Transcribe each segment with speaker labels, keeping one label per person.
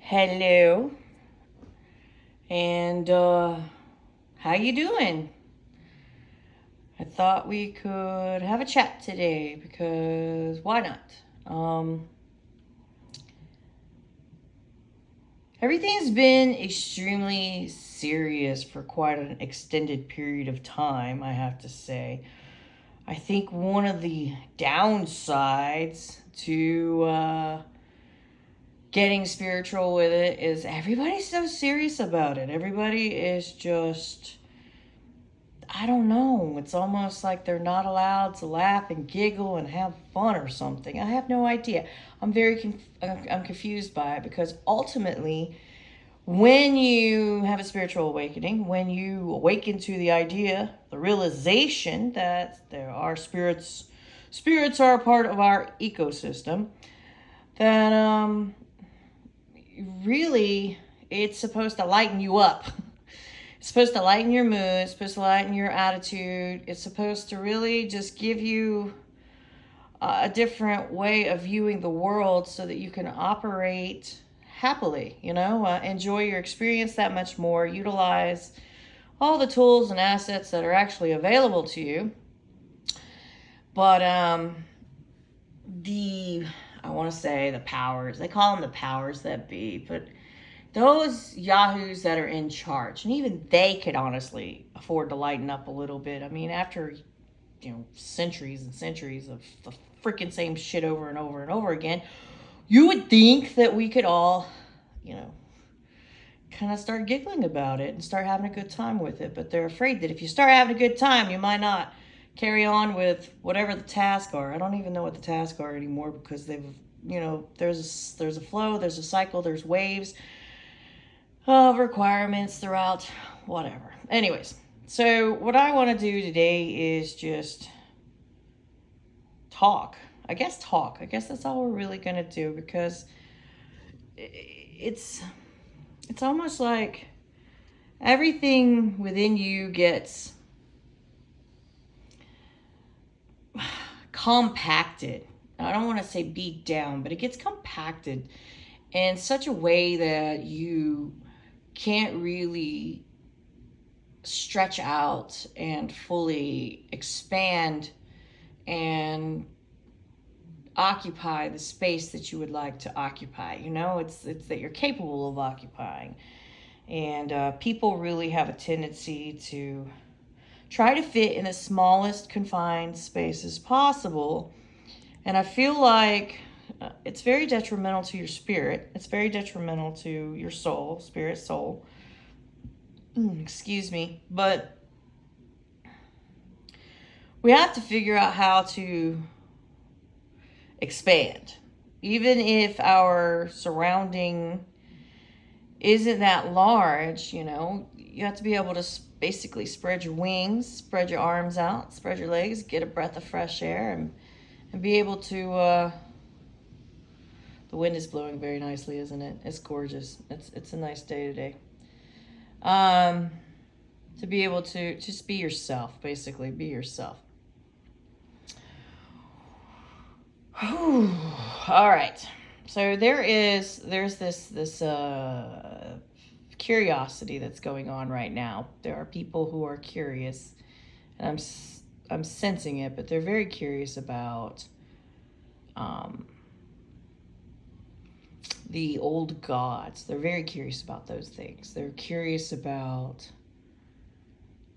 Speaker 1: Hello, and how you doing? I thought we could have a chat today because why not? Everything's been extremely serious for quite an extended period of time, I have to say. I think one of the downsides to getting spiritual with it is everybody's so serious about it. Everybody is just, I don't know. It's almost like they're not allowed to laugh and giggle and have fun or something. I have no idea. I'm confused by it because ultimately, when you have a spiritual awakening, when you awaken to the idea, the realization that there are spirits are a part of our ecosystem, then really it's supposed to lighten you up. It's supposed to lighten your mood, it's supposed to lighten your attitude. It's supposed to really just give you a different way of viewing the world so that you can operate happily, enjoy your experience that much more, utilize all the tools and assets that are actually available to you. But I want to say the powers, they call them the powers that be, but those yahoos that are in charge, and even they could honestly afford to lighten up a little bit. I mean, after centuries and centuries of the freaking same shit over and over and over again, you would think that we could all, kind of start giggling about it and start having a good time with it. But they're afraid that if you start having a good time, you might not carry on with whatever the tasks are. I don't even know what the tasks are anymore because they've, there's a flow, there's a cycle, there's waves of requirements throughout whatever. Anyways, so what I want to do today is just talk. I guess that's all we're really going to do because it's almost like everything within you gets compacted. I don't want to say beat down, but it gets compacted in such a way that you can't really stretch out and fully expand and occupy the space that you would like to occupy. It's that you're capable of occupying. And people really have a tendency to try to fit in the smallest confined spaces possible. And I feel like it's very detrimental to your spirit. It's very detrimental to your soul, spirit, soul. Excuse me. But we have to figure out how to expand. Even if our surrounding isn't that large, you have to be able to basically spread your wings, spread your arms out, spread your legs, get a breath of fresh air, and be able to the wind is blowing very nicely, isn't it? It's gorgeous. It's a nice day today. To be able to just be yourself, basically be yourself. Whew. All right. So there's this curiosity that's going on right now. There are people who are curious, and I'm sensing it, but they're very curious about the old gods. They're very curious about those things. They're curious about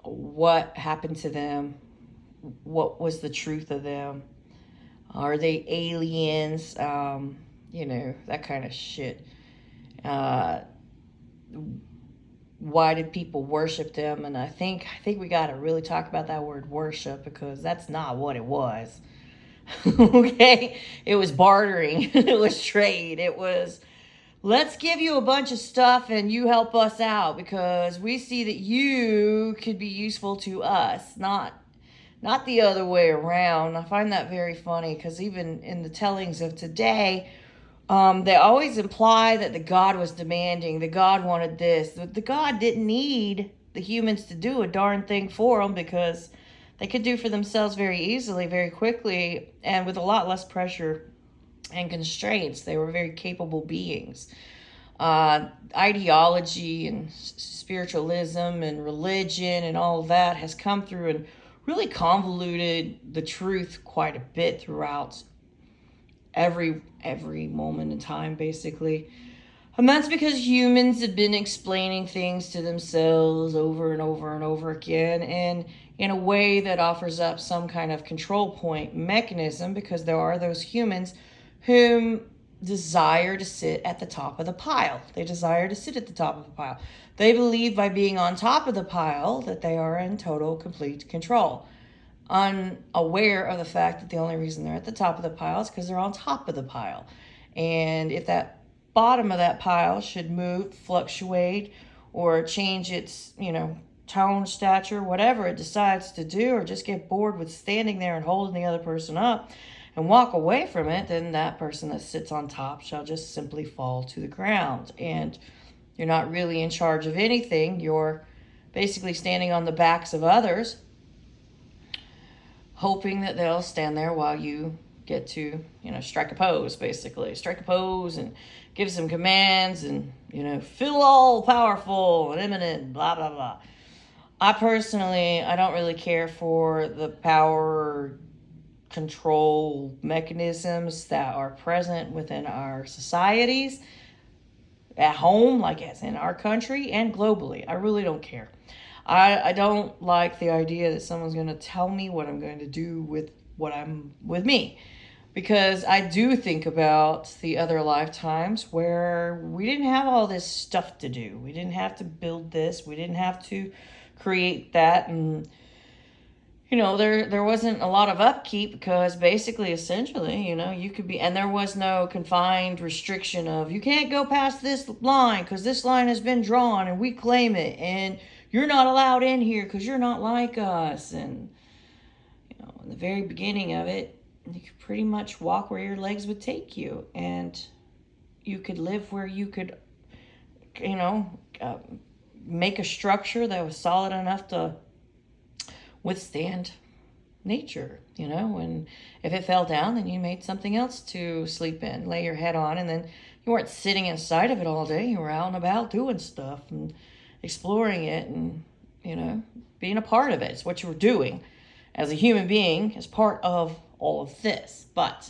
Speaker 1: what happened to them, what was the truth of them. Are they aliens? That kind of shit. Why did people worship them? And I think we got to really talk about that word worship because that's not what it was. Okay? It was bartering. It was trade. It was, let's give you a bunch of stuff and you help us out because we see that you could be useful to us, not the other way around. I find that very funny because even in the tellings of today, they always imply that the God was demanding, the God wanted this. The God didn't need the humans to do a darn thing for them because they could do for themselves very easily, very quickly, and with a lot less pressure and constraints. They were very capable beings. ideology and spiritualism and religion and all of that has come through and really convoluted the truth quite a bit throughout every moment in time, basically. And that's because humans have been explaining things to themselves over and over and over again, and in a way that offers up some kind of control point mechanism, because there are those humans whom desire to sit at the top of the pile. They desire to sit at the top of the pile. They believe by being on top of the pile that they are in total, complete control, unaware of the fact that the only reason they're at the top of the pile is because they're on top of the pile. And if that bottom of that pile should move, fluctuate, or change its, tone, stature, whatever it decides to do, or just get bored with standing there and holding the other person up and walk away from it, then that person that sits on top shall just simply fall to the ground. And you're not really in charge of anything. You're basically standing on the backs of others, hoping that they'll stand there while you get to, strike a pose, basically. Strike a pose and give some commands and, feel all powerful and imminent, blah, blah, blah. I don't really care for the power control mechanisms that are present within our societies, at home, like as in our country, and globally. I really don't care. I don't like the idea that someone's going to tell me what I'm going to do with me. Because I do think about the other lifetimes where we didn't have all this stuff to do. We didn't have to build this. We didn't have to create that. And, there wasn't a lot of upkeep, because basically, essentially, you could be, and there was no confined restriction of, you can't go past this line because this line has been drawn and we claim it. And you're not allowed in here because you're not like us. And, in the very beginning of it, you could pretty much walk where your legs would take you, and you could live where you could, make a structure that was solid enough to withstand nature, and if it fell down, then you made something else to sleep in, lay your head on, and then you weren't sitting inside of it all day. You were out and about doing stuff and exploring it and, being a part of it. It's what you were doing as a human being, as part of all of this. But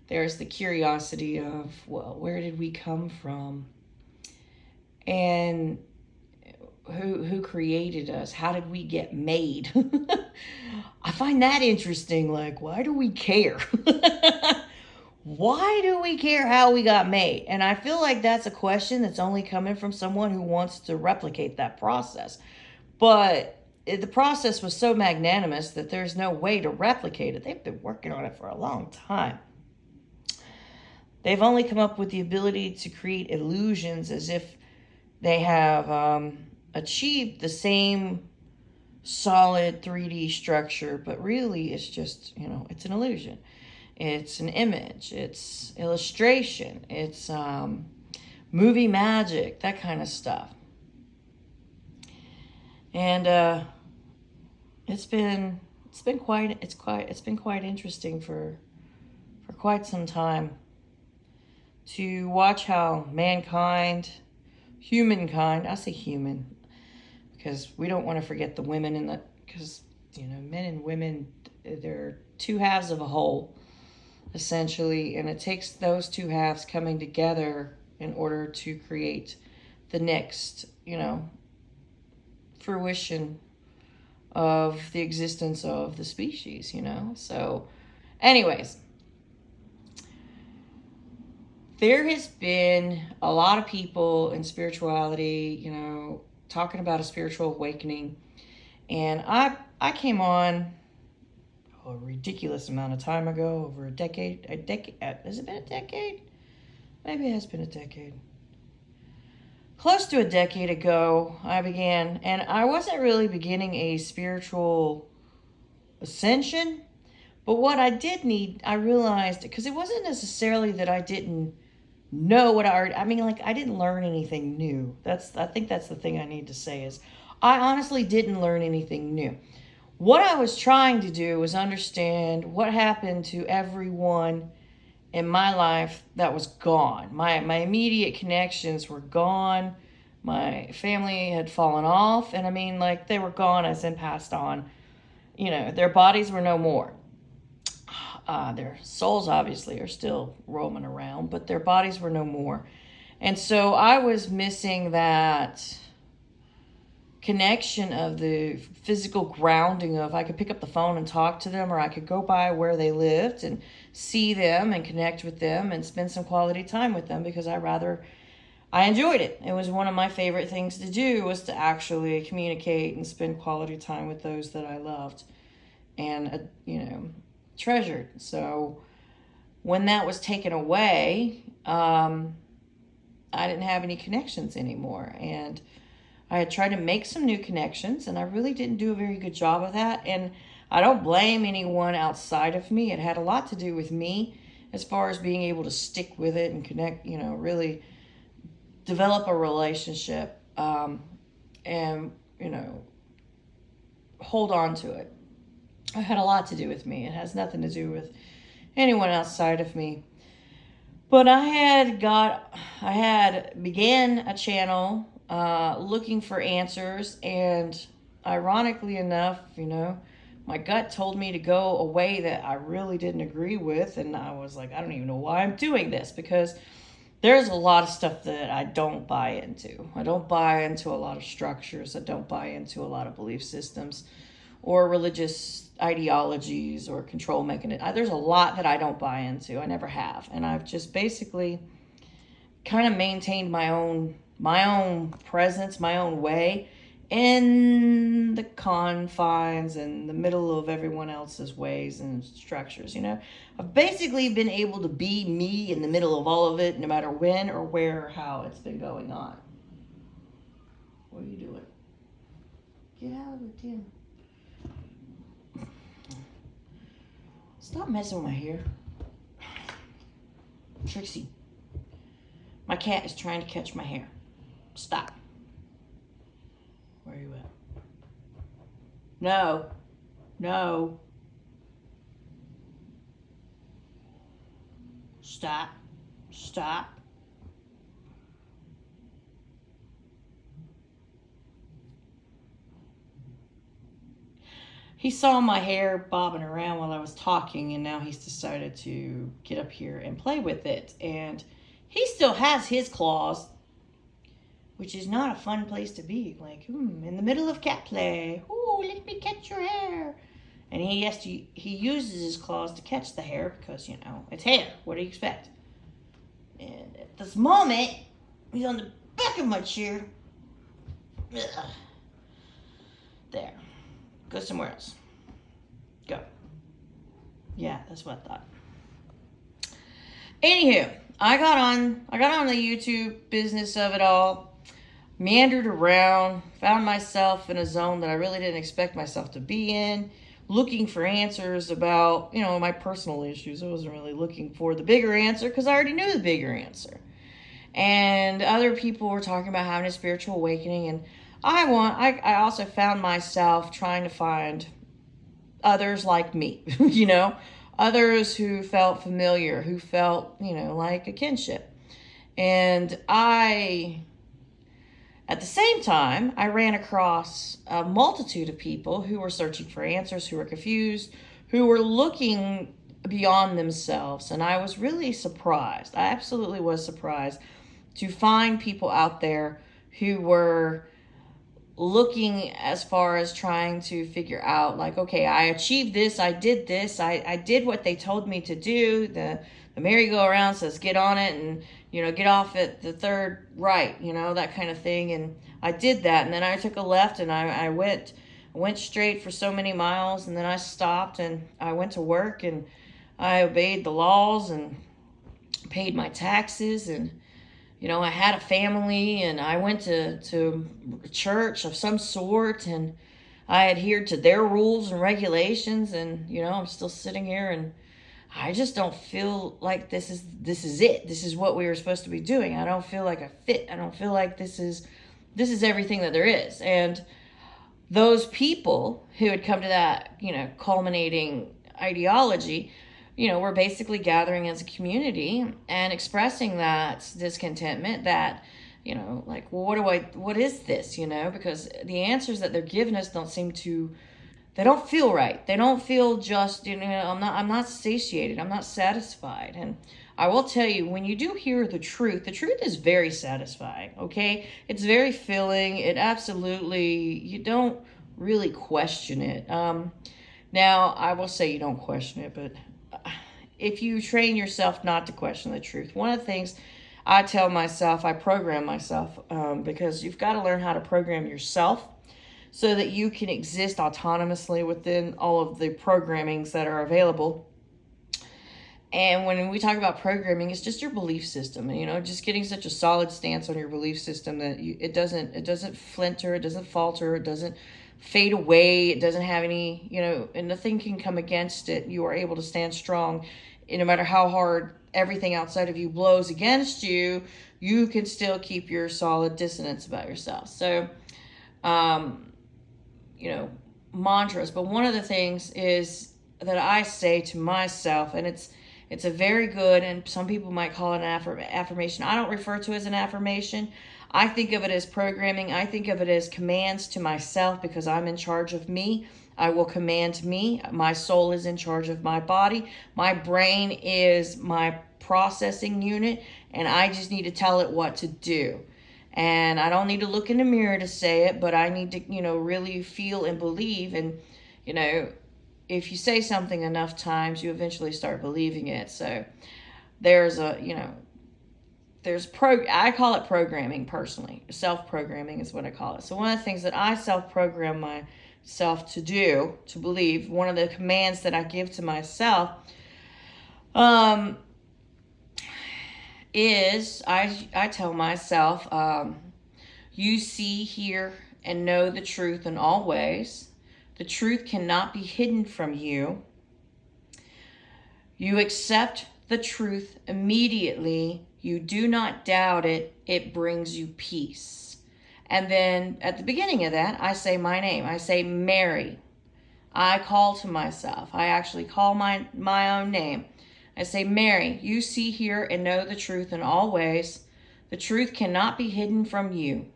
Speaker 1: there's the curiosity of, well, where did we come from? And who created us? How did we get made? I find that interesting. Like, why do we care? Why do we care how we got made? And I feel like that's a question that's only coming from someone who wants to replicate that process. But the process was so magnanimous that there's no way to replicate it. They've been working on it for a long time. They've only come up with the ability to create illusions as if they have achieved the same solid 3D structure, but really it's just, it's an illusion. It's an image. It's illustration. It's movie magic, that kind of stuff. And it's been quite interesting for quite some time to watch how humankind, I say human, because we don't want to forget the women because men and women, they're two halves of a whole, essentially, and it takes those two halves coming together in order to create the next, fruition of the existence of the species, So, anyways, there has been a lot of people in spirituality, talking about a spiritual awakening. And I came on a ridiculous amount of time ago, over a decade, has it been a decade? Maybe it has been a decade. Close to a decade ago, I began, and I wasn't really beginning a spiritual ascension, but what I did need, I realized, because it wasn't necessarily that I didn't know what I didn't learn anything new. I think that's the thing I need to say is, I honestly didn't learn anything new. What I was trying to do was understand what happened to everyone in my life that was gone. My immediate connections were gone. My family had fallen off, and I mean, like, they were gone as in passed on. You know, their bodies were no more. Their souls obviously are still roaming around, but their bodies were no more. And so I was missing that connection of the physical grounding of I could pick up the phone and talk to them, or I could go by where they lived and see them and connect with them and spend some quality time with them, because I enjoyed it. It was one of my favorite things to do, was to actually communicate and spend quality time with those that I loved and, treasured. So when that was taken away, I didn't have any connections anymore. And I had tried to make some new connections, and I really didn't do a very good job of that. And I don't blame anyone outside of me. It had a lot to do with me as far as being able to stick with it and connect, really develop a relationship, and, hold on to it. It had a lot to do with me. It has nothing to do with anyone outside of me. But I had began a channel looking for answers, and ironically enough, my gut told me to go a way that I really didn't agree with, and I was like, I don't even know why I'm doing this, because there's a lot of stuff that I don't buy into. I don't buy into a lot of structures. I don't buy into a lot of belief systems or religious ideologies or control mechanisms. There's a lot that I don't buy into. I never have. And I've just basically kind of maintained my own presence, my own way in the confines and the middle of everyone else's ways and structures. I've basically been able to be me in the middle of all of it, no matter when or where or how it's been going on. What are you doing? Get out of it, Tim. Stop messing with my hair. Trixie, my cat is trying to catch my hair. Stop. Where are you at? No. No. Stop. Stop. He saw my hair bobbing around while I was talking, and now he's decided to get up here and play with it. And he still has his claws, which is not a fun place to be. Like, in the middle of cat play. Oh, let me catch your hair. And he uses his claws to catch the hair because, it's hair. What do you expect? And at this moment, he's on the back of my chair. Ugh. There. Go somewhere else. Go. Yeah, that's what I thought. Anywho, I got on the YouTube business of it all, meandered around, found myself in a zone that I really didn't expect myself to be in, looking for answers about, my personal issues. I wasn't really looking for the bigger answer because I already knew the bigger answer. And other people were talking about having a spiritual awakening, and I also found myself trying to find others like me, others who felt familiar, who felt, like a kinship. And at the same time, I ran across a multitude of people who were searching for answers, who were confused, who were looking beyond themselves. And I was really surprised. I absolutely was surprised to find people out there who were looking as far as trying to figure out, like, okay, I achieved this, I did this, I did what they told me to do. The merry-go-round says get on it and, get off at the third right, that kind of thing. And I did that, and then I took a left, and I went straight for so many miles, and then I stopped, and I went to work, and I obeyed the laws and paid my taxes, and I had a family, and I went to a church of some sort, and I adhered to their rules and regulations, and, I'm still sitting here, and I just don't feel like this is it. This is what we were supposed to be doing. I don't feel like I fit. I don't feel like this is everything that there is. And those people who had come to that, culminating ideology we're basically gathering as a community and expressing that discontentment, that, like, well, what is this, because the answers that they're giving us they don't feel right. They don't feel just, I'm not satiated. I'm not satisfied. And I will tell you, when you do hear the truth is very satisfying, okay? It's very filling. It absolutely, you don't really question it. Now, I will say you don't question it, but if you train yourself not to question the truth, one of the things I tell myself, I program myself, because you've got to learn how to program yourself so that you can exist autonomously within all of the programmings that are available. And when we talk about programming, it's just your belief system, just getting such a solid stance on your belief system that it doesn't flinter, it doesn't falter, it doesn't fade away, it doesn't have any, and nothing can come against it. You are able to stand strong, and no matter how hard everything outside of you blows against you, you can still keep your solid dissonance about yourself. So, mantras. But one of the things is that I say to myself, and it's a very good, and some people might call it an affirmation. I don't refer to it as an affirmation. I think of it as programming. I think of it as commands to myself, because I'm in charge of me. I will command me. My soul is in charge of my body. My brain is my processing unit, and I just need to tell it what to do. And I don't need to look in the mirror to say it, but I need to, really feel and believe. And, if you say something enough times, you eventually start believing it. So there's I call it programming personally. Self-programming is what I call it. So one of the things that I self-program myself to do, to believe, one of the commands that I give to myself, is I tell myself, you see, hear, and know the truth in all ways. The truth cannot be hidden from you. You accept the truth immediately. You do not doubt it. It brings you peace. And then at the beginning of that, I say my name. I say Mary. I call to myself. I actually call my own name. I say, Mary, you see, hear, and know the truth in all ways. The truth cannot be hidden from you.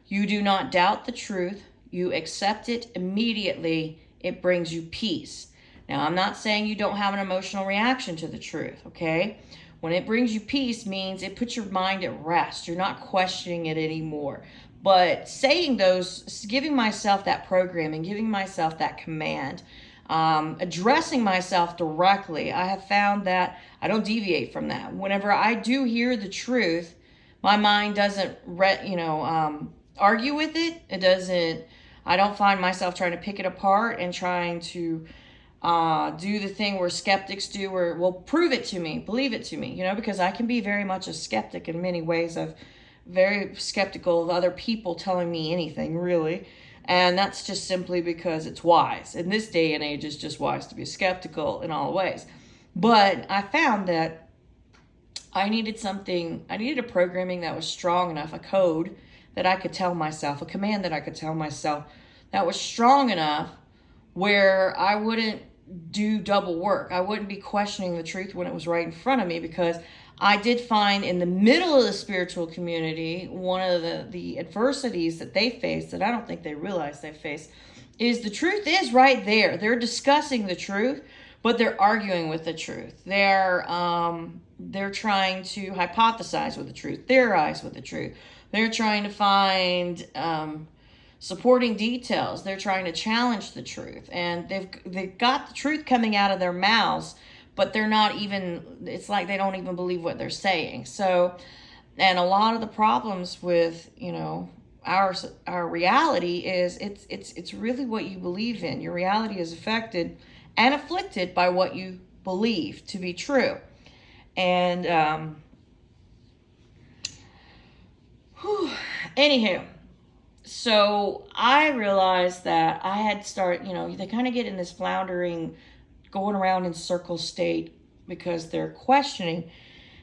Speaker 1: You do not doubt the truth. You accept it immediately. It brings you peace. Now, I'm not saying you don't have an emotional reaction to the truth, okay? When it brings you peace means it puts your mind at rest. You're not questioning it anymore. But saying those, giving myself that programming, giving myself that command, addressing myself directly, I have found that I don't deviate from that. Whenever I do hear the truth, my mind doesn't, argue with it. It doesn't, I don't find myself trying to pick it apart and trying to do the thing where skeptics do, or, well, prove it to me, believe it to me, because I can be very much a skeptic in many ways. I'm very skeptical of other people telling me anything, really. And that's just simply because it's wise. In this day and age, it's just wise to be skeptical in all ways. But I found that I needed a programming that was strong enough, a code that I could tell myself, a command that I could tell myself that was strong enough where I wouldn't do double work. I wouldn't be questioning the truth when it was right in front of me, because I did find in the middle of the spiritual community, one of the adversities that they face, that I don't think they realize they face, is the truth is right there. They're discussing the truth, but they're arguing with the truth. They're trying to hypothesize with the truth, theorize with the truth. They're trying to find supporting details. They're trying to challenge the truth, and they've got the truth coming out of their mouths, but they're not even, it's like they don't even believe what they're saying. So, and a lot of the problems with, our reality is it's really what you believe in. Your reality is affected and afflicted by what you believe to be true. And, anywho, so I realized that I had started, they kind of get in this floundering, going around in circle state, because they're questioning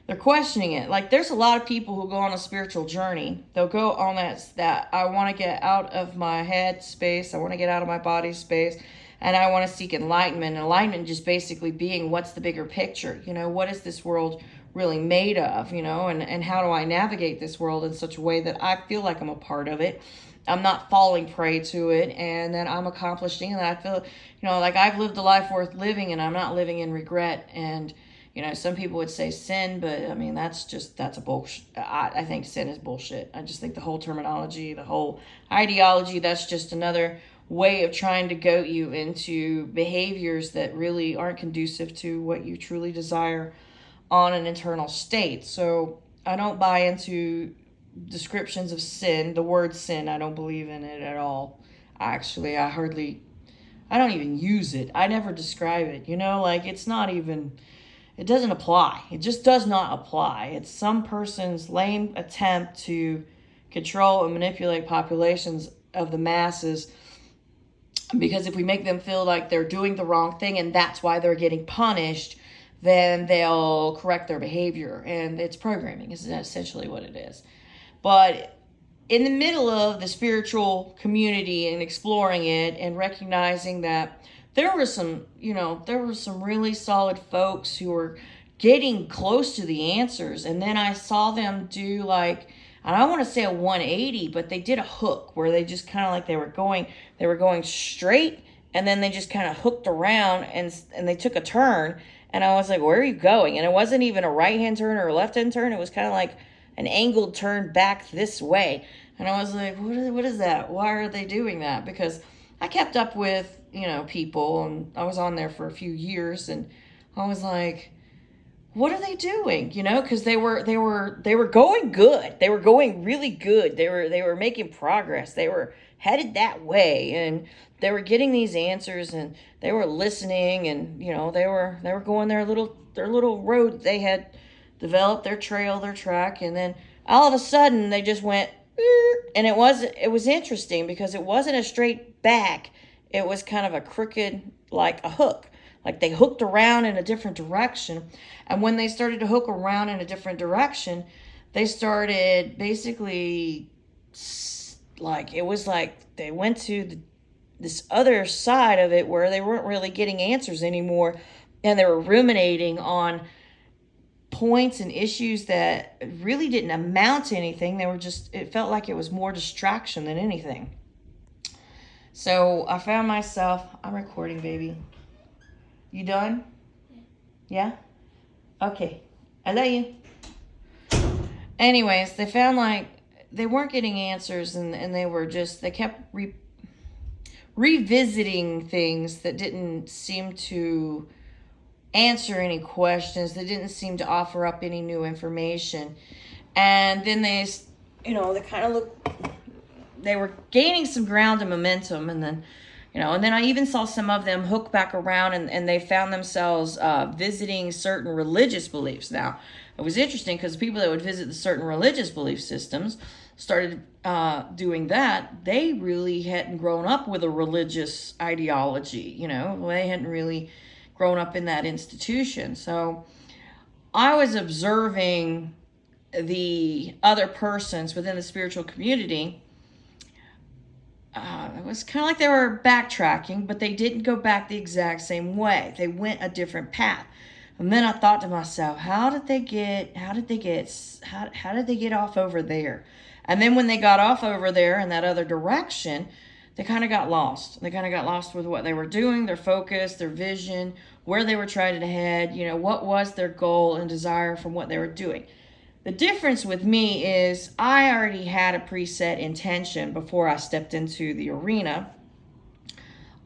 Speaker 1: it. Like, there's a lot of people who go on a spiritual journey. They'll go on that I want to get out of my head space. I want to get out of my body space. and I want to seek enlightenment. Enlightenment just basically being, what's the bigger picture? You know, what is this world really made of? You know, and how do I navigate this world in such a way that I feel like I'm a part of it? I'm not falling prey to it, and that I'm accomplishing, and that I feel, you know, like I've lived a life worth living, and I'm not living in regret. And, you know, some people would say sin, but I mean, that's a bullshit. I think sin is bullshit. I just think the whole terminology, the whole ideology, that's just another way of trying to goat you into behaviors that really aren't conducive to what you truly desire on an internal state. So I don't buy into descriptions of sin. The word sin, I don't believe in it at all. Actually, I don't even use it. I never describe it. You know, like it doesn't apply. It just does not apply. It's some person's lame attempt to control and manipulate populations of the masses, because if we make them feel like they're doing the wrong thing and that's why they're getting punished, then they'll correct their behavior. And it's programming, is essentially what it is. But in the middle of the spiritual community and exploring it and recognizing that there were some really solid folks who were getting close to the answers. And then I saw them do like, I don't want to say a 180, but they did a hook where they just kind of like they were going straight, and then they just kind of hooked around and they took a turn. And I was like, where are you going? And it wasn't even a right-hand turn or a left-hand turn. It was kind of like an angled turn back this way. And I was like, what is that? Why are they doing that? Because I kept up with, you know, people, and I was on there for a few years, and I was like, what are they doing? You know, because they were going good. They were going really good. They were making progress. They were headed that way, and they were getting these answers, and they were listening, and you know, they were going their little road. They had developed their trail, their track, and then all of a sudden they just went, and it was interesting because it wasn't a straight back. It was kind of a crooked, like a hook. Like they hooked around in a different direction. And when they started to hook around in a different direction, they started basically, like, it was like they went to this other side of it where they weren't really getting answers anymore. And they were ruminating on points and issues that really didn't amount to anything. It felt like it was more distraction than anything. So I found myself, I'm recording, baby. You done? Yeah? Okay. I love you. Anyways, they found like they weren't getting answers, and they kept revisiting things that didn't seem to answer any questions, that didn't seem to offer up any new information. And then they were gaining some ground and momentum, and then I even saw some of them hook back around, and they found themselves visiting certain religious beliefs. Now, it was interesting because people that would visit the certain religious belief systems started doing that. They really hadn't grown up with a religious ideology, they hadn't really grown up in that institution. So I was observing the other persons within the spiritual community. It was kind of like they were backtracking, but they didn't go back the exact same way. They went a different path. And then I thought to myself, how did they get off over there? And then when they got off over there in that other direction, they kind of got lost. They kind of got lost with what they were doing, their focus, their vision, where they were trying to head, what was their goal and desire from what they were doing. The difference with me is I already had a preset intention before I stepped into the arena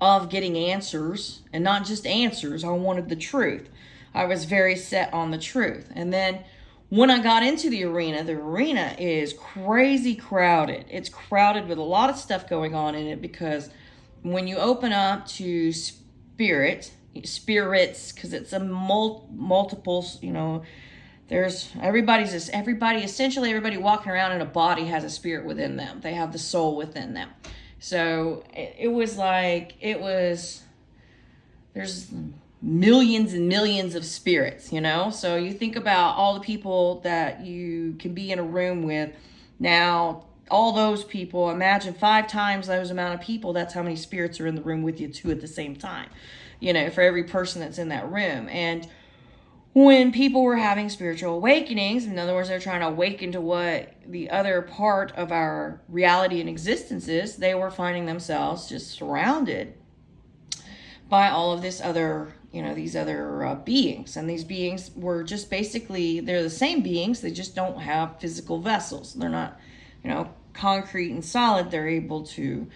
Speaker 1: of getting answers, and not just answers. I wanted the truth. I was very set on the truth. And then when I got into the arena is crazy crowded. It's crowded with a lot of stuff going on in it, because when you open up to spirits, because it's a multiples, everybody walking around in a body has a spirit within them. They have the soul within them. So there's millions and millions of spirits, So you think about all the people that you can be in a room with. Now, all those people, imagine 5 times those amount of people, that's how many spirits are in the room with you too at the same time, for every person that's in that room. And when people were having spiritual awakenings, in other words, they're trying to awaken to what the other part of our reality and existence is, they were finding themselves just surrounded by all of this other, these other beings. And these beings were just basically, they're the same beings, they just don't have physical vessels. They're not, concrete and solid. They're able to,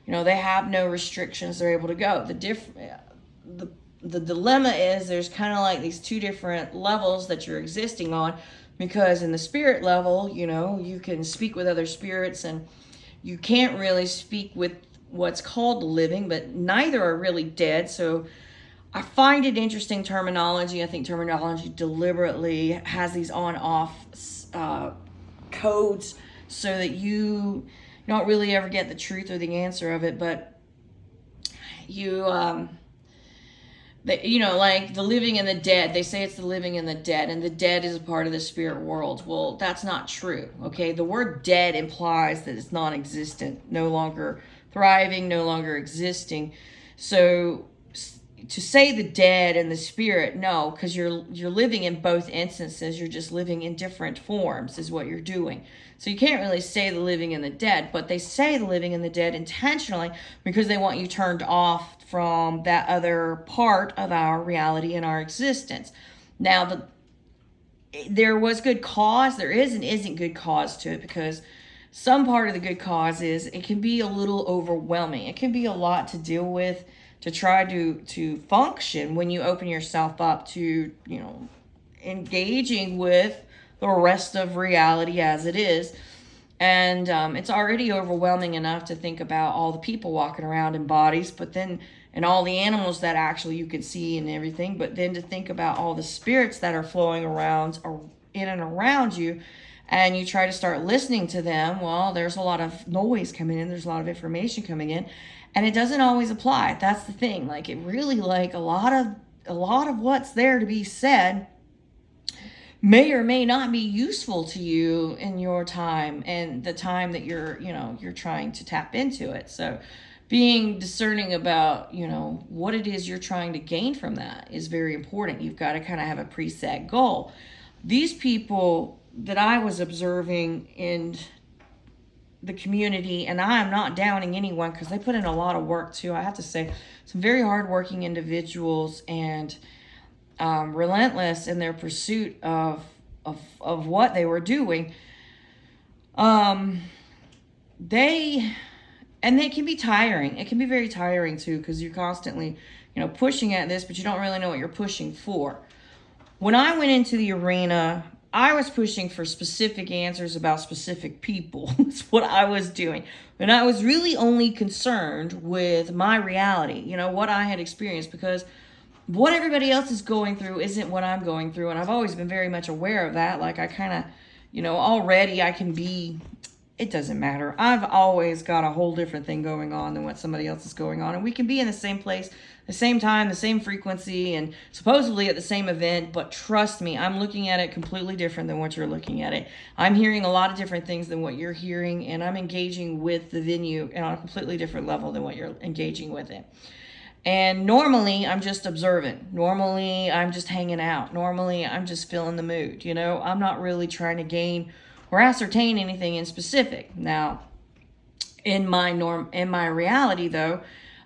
Speaker 1: they have no restrictions. They're able to go. The dilemma is there's kind of like these 2 different levels that you're existing on, because in the spirit level, you can speak with other spirits, and you can't really speak with what's called the living, but neither are really dead. So I find it interesting terminology. I think terminology deliberately has these on-off codes so that you don't really ever get the truth or the answer of it, but you like the living and the dead. They say it's the living and the dead, and the dead is a part of the spirit world. Well, that's not true, okay? The word dead implies that it's non-existent, no longer thriving, no longer existing. So to say the dead and the spirit, no, because you're living in both instances. You're just living in different forms is what you're doing. So you can't really say the living and the dead, but they say the living and the dead intentionally because they want you turned off from that other part of our reality and our existence. Now, there was good cause. There is and isn't good cause to it, because some part of the good cause is it can be a little overwhelming. It can be a lot to deal with, to try to function when you open yourself up to, engaging with the rest of reality as it is. And it's already overwhelming enough to think about all the people walking around in bodies, and all the animals that actually you can see and everything. But then to think about all the spirits that are flowing around or in and around you, and you try to start listening to them, well, there's a lot of noise coming in. There's a lot of information coming in, and it doesn't always apply. That's the thing. Like, it really, like, a lot of what's there to be said may or may not be useful to you in your time and the time that you're trying to tap into it. So being discerning about, what it is you're trying to gain from that is very important. You've got to kind of have a preset goal. These people that I was observing in the community, and I'm not downing anyone because they put in a lot of work too. I have to say, some very hardworking individuals, and relentless in their pursuit of what they were doing. They can be tiring. It can be very tiring too, because you're constantly, pushing at this, but you don't really know what you're pushing for. When I went into the arena, I was pushing for specific answers about specific people. That's what I was doing. And I was really only concerned with my reality, what I had experienced, because what everybody else is going through isn't what I'm going through. And I've always been very much aware of that. Like, I kind of, already I can be, it doesn't matter. I've always got a whole different thing going on than what somebody else is going on. And we can be in the same place, the same time, the same frequency, and supposedly at the same event. But trust me, I'm looking at it completely different than what you're looking at it. I'm hearing a lot of different things than what you're hearing. And I'm engaging with the venue on a completely different level than what you're engaging with it. And normally I'm just observant. Normally I'm just hanging out. Normally I'm just feeling the mood. I'm not really trying to gain or ascertain anything in specific. Now, in my reality though,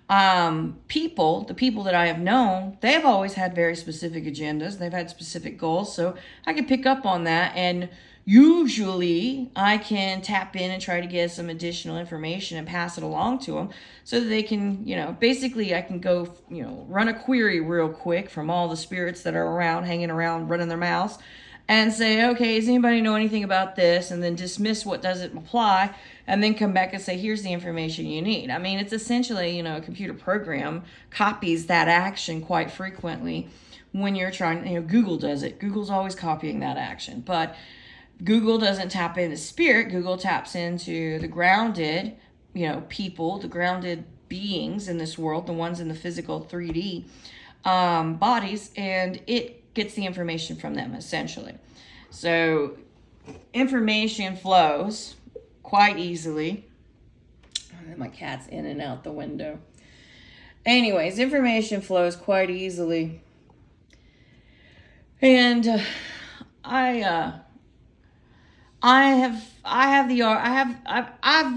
Speaker 1: the people that I have known, they've always had very specific agendas. They've had specific goals. So I can pick up on that, and usually I can tap in and try to get some additional information and pass it along to them so that they can, basically I can go, run a query real quick from all the spirits that are around, hanging around, running their mouths, and say, okay, does anybody know anything about this? And then dismiss what doesn't apply, and then come back and say, here's the information you need. I mean, it's essentially, a computer program copies that action quite frequently when you're trying, Google does it. Google's always copying that action, but Google doesn't tap into spirit. Google taps into the grounded, people, the grounded beings in this world, the ones in the physical 3D bodies, and it gets the information from them, essentially. So information flows quite easily. My cat's in and out the window. Anyways, information flows quite easily. And I've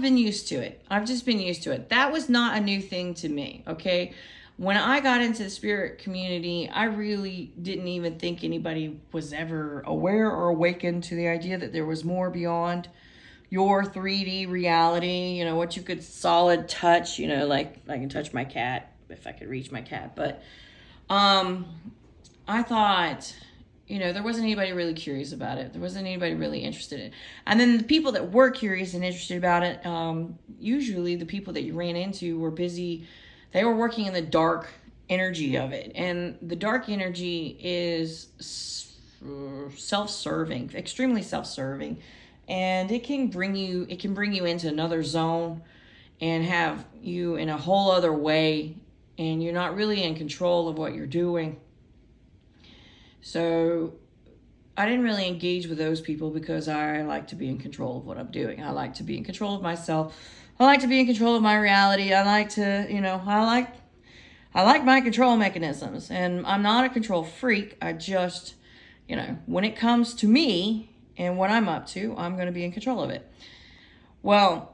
Speaker 1: been used to it. I've just been used to it. That was not a new thing to me, okay? When I got into the spirit community, I really didn't even think anybody was ever aware or awakened to the idea that there was more beyond your 3D reality, you know, what you could solid touch, you know, like I can touch my cat if I could reach my cat. But I thought, you know, there wasn't anybody really curious about it. There wasn't anybody really interested in it. And then the people that were curious and interested about it, usually the people that you ran into were busy. They were working in the dark energy of it. And the dark energy is self-serving, extremely self-serving. And it can bring you into another zone and have you in a whole other way. And you're not really in control of what you're doing. So I didn't really engage with those people because I like to be in control of what I'm doing. I like to be in control of myself. I like to be in control of my reality. I like to, you know, I like my control mechanisms. And I'm not a control freak. I just, you know, when it comes to me and what I'm up to, I'm going to be in control of it. Well,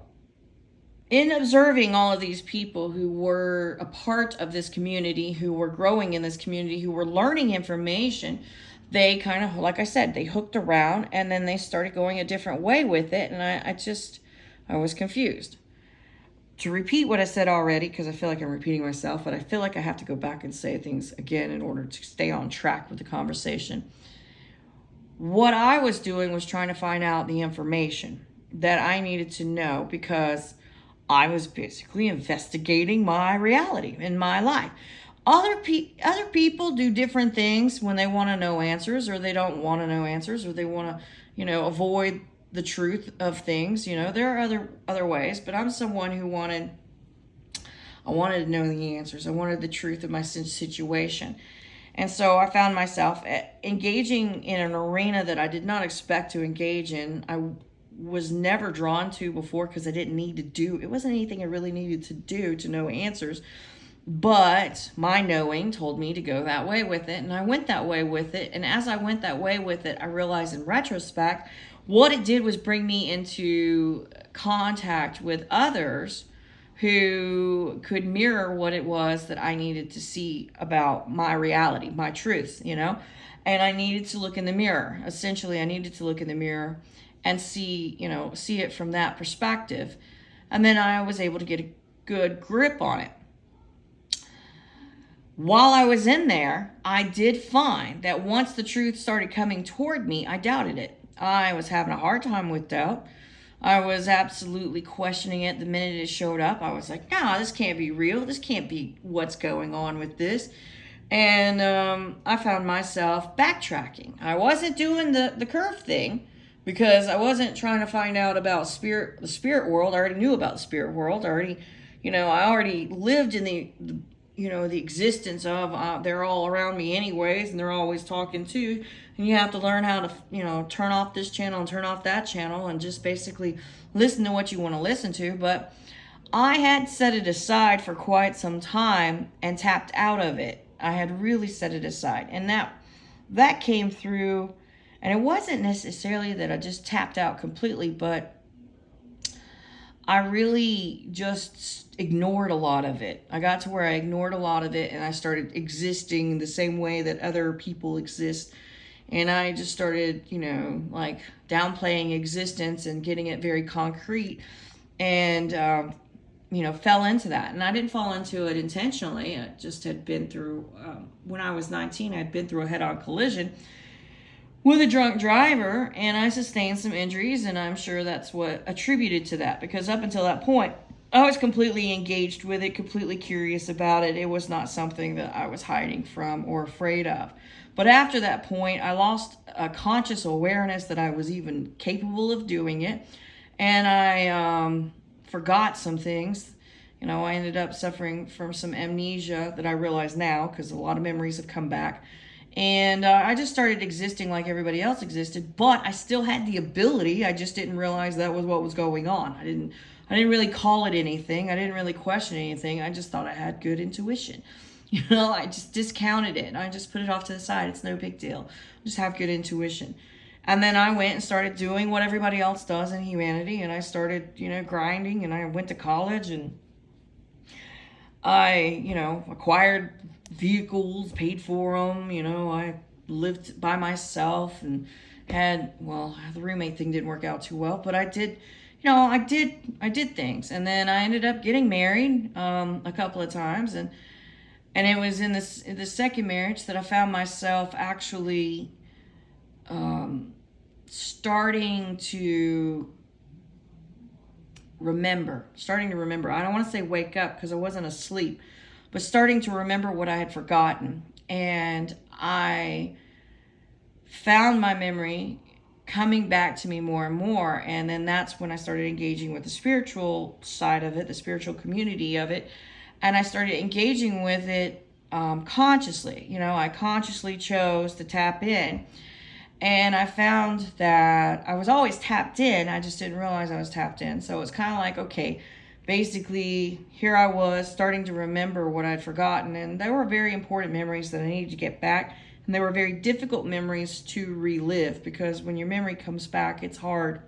Speaker 1: in observing all of these people who were a part of this community, who were growing in this community, who were learning information, they kind of, like I said, they hooked around and then they started going a different way with it. And I was confused. To repeat what I said already, because I feel like I'm repeating myself, but I feel like I have to go back and say things again in order to stay on track with the conversation. What I was doing was trying to find out the information that I needed to know because I was basically investigating my reality in my life. Other people do different things when they want to know answers, or they don't want to know answers, or they want to, you know, avoid the truth of things. You know, there are other ways, but I'm someone who wanted to know the answers. I wanted the truth of my situation. And so I found myself engaging in an arena that I did not expect to engage in. I was never drawn to before because I didn't need to do. It wasn't anything I really needed to do to know answers. But my knowing told me to go that way with it. And I went that way with it. And as I went that way with it, I realized in retrospect, what it did was bring me into contact with others who could mirror what it was that I needed to see about my reality, my truths, you know. And I needed to look in the mirror. Essentially, I needed to look in the mirror and see it from that perspective. And then I was able to get a good grip on it. While I was in there, I did find that once the truth started coming toward me, I doubted it. I was having a hard time with doubt. I was absolutely questioning it the minute it showed up. I was like, no, this can't be real. This can't be what's going on with this. And I found myself backtracking. I wasn't doing the curve thing because I wasn't trying to find out about the spirit world. I already knew about the spirit world. I already lived in the existence of, they're all around me anyways, and they're always talking too. And you have to learn how to, turn off this channel and turn off that channel and just basically listen to what you want to listen to. But I had set it aside for quite some time and tapped out of it. I had really set it aside. And that came through, and it wasn't necessarily that I just tapped out completely, but I really just ignored a lot of it. I got to where I ignored a lot of it and I started existing the same way that other people exist. And I just started, like downplaying existence and getting it very concrete and, fell into that. And I didn't fall into it intentionally. I just had been through, when I was 19, I'd been through a head-on collision with a drunk driver, and I sustained some injuries, and I'm sure that's what attributed to that, because up until that point, I was completely engaged with it, completely curious about it. It was not something that I was hiding from or afraid of. But after that point, I lost a conscious awareness that I was even capable of doing it, and I forgot some things. I ended up suffering from some amnesia that I realize now, because a lot of memories have come back. And I just started existing like everybody else existed, but I still had the ability. I just didn't realize that was what was going on. I didn't really call it anything. I didn't really question anything. I just thought I had good intuition. I just discounted it. I just put it off to the side. It's no big deal. I just have good intuition. And then I went and started doing what everybody else does in humanity. And I started, grinding, and I went to college, and I, acquired vehicles, paid for them. I lived by myself and had, well, the roommate thing didn't work out too well, but I did, I did things. And then I ended up getting married a couple of times, and it was in the second marriage that I found myself actually starting to remember. I don't want to say wake up, because I wasn't asleep, but starting to remember what I had forgotten. And I found my memory coming back to me more and more. And then that's when I started engaging with the spiritual side of it, the spiritual community of it. And I started engaging with it consciously. I consciously chose to tap in. And I found that I was always tapped in. I just didn't realize I was tapped in. So it's kind of like, okay, basically here I was starting to remember what I'd forgotten. And there were very important memories that I needed to get back. And they were very difficult memories to relive, because when your memory comes back, it's hard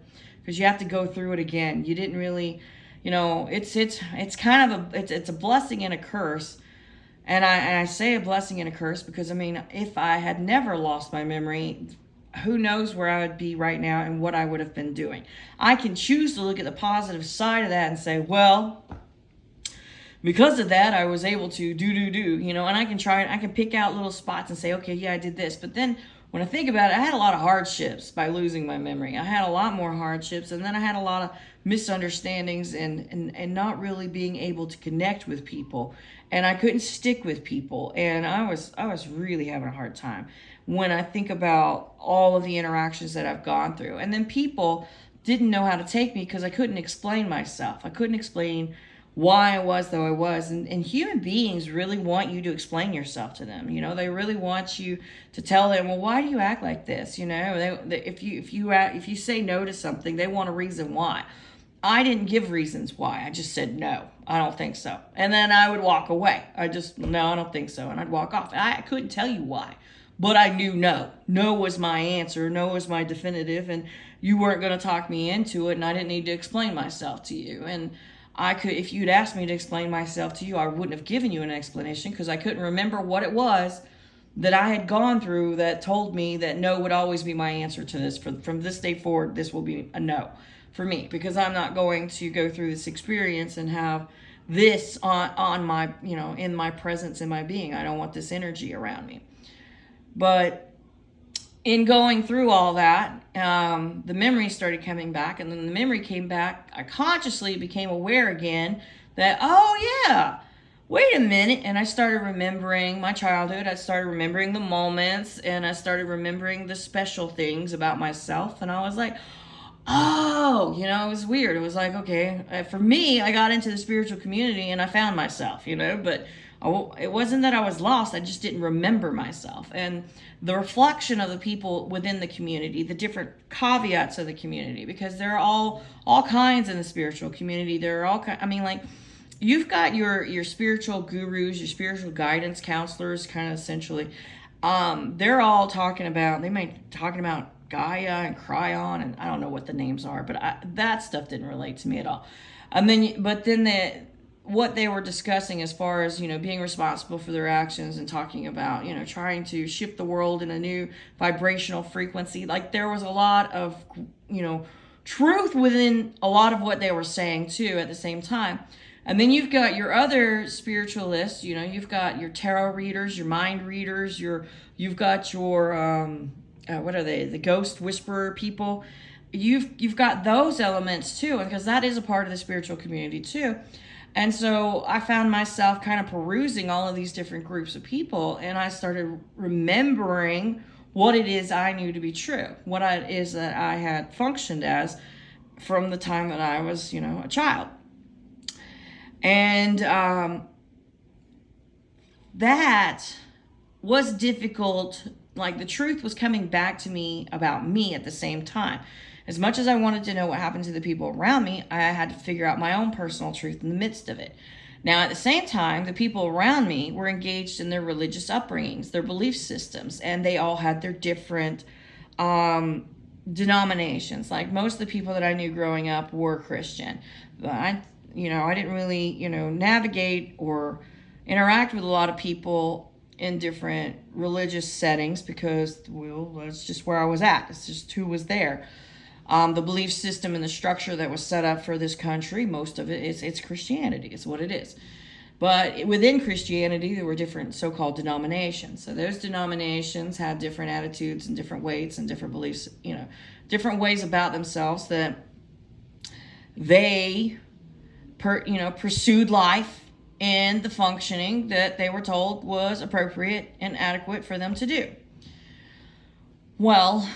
Speaker 1: because you have to go through it again. You didn't really, it's kind of it's a blessing and a curse. And I say a blessing and a curse because, if I had never lost my memory, who knows where I would be right now and what I would have been doing. I can choose to look at the positive side of that and say, well, because of that, I was able to do, and I can pick out little spots and say, okay, yeah, I did this. But then when I think about it, I had a lot of hardships by losing my memory. I had a lot more hardships, and then I had a lot of misunderstandings and not really being able to connect with people. And I couldn't stick with people. And I was really having a hard time when I think about all of the interactions that I've gone through. And then people didn't know how to take me because I couldn't explain myself. I couldn't explain why I was though I was. And human beings really want you to explain yourself to them. They really want you to tell them, well, why do you act like this? If you say no to something, they want a reason why. I didn't give reasons why. I just said, no, I don't think so. And then I would walk away. No, I don't think so. And I'd walk off. I couldn't tell you why, but I knew no. No was my answer. No was my definitive. And you weren't going to talk me into it. And I didn't need to explain myself to you. And if you'd asked me to explain myself to you, I wouldn't have given you an explanation because I couldn't remember what it was that I had gone through that told me that no would always be my answer to this. From this day forward, this will be a no for me, because I'm not going to go through this experience and have this on my, in my presence, in my being. I don't want this energy around me. But in going through all that, the memory started coming back, and then the memory came back. I consciously became aware again that, oh yeah, wait a minute. And I started remembering my childhood. I started remembering the moments, and I started remembering the special things about myself. And I was like, oh, it was weird. It was like, okay, for me, I got into the spiritual community and I found myself, but it wasn't that I was lost. I just didn't remember myself. And the reflection of the people within the community, the different caveats of the community, because there are all kinds in the spiritual community. There are all kinds, you've got your spiritual gurus, your spiritual guidance counselors, kind of essentially. They're all talking about Gaia and Cryon, and I don't know what the names are, but that stuff didn't relate to me at all. What they were discussing as far as, being responsible for their actions and talking about, trying to shift the world in a new vibrational frequency. There was a lot of, truth within a lot of what they were saying too at the same time. And then you've got your other spiritualists, you've got your tarot readers, your mind readers, you've got your, what are they? The ghost whisperer people. You've got those elements too, because that is a part of the spiritual community too. And so I found myself kind of perusing all of these different groups of people, and I started remembering what it is I knew to be true, what it is that I had functioned as from the time that I was, a child. And that was difficult. Like, the truth was coming back to me about me at the same time. As much as I wanted to know what happened to the people around me, I had to figure out my own personal truth in the midst of it. Now, at the same time, the people around me were engaged in their religious upbringings, their belief systems, and they all had their different denominations. Like, most of the people that I knew growing up were Christian. I didn't really, navigate or interact with a lot of people in different religious settings because, well, that's just where I was at. It's just who was there. The belief system and the structure that was set up for this country, most of it's Christianity. It's what it is. But within Christianity, there were different so-called denominations. So those denominations had different attitudes and different weights and different beliefs, different ways about themselves that they, pursued life in the functioning that they were told was appropriate and adequate for them to do. Well,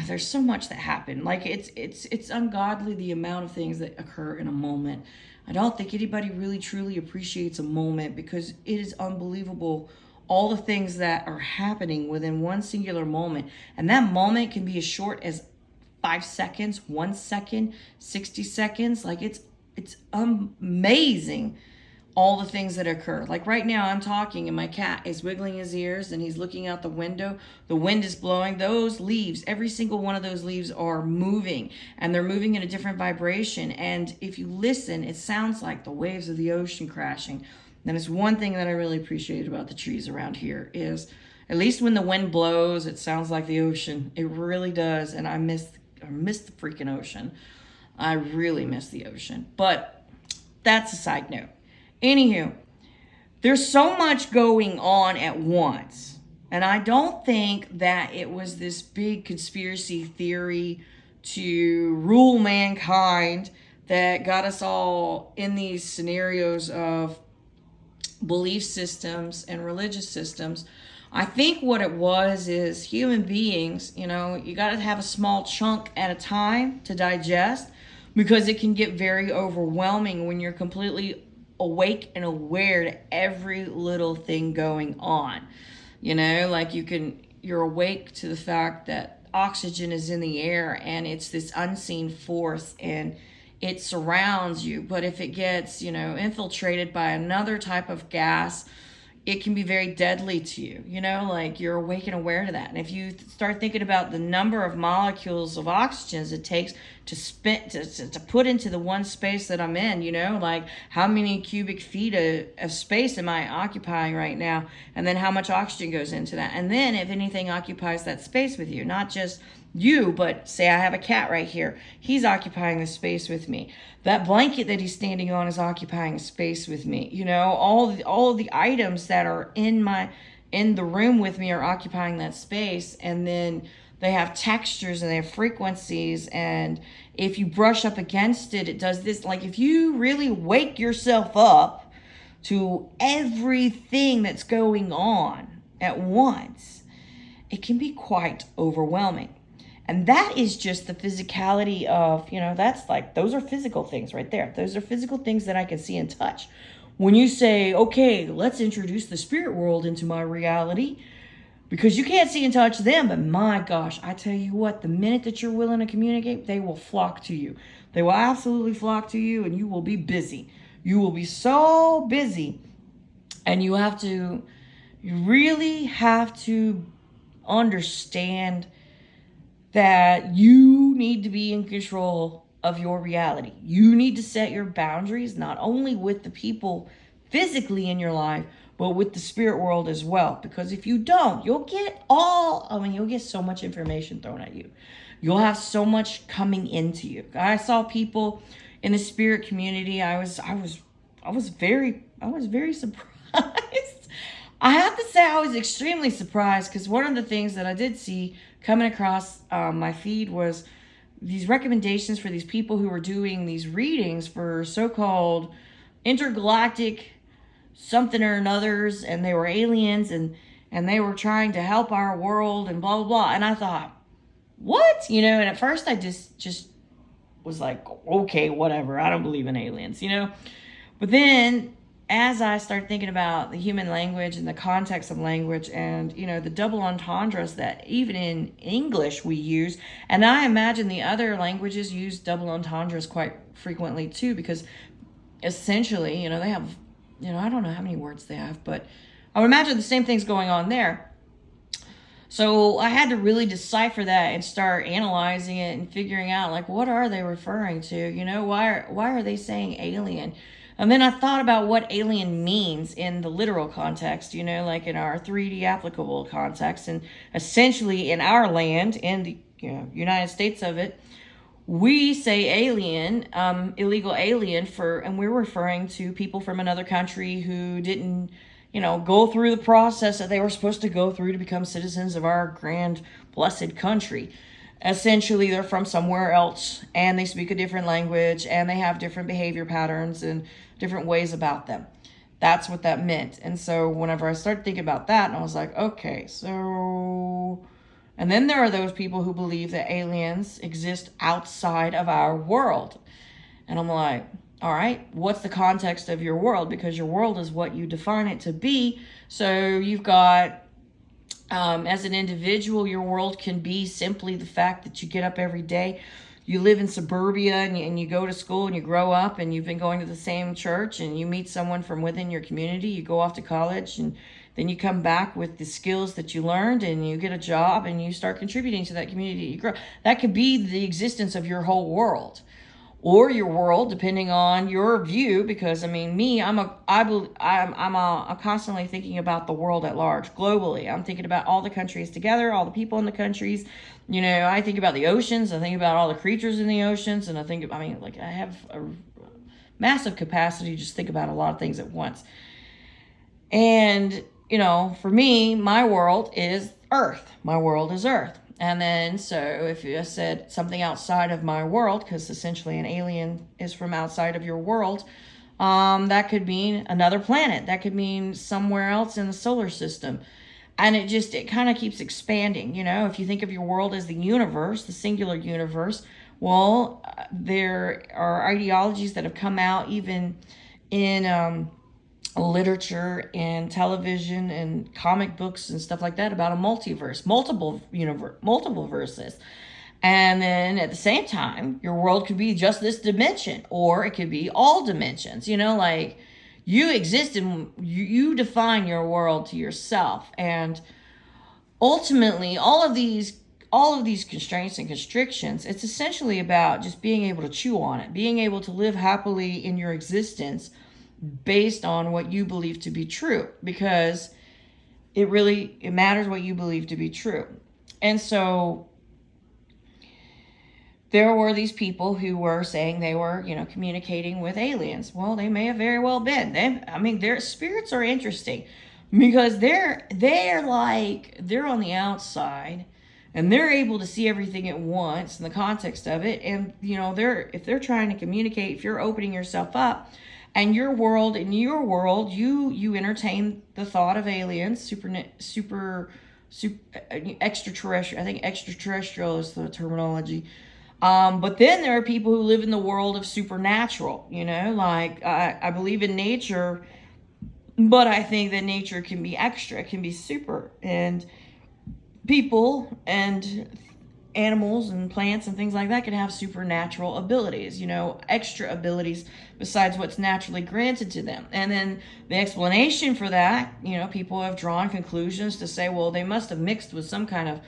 Speaker 1: there's so much that happened. Like, it's ungodly the amount of things that occur in a moment. I don't think anybody really truly appreciates a moment because it is unbelievable all the things that are happening within one singular moment. And that moment can be as short as 5 seconds, 1 second, 60 seconds. Like, it's amazing all the things that occur. Like, right now I'm talking and my cat is wiggling his ears and he's looking out the window. The wind is blowing. Those leaves, every single one of those leaves are moving, and they're moving in a different vibration. And if you listen, it sounds like the waves of the ocean crashing. And it's one thing that I really appreciate about the trees around here is, at least when the wind blows, it sounds like the ocean. It really does. And I miss the freaking ocean. I really miss the ocean. But that's a side note. Anywho, there's so much going on at once. And I don't think that it was this big conspiracy theory to rule mankind that got us all in these scenarios of belief systems and religious systems. I think what it was is human beings, you got to have a small chunk at a time to digest, because it can get very overwhelming when you're completely awake and aware to every little thing going on. Like, you're awake to the fact that oxygen is in the air and it's this unseen force and it surrounds you. But if it gets, infiltrated by another type of gas, it can be very deadly to you. Like, you're awake and aware to that. And if you start thinking about the number of molecules of oxygen it takes to put into the one space that I'm in, like, how many cubic feet of space am I occupying right now? And then how much oxygen goes into that? And then if anything occupies that space with you, not just you, but say I have a cat right here. He's occupying the space with me. That blanket that he's standing on is occupying a space with me. All of the items that are in the room with me are occupying that space. And then they have textures and they have frequencies. And if you brush up against it, it does this. Like, if you really wake yourself up to everything that's going on at once, it can be quite overwhelming. And that is just the physicality of, that's like, those are physical things right there. Those are physical things that I can see and touch. When you say, okay, let's introduce the spirit world into my reality, because you can't see and touch them, but my gosh, I tell you what, the minute that you're willing to communicate, they will flock to you. They will absolutely flock to you, and you will be busy. You will be so busy, and you really have to understand that you need to be in control of your reality. You need to set your boundaries, not only with the people physically in your life, but with the spirit world as well. Because if you don't, you'll get so much information thrown at you. You'll have so much coming into you. I saw people in the spirit community. I was very surprised. I have to say I was extremely surprised, because one of the things that I did see coming across my feed was these recommendations for these people who were doing these readings for so-called intergalactic something or anothers, and they were aliens, and they were trying to help our world and blah, blah, blah. And I thought, what? And at first I just was like, okay, whatever. I don't believe in aliens, But then as I start thinking about the human language and the context of language and, the double entendres that even in English we use, and I imagine the other languages use double entendres quite frequently too, because essentially, they have, I don't know how many words they have, but I would imagine the same thing's going on there. So I had to really decipher that and start analyzing it and figuring out, like, what are they referring to? Why are they saying alien? And then I thought about what alien means in the literal context, like in our 3D applicable context. And essentially in our land, in the United States of it, we say alien, illegal alien, and we're referring to people from another country who didn't go through the process that they were supposed to go through to become citizens of our grand, blessed country. Essentially, they're from somewhere else, and they speak a different language, and they have different behavior patterns and different ways about them. That's what that meant. And so whenever I started thinking about that, I was like, okay, so... And then there are those people who believe that aliens exist outside of our world. And I'm like, all right, what's the context of your world? Because your world is what you define it to be. So you've got, as an individual, your world can be simply the fact that you get up every day, you live in suburbia, and you go to school and you grow up and you've been going to the same church, and you meet someone from within your community, you go off to college, and then you come back with the skills that you learned and you get a job and you start contributing to that community you grow. That could be the existence of your whole world. Or your world, depending on your view, because I'm constantly thinking about the world at large, globally. I'm thinking about all the countries together, all the people in the countries. I think about the oceans, I think about all the creatures in the oceans, and I have a massive capacity to just think about a lot of things at once. And, for me, my world is Earth. My world is Earth. And then, so if you said something outside of my world, because essentially an alien is from outside of your world, that could mean another planet. That could mean somewhere else in the solar system. And it kind of keeps expanding. If you think of your world as the universe, the singular universe, well, there are ideologies that have come out even in literature and television and comic books and stuff like that about a multiverse, multiple verses. And then at the same time, your world could be just this dimension, or it could be all dimensions. Like you exist and you define your world to yourself. And ultimately, all of these constraints and constrictions, it's essentially about just being able to chew on it, being able to live happily in your existence based on what you believe to be true, because it matters what you believe to be true. And so there were these people who were saying they were, communicating with aliens. Well, they may have very well been. Their spirits are interesting because they're on the outside and they're able to see everything at once in the context of it. And, if they're trying to communicate, if you're opening yourself up, and in your world, you entertain the thought of aliens, extraterrestrial. I think extraterrestrial is the terminology. But then there are people who live in the world of supernatural. I believe in nature, but I think that nature can be extra, it can be super, and people and animals and plants and things like that can have supernatural abilities, extra abilities besides what's naturally granted to them. And then the explanation for that, people have drawn conclusions to say, well, they must have mixed with some kind of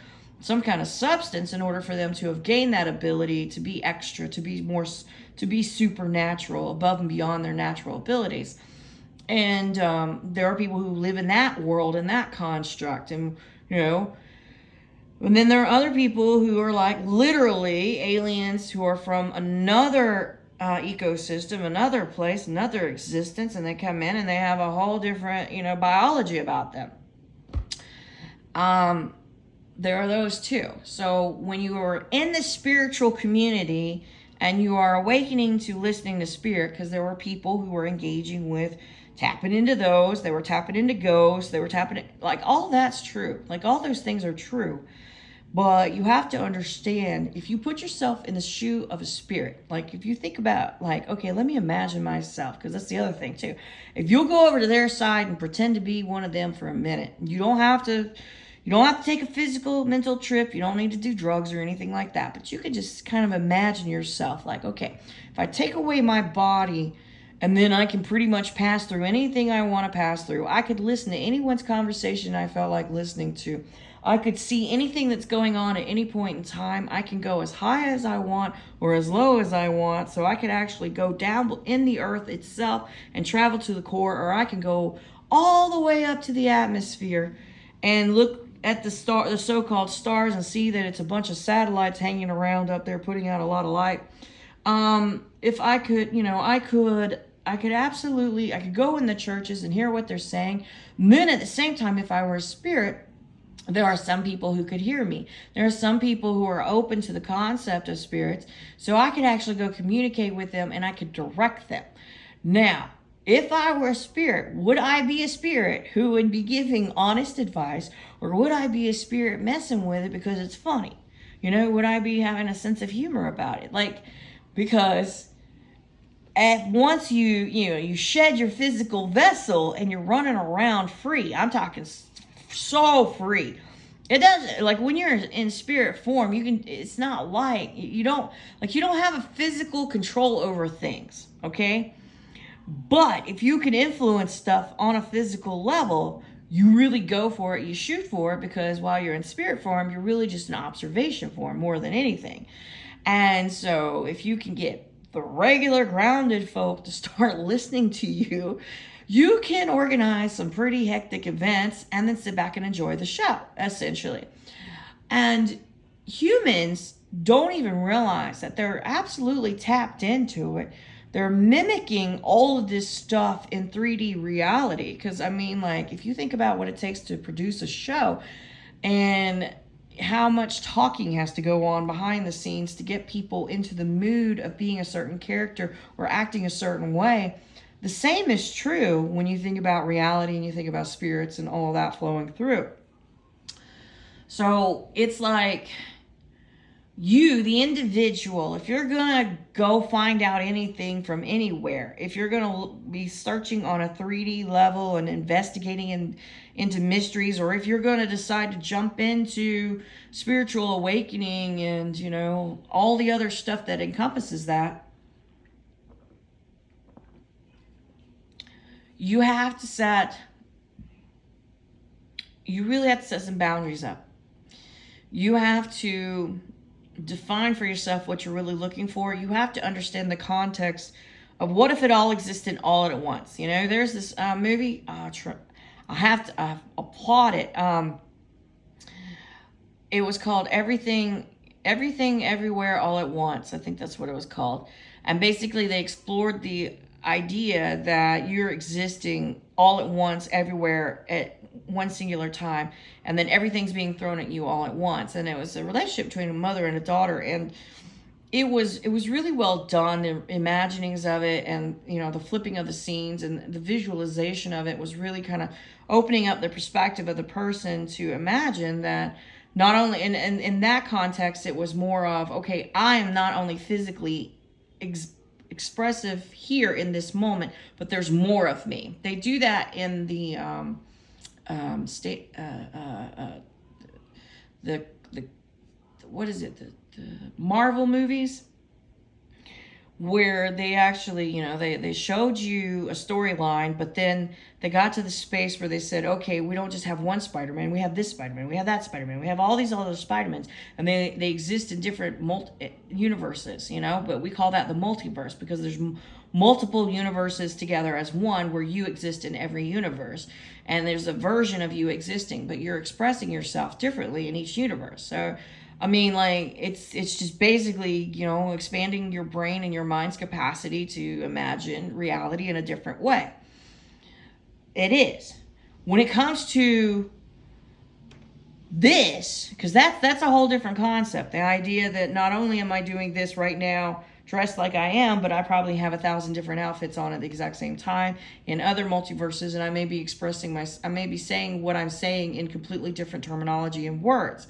Speaker 1: substance in order for them to have gained that ability to be extra, to be supernatural, above and beyond their natural abilities. And there are people who live in that world, in that construct, and and then there are other people who are like literally aliens who are from another ecosystem, another place, another existence, and they come in and they have a whole different, biology about them. There are those too. So when you are in the spiritual community and you are awakening to listening to spirit, because there were people who were engaging with tapping into those, they were tapping into ghosts, they were tapping, like all that's true. Like all those things are true. But you have to understand, if you put yourself in the shoe of a spirit, like if you think about, like, okay, let me imagine myself, because that's the other thing too. If you'll go over to their side and pretend to be one of them for a minute, you don't have to take a physical mental trip. You don't need to do drugs or anything like that. But you can just kind of imagine yourself like, okay, if I take away my body, and then I can pretty much pass through anything I want to pass through. I could listen to anyone's conversation I felt like listening to. I could see anything that's going on at any point in time. I can go as high as I want or as low as I want. So I could actually go down in the earth itself and travel to the core, or I can go all the way up to the atmosphere and look at the so-called stars, and see that it's a bunch of satellites hanging around up there putting out a lot of light. If I could, I could absolutely, I could go in the churches and hear what they're saying. And then at the same time, if I were a spirit, there are some people who could hear me. There are some people who are open to the concept of spirits. So I could actually go communicate with them, and I could direct them. Now, if I were a spirit, would I be a spirit who would be giving honest advice, or would I be a spirit messing with it because it's funny? Would I be having a sense of humor about it? Because once you shed your physical vessel and you're running around free, I'm talking so free. It doesn't, like, when you're in spirit form, it's not like you don't have a physical control over things, okay? But if you can influence stuff on a physical level, you really go for it, you shoot for it, because while you're in spirit form, you're really just an observation form more than anything. And so if you can get the regular grounded folk to start listening to you, you can organize some pretty hectic events and then sit back and enjoy the show, essentially. And humans don't even realize that they're absolutely tapped into it. They're mimicking all of this stuff in 3D reality. Because, if you think about what it takes to produce a show and how much talking has to go on behind the scenes to get people into the mood of being a certain character or acting a certain way, the same is true when you think about reality and you think about spirits and all of that flowing through. So it's like, you, the individual, if you're going to go find out anything from anywhere, if you're going to be searching on a 3D level and investigating into mysteries, or if you're going to decide to jump into spiritual awakening and, all the other stuff that encompasses that, you really have to set some boundaries up. You have to define for yourself what you're really looking for. You have to understand the context of what if it all existed all at once. There's this movie, I have to applaud it. It was called Everything Everywhere All at Once. I think that's what it was called. And basically they explored the idea that you're existing all at once, everywhere at one singular time, and then everything's being thrown at you all at once. And it was a relationship between a mother and a daughter, and it was really well done. The imaginings of it, and the flipping of the scenes and the visualization of it was really kind of opening up the perspective of the person to imagine that not only in that context, it was more of, okay, I am not only physically expressive here in this moment, but there's more of me. They do that in the Marvel movies, where they actually, they showed you a storyline, but then they got to the space where they said, okay, we don't just have one Spider-Man, we have this Spider-Man, we have that Spider-Man, we have all these other Spider-Mans, and they exist in different universes, but we call that the multiverse, because there's multiple universes together as one, where you exist in every universe, and there's a version of you existing, but you're expressing yourself differently in each universe. So it's just basically, expanding your brain and your mind's capacity to imagine reality in a different way. It is. When it comes to this, because that's a whole different concept. The idea that not only am I doing this right now, dressed like I am, but I probably have 1,000 different outfits on at the exact same time in other multiverses, and I may be saying what I'm saying in completely different terminology and words.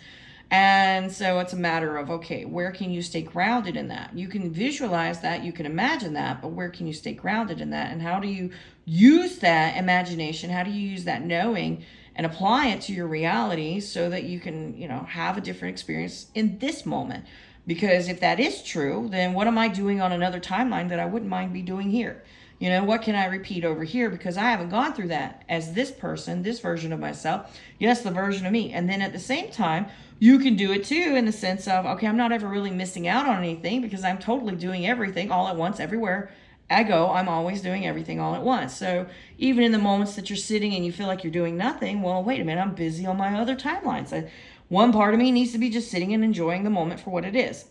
Speaker 1: And so it's a matter of, okay, where can you stay grounded in that? You can visualize that, you can imagine that, but where can you stay grounded in that? And how do you use that imagination? How do you use that knowing and apply it to your reality so that you can, have a different experience in this moment? Because if that is true, then what am I doing on another timeline that I wouldn't mind be doing here? What can I repeat over here? Because I haven't gone through that as this person, this version of myself. Yes, the version of me. And then at the same time, you can do it too in the sense of, okay, I'm not ever really missing out on anything because I'm totally doing everything all at once everywhere I go. I'm always doing everything all at once. So even in the moments that you're sitting and you feel like you're doing nothing, well, wait a minute, I'm busy on my other timelines. One part of me needs to be just sitting and enjoying the moment for what it is.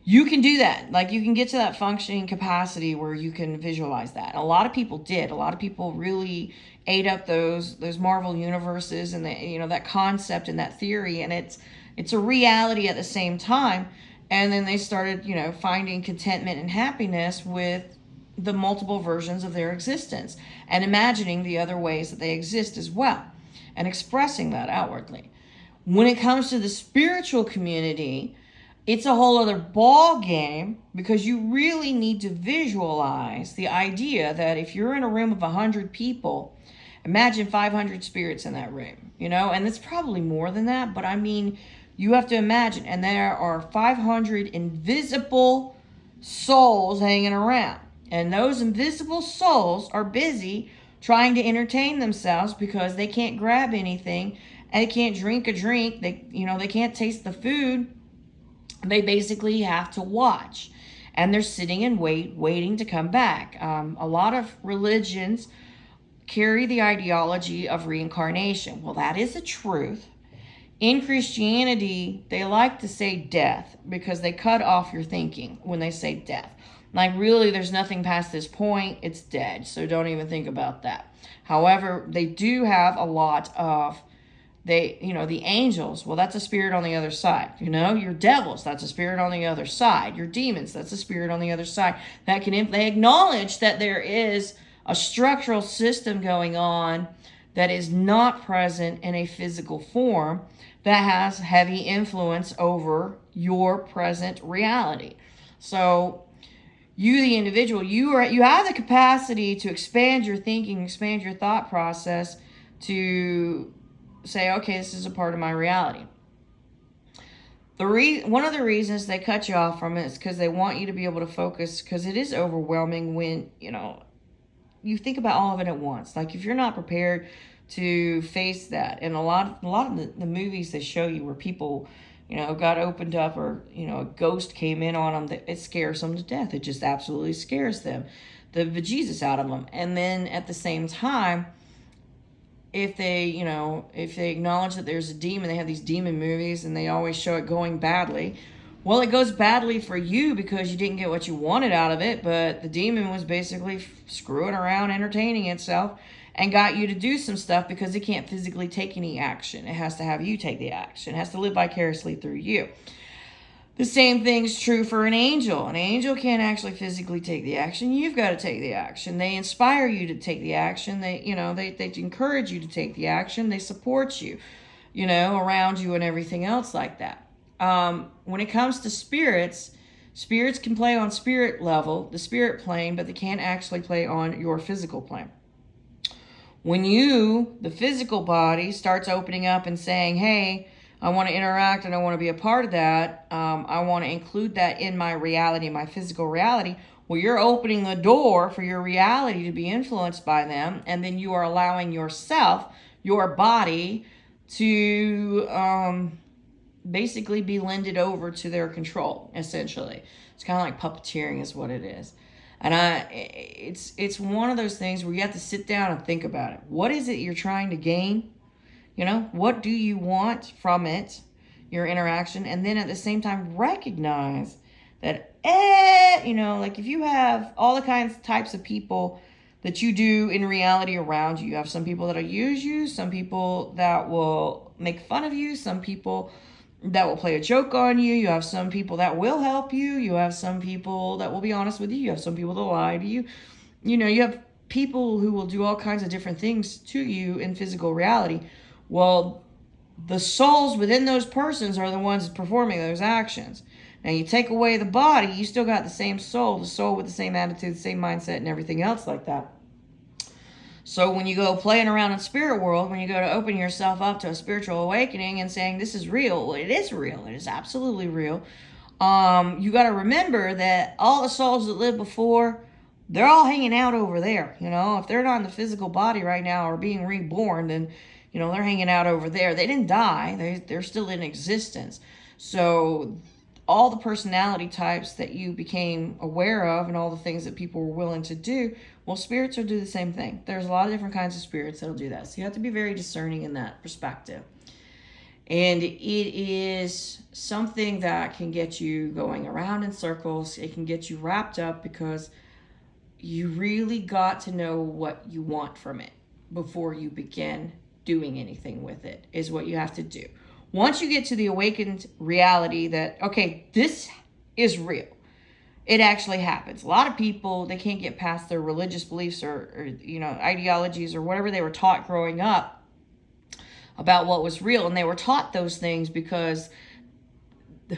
Speaker 1: You can do that. Like, you can get to that functioning capacity where you can visualize that. A lot of people did. A lot of people really ate up those Marvel universes and that concept and that theory, and it's a reality at the same time. And then they started, finding contentment and happiness with the multiple versions of their existence and imagining the other ways that they exist as well and expressing that outwardly. When it comes to the spiritual community, it's a whole other ball game, because you really need to visualize the idea that if you're in a room of 100 people, imagine 500 spirits in that room, and it's probably more than that, but I mean, you have to imagine, and there are 500 invisible souls hanging around, and those invisible souls are busy trying to entertain themselves because they can't grab anything, and they can't drink a drink, they can't taste the food. They basically have to watch, and they're sitting and waiting to come back. A lot of religions carry the ideology of reincarnation. Well, that is a truth. In Christianity, they like to say death because they cut off your thinking when they say death. Like, really, there's nothing past this point. It's dead, so don't even think about that. However, they do have a lot of the angels, well, that's a spirit on the other side. Your devils, that's a spirit on the other side. Your demons, that's a spirit on the other side. They acknowledge that there is a structural system going on that is not present in a physical form that has heavy influence over your present reality. So you, the individual, you have the capacity to expand your thinking, expand your thought process to say, okay, this is a part of my reality. One of the reasons they cut you off from it is because they want you to be able to focus, because it is overwhelming when, you think about all of it at once. Like, if you're not prepared to face that, and a lot of the movies they show you where people, got opened up, or, a ghost came in on them, it scares them to death. It just absolutely scares them, the bejesus out of them. And then at the same time, if they acknowledge that there's a demon, they have these demon movies and they always show it going badly. Well, it goes badly for you because you didn't get what you wanted out of it, but the demon was basically screwing around, entertaining itself, and got you to do some stuff because it can't physically take any action. It has to have you take the action. It has to live vicariously through you. The same thing's true for an angel. An angel can't actually physically take the action. You've got to take the action. They inspire you to take the action. They encourage you to take the action. They support you, around you and everything else like that. When it comes to spirits can play on spirit level, the spirit plane, but they can't actually play on your physical plane. When the physical body, starts opening up and saying, hey, I want to interact and I want to be a part of that. I want to include that in my reality, my physical reality. Well, you're opening the door for your reality to be influenced by them. And then you are allowing yourself, your body, to basically be lended over to their control, essentially. It's kind of like puppeteering is what it is. And it's one of those things where you have to sit down and think about it. What is it you're trying to gain? What do you want from it, your interaction? And then at the same time, recognize that, like, if you have all the types of people that you do in reality around you, you have some people that'll use you, some people that will make fun of you, some people that will play a joke on you, you have some people that will help you, you have some people that will be honest with you, you have some people that lie to you. You have people who will do all kinds of different things to you in physical reality. Well, the souls within those persons are the ones performing those actions. Now, you take away the body, you still got the same soul, the soul with the same attitude, the same mindset, and everything else like that. So when you go playing around in spirit world, when you go to open yourself up to a spiritual awakening and saying this is real, well, it is real. It is absolutely real. You got to remember that all the souls that lived before, they're all hanging out over there. You know, if they're not in the physical body right now or being reborn, then, you know, they're hanging out over there. They didn't die. They're still in existence. So all the personality types that you became aware of and all the things that people were willing to do, well, spirits will do the same thing. There's a lot of different kinds of spirits that'll do that. So you have to be very discerning in that perspective. And it is something that can get you going around in circles. It can get you wrapped up because you really got to know what you want from it before you begin doing anything with it, is what you have to do. Once you get to the awakened reality that, okay, this is real. It actually happens. A lot of people, they can't get past their religious beliefs or you know, ideologies or whatever they were taught growing up about what was real. And they were taught those things because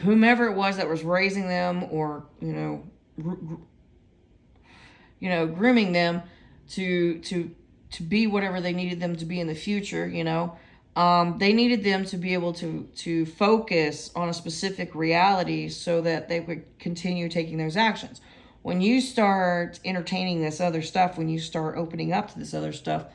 Speaker 1: whomever it was that was raising them or, you know, grooming them to be whatever they needed them to be in the future, you know, they needed them to be able to focus on a specific reality so that they would continue taking those actions. When you start entertaining this other stuff, when you start opening up to this other stuff,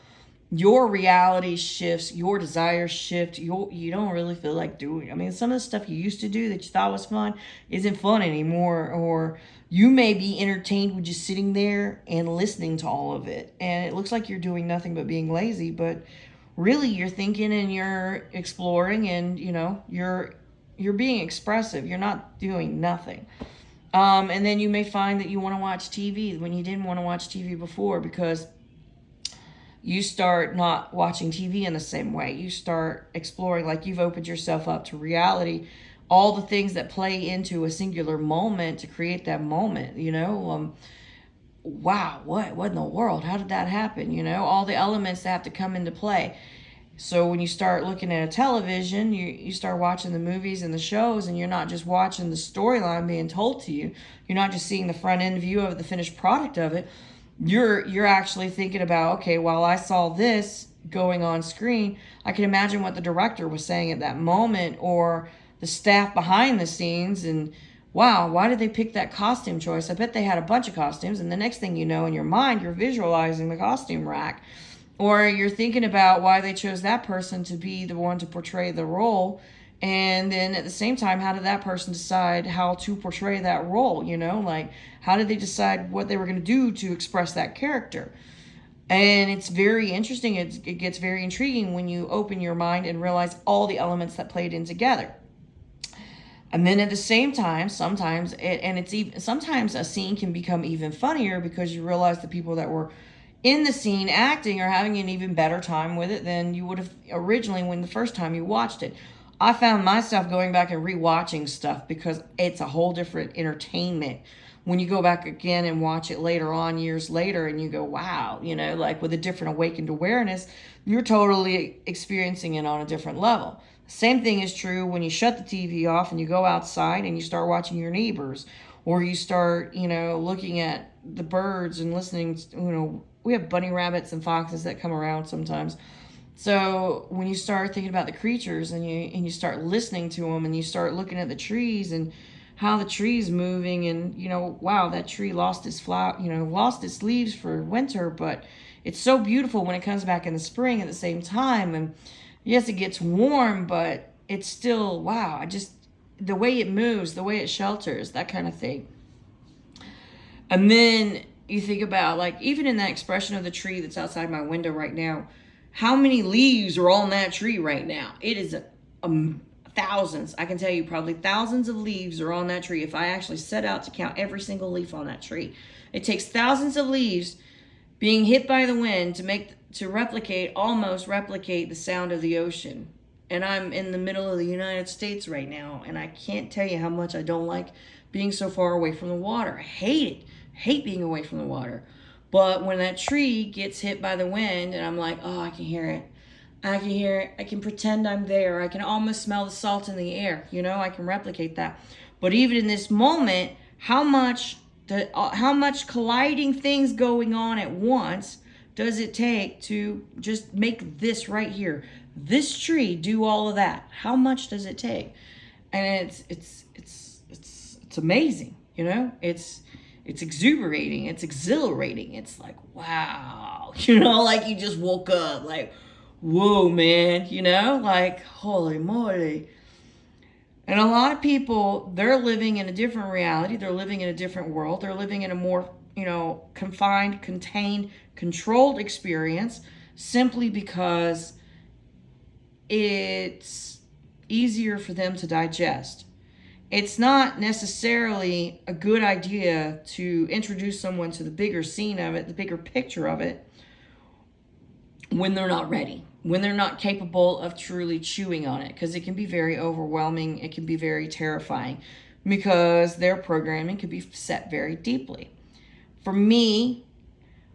Speaker 1: your reality shifts, your desires shift. You don't really feel like doing. I mean, some of the stuff you used to do that you thought was fun isn't fun anymore, or you may be entertained with just sitting there and listening to all of it, and it looks like you're doing nothing but being lazy, but really you're thinking and you're exploring, and you know, you're being expressive. You're not doing nothing. And then you may find that you want to watch TV when you didn't want to watch TV before, because you start not watching TV in the same way. You start exploring, like you've opened yourself up to reality, all the things that play into a singular moment to create that moment, you know. Wow, what in the world? How did that happen? You know, all the elements that have to come into play. So when you start looking at a television, you start watching the movies and the shows, and you're not just watching the storyline being told to you. You're not just seeing the front end view of the finished product of it. You're actually thinking about, okay, while I saw this going on screen, I can imagine what the director was saying at that moment, or the staff behind the scenes, and wow, why did they pick that costume choice? I bet they had a bunch of costumes, and the next thing you know, in your mind, you're visualizing the costume rack. Or you're thinking about why they chose that person to be the one to portray the role. And then at the same time, how did that person decide how to portray that role? You know, like, how did they decide what they were going to do to express that character? And it's very interesting. It gets very intriguing when you open your mind and realize all the elements that played in together. And then at the same time, sometimes a scene can become even funnier because you realize the people that were in the scene acting are having an even better time with it than you would have originally when the first time you watched it. I found myself going back and rewatching stuff because it's a whole different entertainment when you go back again and watch it later on, years later, and you go, wow, you know, like with a different awakened awareness, you're totally experiencing it on a different level. Same thing is true when you shut the TV off and you go outside and you start watching your neighbors, or you start, you know, looking at the birds and listening to, you know, we have bunny rabbits and foxes that come around sometimes. So when you start thinking about the creatures and you start listening to them, and you start looking at the trees and how the tree's moving, and you know, wow, that tree lost its flower, you know, lost its leaves for winter, but it's so beautiful when it comes back in the spring at the same time. And yes, it gets warm, but it's still, wow, the way it moves, the way it shelters, that kind of thing. And then you think about, like, even in that expression of the tree that's outside my window right now, how many leaves are on that tree right now? It is thousands. I can tell you probably thousands of leaves are on that tree. If I actually set out to count every single leaf on that tree, it takes thousands of leaves being hit by the wind to almost replicate the sound of the ocean. And I'm in the middle of the United States right now, and I can't tell you how much I don't like being so far away from the water. I hate it. I hate being away from the water. But when that tree gets hit by the wind and I'm like, oh, I can hear it, I can hear it. I can pretend I'm there. I can almost smell the salt in the air. I can replicate that. But even in this moment, how much colliding things going on at once does it take to just make this right here, this tree, do all of that? How much does it take? And it's amazing. It's exuberating. It's exhilarating. It's like, wow. Like you just woke up. Like, whoa, man. Like, holy moly. And a lot of people, they're living in a different reality. They're living in a different world. They're living in a more, confined, contained, controlled experience simply because it's easier for them to digest. It's not necessarily a good idea to introduce someone to the bigger scene of it, the bigger picture of it, when they're not ready, when they're not capable of truly chewing on it, because it can be very overwhelming. It can be very terrifying because their programming can be set very deeply. For me,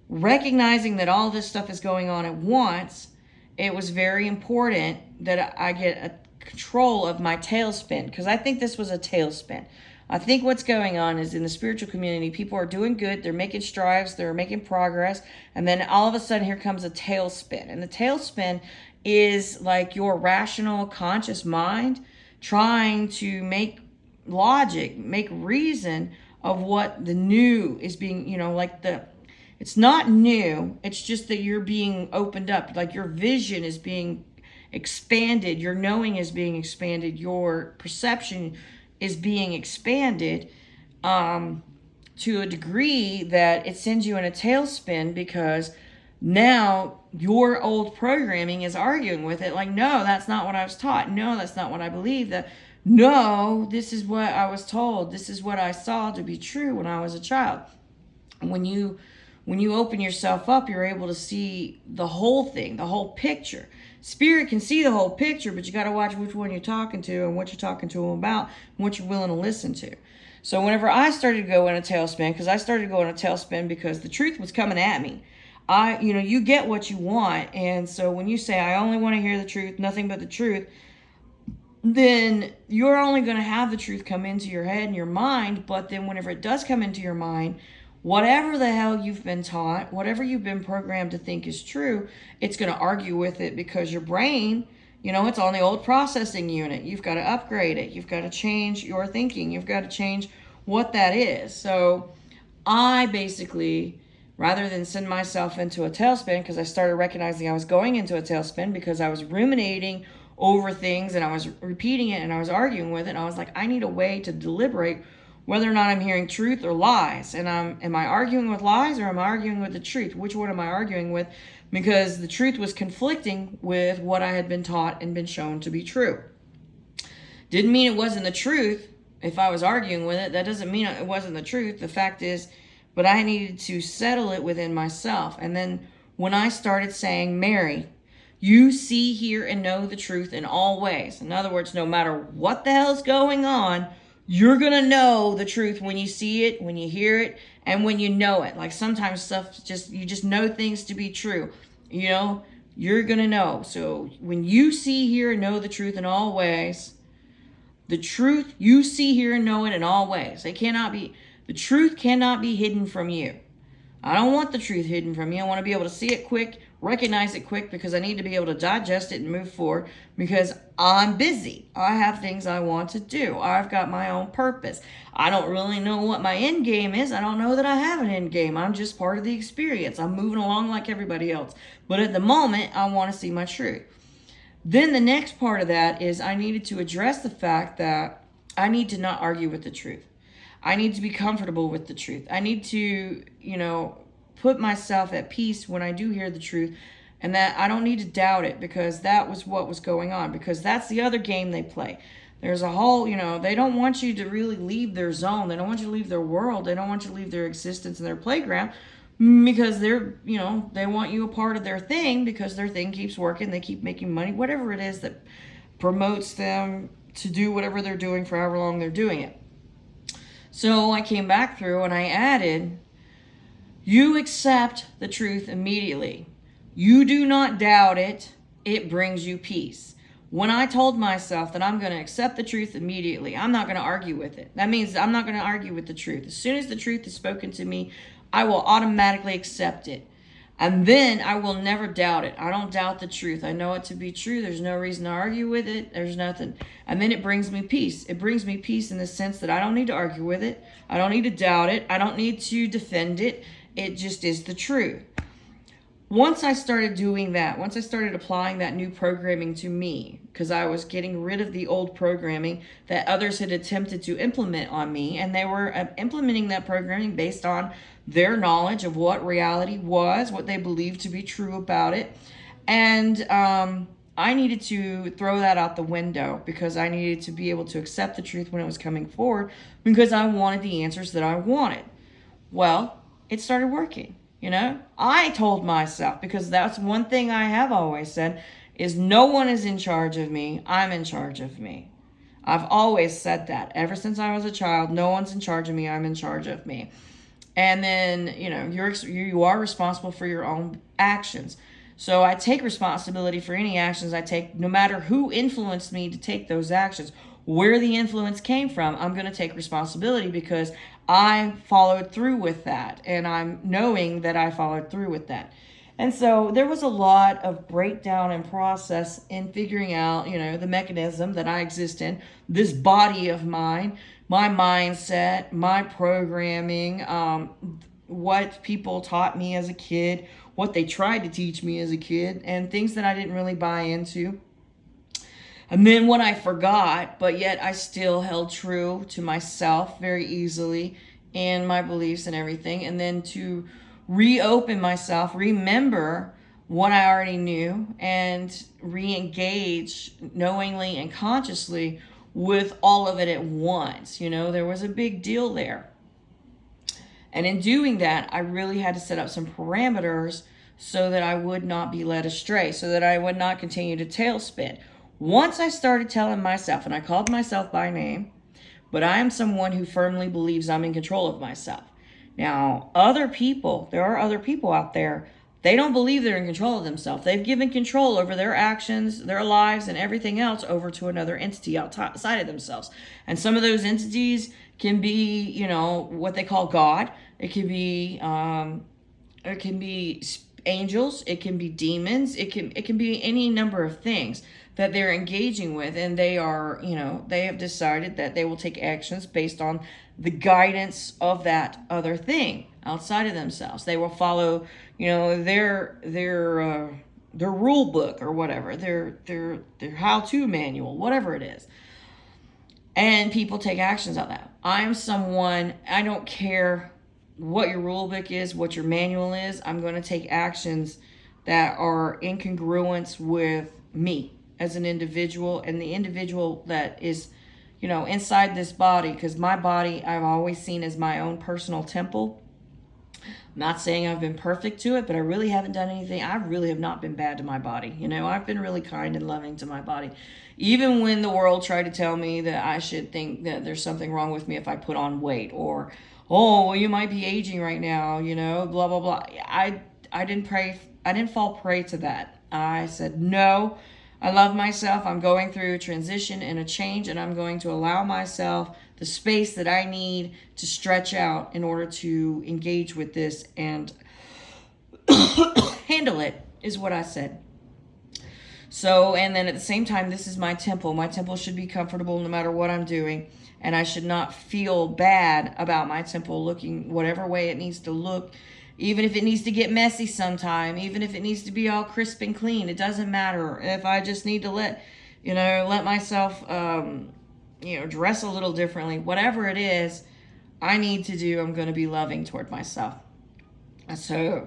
Speaker 1: recognizing that all this stuff is going on at once, it was very important that I get a control of my tailspin, because I think this was a tailspin. I think what's going on is in the spiritual community, people are doing good, they're making strides, they're making progress, and then all of a sudden here comes a tailspin. And the tailspin is like your rational, conscious mind trying to make logic, make reason of what the new is being, it's not new, it's just that you're being opened up, like your vision is being expanded, your knowing is being expanded, your perception is being expanded to a degree that it sends you in a tailspin, because now your old programming is arguing with it, like, no, that's not what I was taught. No, that's not what I believe. No, this is what I was told. This is what I saw to be true when I was a child. When you open yourself up, you're able to see the whole thing, the whole picture. Spirit can see the whole picture, but you got to watch which one you're talking to and what you're talking to them about and what you're willing to listen to. So whenever I started to go in a tailspin, because I started to go in a tailspin because the truth was coming at me. You get what you want. And so when you say, I only want to hear the truth, nothing but the truth, then you're only going to have the truth come into your head and your mind. But then whenever it does come into your mind, whatever the hell you've been taught, whatever you've been programmed to think is true, it's going to argue with it, because your brain, it's on the old processing unit. You've got to upgrade it. You've got to change your thinking. You've got to change what that is. So I basically, rather than send myself into a tailspin, because I started recognizing I was going into a tailspin because I was ruminating over things and I was repeating it and I was arguing with it. And I was like, I need a way to deliberate whether or not I'm hearing truth or lies. And am I arguing with lies or am I arguing with the truth? Which one am I arguing with? Because the truth was conflicting with what I had been taught and been shown to be true. Didn't mean it wasn't the truth if I was arguing with it. That doesn't mean it wasn't the truth. The fact is, but I needed to settle it within myself. And then when I started saying, Mary, you see, hear, and know the truth in all ways. In other words, no matter what the hell's going on, you're going to know the truth when you see it, when you hear it, and when you know it. Like sometimes stuff you just know things to be true. You're going to know. So when you see, hear, and know the truth in all ways, the truth, you see, hear, and know it in all ways. The truth cannot be hidden from you. I don't want the truth hidden from you. I want to be able to see it quick, recognize it quick, because I need to be able to digest it and move forward, because I'm busy. I have things I want to do. I've got my own purpose. I don't really know what my end game is. I don't know that I have an end game. I'm just part of the experience. I'm moving along like everybody else. But at the moment, I want to see my truth. Then the next part of that is I needed to address the fact that I need to not argue with the truth. I need to be comfortable with the truth. I need to, put myself at peace when I do hear the truth, and that I don't need to doubt it, because that was what was going on, because that's the other game they play. There's a whole, they don't want you to really leave their zone. They don't want you to leave their world. They don't want you to leave their existence and their playground, because they want you a part of their thing, because their thing keeps working. They keep making money, whatever it is that promotes them to do whatever they're doing for however long they're doing it. So I came back through and I added, you accept the truth immediately. You do not doubt it. it brings you peace. When I told myself that I'm going to accept the truth immediately, I'm not going to argue with it. That means I'm not going to argue with the truth. As soon as the truth is spoken to me, I will automatically accept it. And then I will never doubt it. I don't doubt the truth. I know it to be true. There's no reason to argue with it. There's nothing. And then it brings me peace. It brings me peace in the sense that I don't need to argue with it. I don't need to doubt it. I don't need to defend it. It just is the truth. Once I started doing that, once I started applying that new programming to me, because I was getting rid of the old programming that others had attempted to implement on me, and they were implementing that programming based on their knowledge of what reality was, what they believed to be true about it. And I needed to throw that out the window because I needed to be able to accept the truth when it was coming forward because I wanted the answers that I wanted. Well, it started working. You know, I told myself, because that's one thing I have always said, is no one is in charge of me. I'm in charge of me. I've always said that. Ever since I was a child, no one's in charge of me. I'm in charge of me. And then, you know, you are responsible for your own actions. So I take responsibility for any actions I take, no matter who influenced me to take those actions. Where the influence came from, I'm going to take responsibility because I followed through with that. And I'm knowing that I followed through with that. And so there was a lot of breakdown and process in figuring out, you know, the mechanism that I exist in, this body of mine, my mindset, my programming, what people taught me as a kid, what they tried to teach me as a kid, and things that I didn't really buy into. And then what I forgot, but yet I still held true to myself very easily and my beliefs and everything. And then to reopen myself, remember what I already knew, and re-engage knowingly and consciously with all of it at once. You know, there was a big deal there. And in doing that, I really had to set up some parameters so that I would not be led astray, so that I would not continue to tailspin. Once I started telling myself, and I called myself by name, but I am someone who firmly believes I'm in control of myself. Now, there are other people out there, they don't believe they're in control of themselves. They've given control over their actions, their lives, and everything else over to another entity outside of themselves. And some of those entities can be, you know, what they call God. It can be angels. It can be demons. It can be any number of things that they're engaging with, and they are, you know, they have decided that they will take actions based on the guidance of that other thing outside of themselves. They will follow, you know, their rule book or whatever, their how-to manual, whatever it is. And people take actions on that. I am someone, I don't care what your rule book is, what your manual is, I'm going to take actions that are in congruence with me as an individual, and the individual that is, you know, inside this body, because my body I've always seen as my own personal temple. I'm not saying I've been perfect to it, but I really haven't done anything. I really have not been bad to my body. You know, I've been really kind and loving to my body. Even when the world tried to tell me that I should think that there's something wrong with me if I put on weight, or, oh, well, you might be aging right now, you know, blah, blah, blah. I didn't fall prey to that. I said, no, I love myself. I'm going through a transition and a change, and I'm going to allow myself the space that I need to stretch out in order to engage with this and handle it, is what I said. So, and then at the same time, this is my temple. My temple should be comfortable no matter what I'm doing, and I should not feel bad about my temple looking whatever way it needs to look. Even if it needs to get messy sometime, even if it needs to be all crisp and clean, it doesn't matter. If I just need to let myself, dress a little differently, whatever it is I need to do, I'm going to be loving toward myself. So,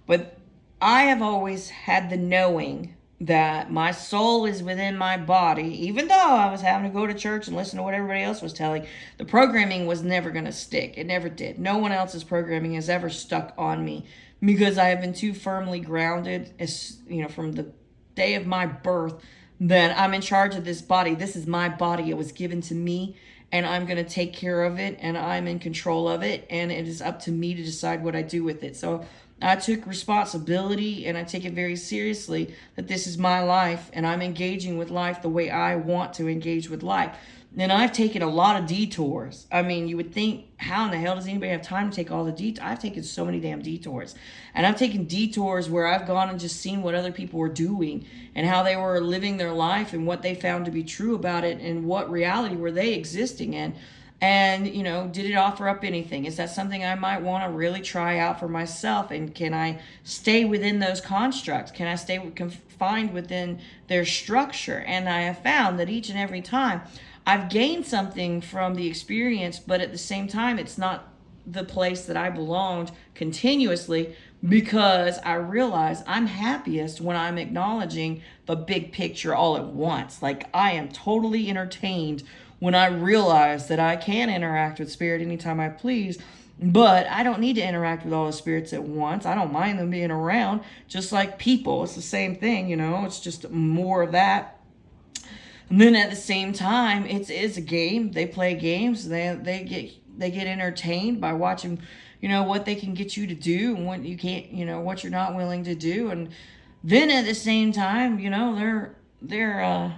Speaker 1: but I have always had the knowing that my soul is within my body. Even though I was having to go to church and listen to what everybody else was telling, the programming was never going to stick. It never did. No one else's programming has ever stuck on me, because I have been too firmly grounded, as you know, from the day of my birth, that I'm in charge of this body. This is my body. It was given to me, and I'm going to take care of it, and I'm in control of it, and it is up to me to decide what I do with it. So I took responsibility, and I take it very seriously that this is my life and I'm engaging with life the way I want to engage with life. And I've taken a lot of detours. I mean, you would think, how in the hell does anybody have time to take all the detours? I've taken so many damn detours. And I've taken detours where I've gone and just seen what other people were doing and how they were living their life and what they found to be true about it and what reality were they existing in. And, you know, did it offer up anything? Is that something I might want to really try out for myself? And can I stay within those constructs? Can I stay confined within their structure? And I have found that each and every time I've gained something from the experience, but at the same time, it's not the place that I belonged continuously, because I realize I'm happiest when I'm acknowledging the big picture all at once. Like, I am totally entertained when I realize that I can interact with spirit anytime I please, but I don't need to interact with all the spirits at once. I don't mind them being around, just like people. It's the same thing, you know, it's just more of that. And then at the same time, it's a game. They play games. They get entertained by watching, you know, what they can get you to do and what you can't, you know, what you're not willing to do. And then at the same time, you know, they're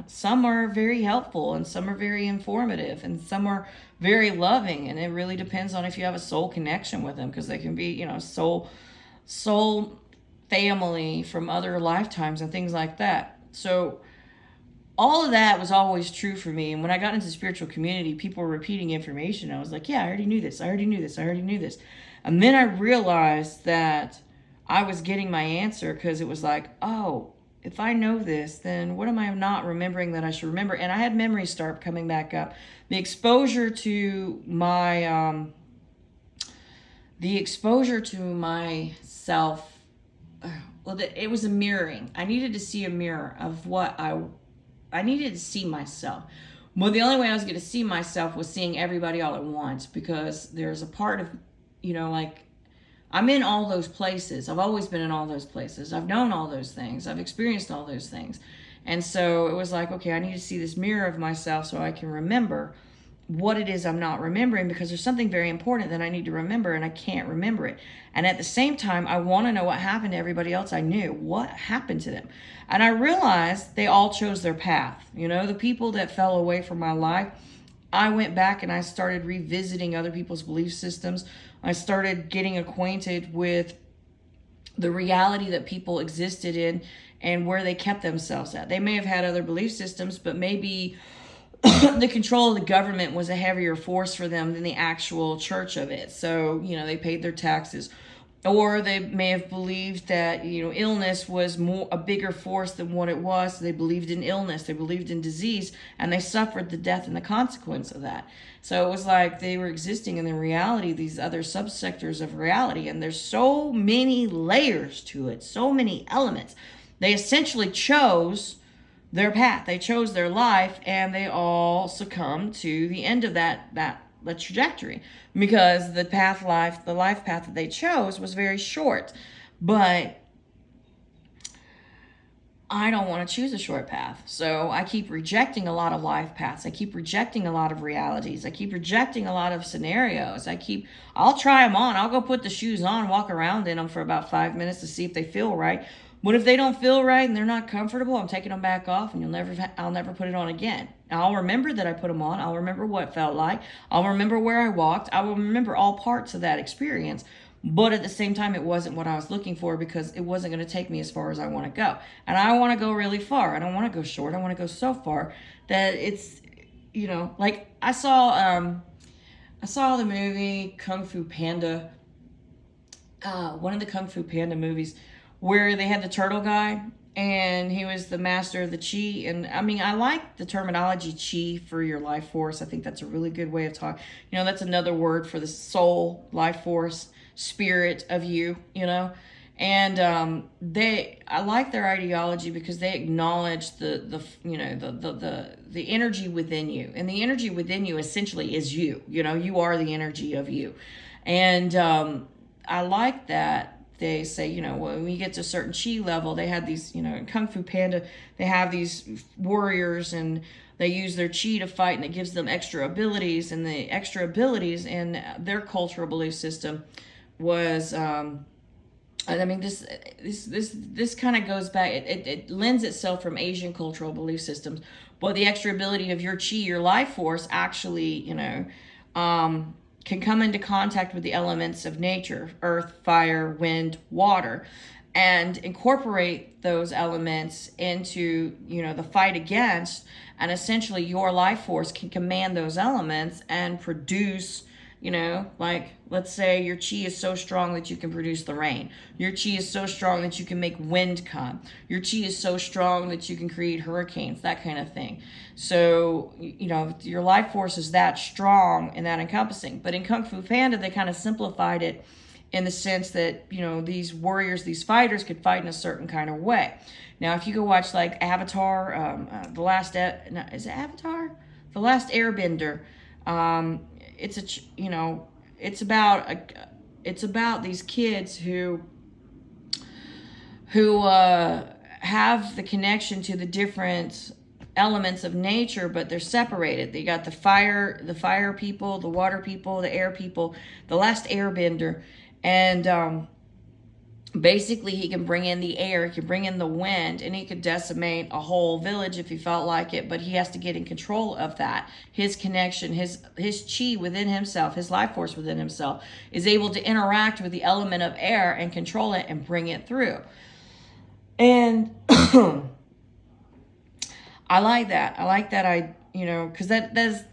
Speaker 1: some are very helpful and some are very informative and some are very loving, and it really depends on if you have a soul connection with them, because they can be, you know, soul family from other lifetimes and things like that. So all of that was always true for me. And when I got into spiritual community, people were repeating information. I was like, yeah, I already knew this. I already knew this. I already knew this. And then I realized that I was getting my answer, because it was like, oh, if I know this, then what am I not remembering that I should remember? And I had memories start coming back up. The exposure to myself, well, it was a mirroring. I needed to see a mirror of what I needed to see myself. Well, the only way I was going to see myself was seeing everybody all at once, because there's a part of, you know, like, I'm in all those places. I've always been in all those places. I've known all those things. I've experienced all those things. And so it was like, okay, I need to see this mirror of myself so I can remember what it is I'm not remembering, because there's something very important that I need to remember and I can't remember it. And at the same time, I want to know what happened to everybody else I knew. What happened to them? And I realized they all chose their path. You know, the people that fell away from my life, I went back and I started revisiting other people's belief systems. I started getting acquainted with the reality that people existed in and where they kept themselves at. They may have had other belief systems, but maybe the control of the government was a heavier force for them than the actual church of it. So, you know, they paid their taxes. Or they may have believed that, you know, illness was a bigger force than what it was. So they believed in illness, they believed in disease, and they suffered the death and the consequence of that. So it was like they were existing in the reality, these other subsectors of reality. And there's so many layers to it, so many elements. They essentially chose their path. They chose their life, and they all succumbed to the end of the trajectory, because the life path that they chose was very short. But I don't want to choose a short path. So I keep rejecting a lot of life paths. I keep rejecting a lot of realities. I keep rejecting a lot of scenarios. I'll try them on. I'll go put the shoes on, walk around in them for about 5 minutes to see if they feel right. But if they don't feel right and they're not comfortable, I'm taking them back off, and I'll never put it on again. I'll remember that I put them on. I'll remember what it felt like. I'll remember where I walked. I will remember all parts of that experience. But at the same time, it wasn't what I was looking for, because it wasn't going to take me as far as I want to go. And I want to go really far. I don't want to go short. I want to go so far that it's, you know, like I saw the movie Kung Fu Panda, one of the Kung Fu Panda movies, where they had the turtle guy and he was the master of the chi. And I mean, I like the terminology chi for your life force. I think that's a really good way of talking. You know, that's another word for the soul, life force, spirit of you, you know. And I like their ideology, because they acknowledge the energy within you. And the energy within you essentially is you. You know, you are the energy of you. And I like that. They say, you know, when you get to a certain chi level, they had these, you know, in Kung Fu Panda, they have these warriors and they use their chi to fight, and it gives them extra abilities. And the extra abilities in their cultural belief system was I mean, this kind of goes back. It lends itself from Asian cultural belief systems, but the extra ability of your chi, your life force, actually, can come into contact with the elements of nature: earth, fire, wind, water, and incorporate those elements into the fight against. And essentially, your life force can command those elements and produce. Like, let's say your chi is so strong that you can produce the rain. Your chi is so strong that you can make wind come. Your chi is so strong that you can create hurricanes, that kind of thing. So, your life force is that strong and that encompassing. But in Kung Fu Panda, they kind of simplified it in the sense that, these warriors, these fighters could fight in a certain kind of way. Now, if you go watch, like, Avatar, is it Avatar? The Last Airbender, it's about these kids who have the connection to the different elements of nature, but they're separated. They got the fire people, the water people, the air people, the last airbender, and basically he can bring in the air, he can bring in the wind, and he could decimate a whole village if he felt like it, but he has to get in control of that. His connection, his chi within himself, his life force within himself is able to interact with the element of air and control it and bring it through. And I like that. Because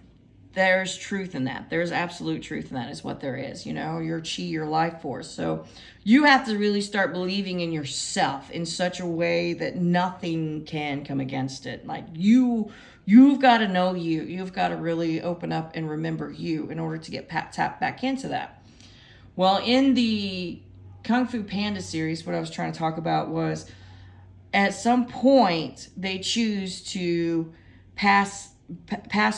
Speaker 1: there's truth in that. There's absolute truth in that, is what there is. Your chi, your life force. So you have to really start believing in yourself in such a way that nothing can come against it. Like, you've got to know you. You've got to really open up and remember you in order to get tapped back into that. Well, in the Kung Fu Panda series, what I was trying to talk about was, at some point, they choose to pass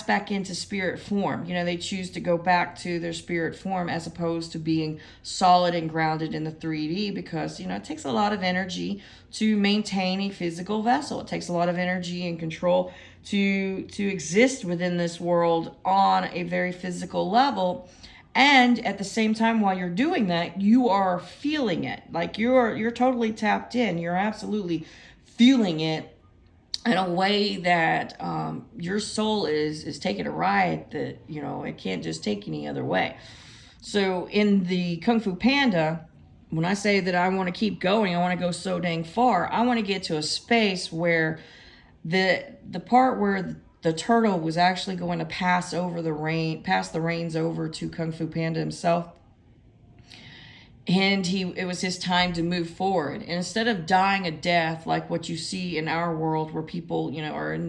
Speaker 1: back into spirit form. They choose to go back to their spirit form as opposed to being solid and grounded in the 3D, because it takes a lot of energy to maintain a physical vessel. It takes a lot of energy and control to exist within this world on a very physical level. And at the same time, while you're doing that, you are feeling it. Like, you're totally tapped in. You're absolutely feeling it in a way that your soul is taking a ride that, it can't just take any other way. So in the Kung Fu Panda, when I say that I want to keep going, I want to go so dang far, I want to get to a space where the part where the turtle was actually going to pass the reins over to Kung Fu Panda himself. And it was his time to move forward. And instead of dying a death like what you see in our world, where people, are in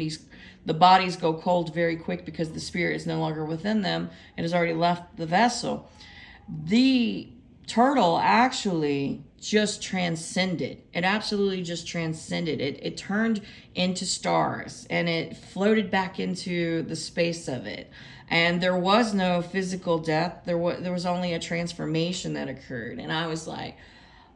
Speaker 1: the bodies go cold very quick because the spirit is no longer within them. It has already left the vessel. The turtle actually just transcended. It absolutely just transcended. It turned into stars, and it floated back into the space of it. And there was no physical death. There was only a transformation that occurred. And I was like,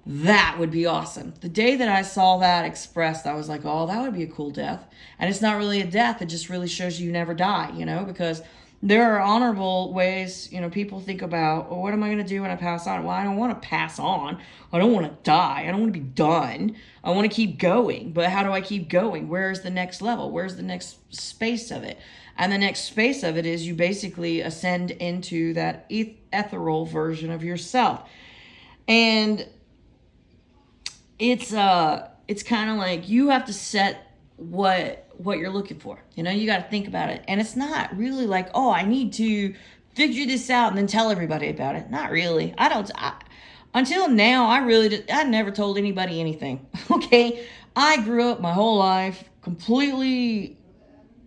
Speaker 1: that would be awesome. The day that I saw that expressed, I was like, oh, that would be a cool death. And it's not really a death. It just really shows you never die, because there are honorable ways, people think about, well, what am I going to do when I pass on? Well, I don't want to pass on. I don't want to die. I don't want to be done. I want to keep going. But how do I keep going? Where's the next level? Where's the next space of it? And the next space of it is you basically ascend into that ethereal version of yourself. And it's kind of like you have to set what you're looking for. You got to think about it. And it's not really like, oh, I need to figure this out and then tell everybody about it. Not really. Until now, I never told anybody anything. Okay. I grew up my whole life completely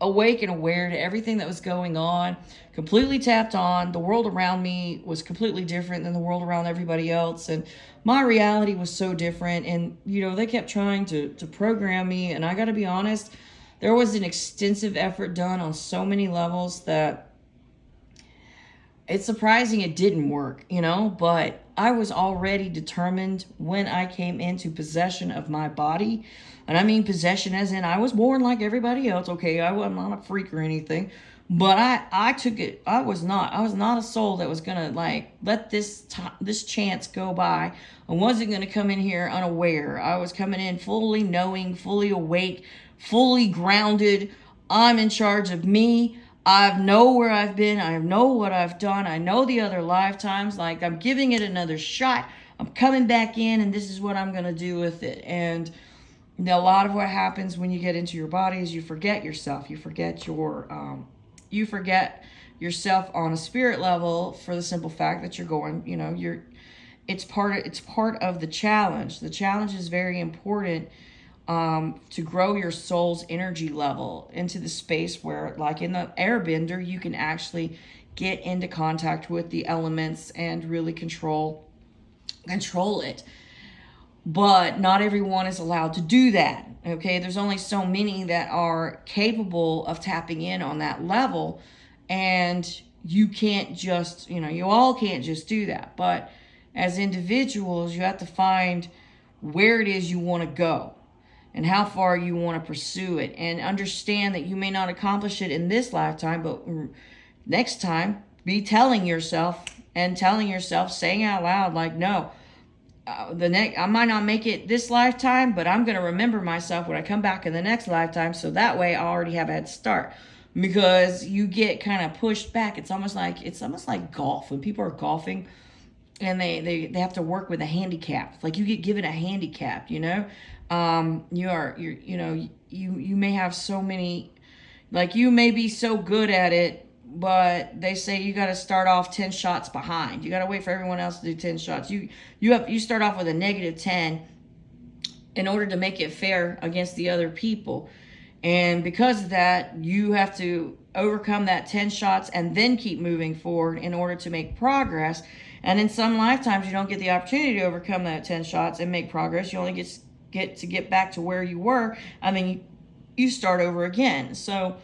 Speaker 1: awake and aware to everything that was going on, completely tapped on. The world around me was completely different than the world around everybody else, and my reality was so different. And they kept trying to program me, and I got to be honest, there was an extensive effort done on so many levels that it's surprising it didn't work, but I was already determined when I came into possession of my body. And I mean possession as in I was born like everybody else, okay? I'm not a freak or anything. But I took it. I was not a soul that was gonna like let this chance go by. I wasn't gonna come in here unaware. I was coming in fully knowing, fully awake, fully grounded. I'm in charge of me. I know where I've been. I know what I've done. I know the other lifetimes. Like, I'm giving it another shot. I'm coming back in, and this is what I'm gonna do with it. And a lot of what happens when you get into your body is you forget yourself. You forget yourself on a spirit level, for the simple fact that you're going, it's part of the challenge. The challenge is very important, to grow your soul's energy level into the space where, like in the airbender, you can actually get into contact with the elements and really control it. But not everyone is allowed to do that. Okay, there's only so many that are capable of tapping in on that level, and you can't just, you all can't just do that. But as individuals, you have to find where it is you want to go and how far you want to pursue it, and understand that you may not accomplish it in this lifetime, but next time, be telling yourself, saying out loud, like, no, I might not make it this lifetime, but I'm going to remember myself when I come back in the next lifetime, so that way I already have a head start. Because you get kind of pushed back. It's almost like golf. When people are golfing and they have to work with a handicap. Like, you get given a handicap, you may have so many, like, you may be so good at it, but they say you got to start off 10 shots behind. You got to wait for everyone else to do 10 shots. You start off with a -10 in order to make it fair against the other people. And because of that, you have to overcome that 10 shots and then keep moving forward in order to make progress. And in some lifetimes, you don't get the opportunity to overcome that 10 shots and make progress. You only get back to where you were, and then you start over again. So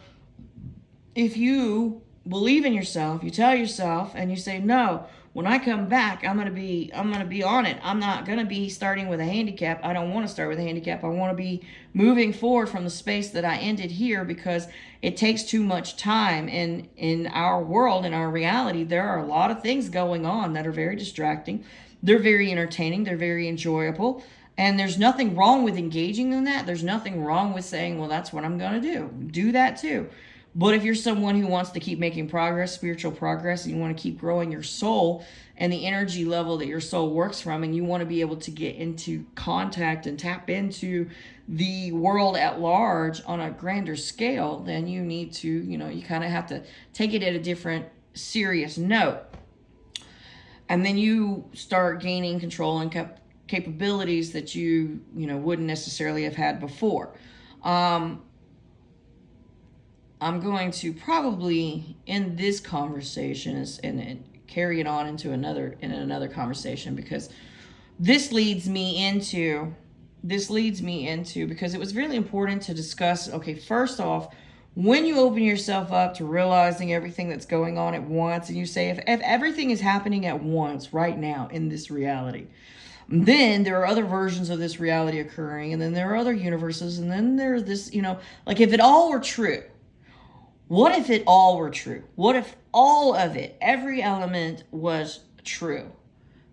Speaker 1: if you believe in yourself, you tell yourself, and you say, no, when I come back, I'm gonna be on it. I'm not gonna be starting with a handicap. I don't want to start with a handicap. I want to be moving forward from the space that I ended here, because it takes too much time. In our world, in our reality, there are a lot of things going on that are very distracting. They're very entertaining. They're very enjoyable. And there's nothing wrong with engaging in that. There's nothing wrong with saying, well, that's what I'm gonna do. Do that too. But if you're someone who wants to keep making progress, spiritual progress, and you want to keep growing your soul and the energy level that your soul works from, and you want to be able to get into contact and tap into the world at large on a grander scale, then you need to, you kind of have to take it at a different serious note. And then you start gaining control and capabilities that you wouldn't necessarily have had before. I'm going to probably end this conversation and carry it on into another conversation, because this leads me into, because it was really important to discuss, okay, first off, when you open yourself up to realizing everything that's going on at once, and you say, if everything is happening at once right now in this reality, then there are other versions of this reality occurring, and then there are other universes, and then there's this, like, if it all were true, what if it all were true? What if all of it, every element, was true?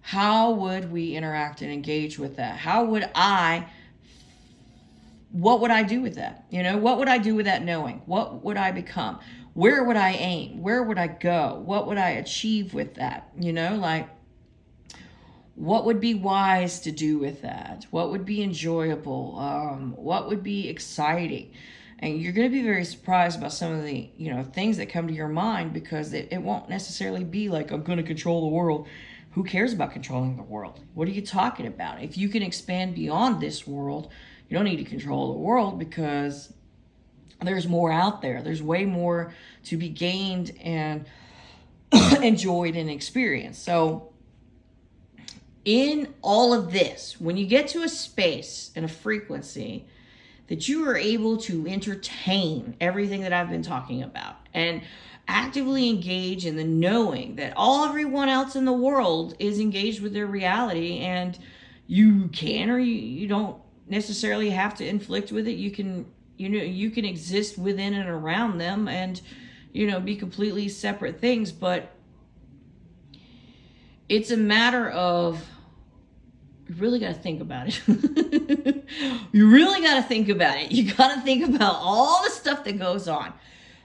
Speaker 1: How would we interact and engage with that? What would I do with that? What would I do with that knowing? What would I become? Where would I aim? Where would I go? What would I achieve with that? What would be wise to do with that? What would be enjoyable? What would be exciting? And you're going to be very surprised about some of the, things that come to your mind, because it won't necessarily be like, I'm going to control the world. Who cares about controlling the world? What are you talking about? If you can expand beyond this world, you don't need to control the world, because there's more out there. There's way more to be gained and enjoyed and experienced. So in all of this, when you get to a space and a frequency that you are able to entertain everything that I've been talking about and actively engage in the knowing that everyone else in the world is engaged with their reality, and you can, or you don't necessarily have to inflict with it. You can exist within and around them, and be completely separate things, but it's a matter of, you really got to think about it. You really got to think about it. You got to think about all the stuff that goes on.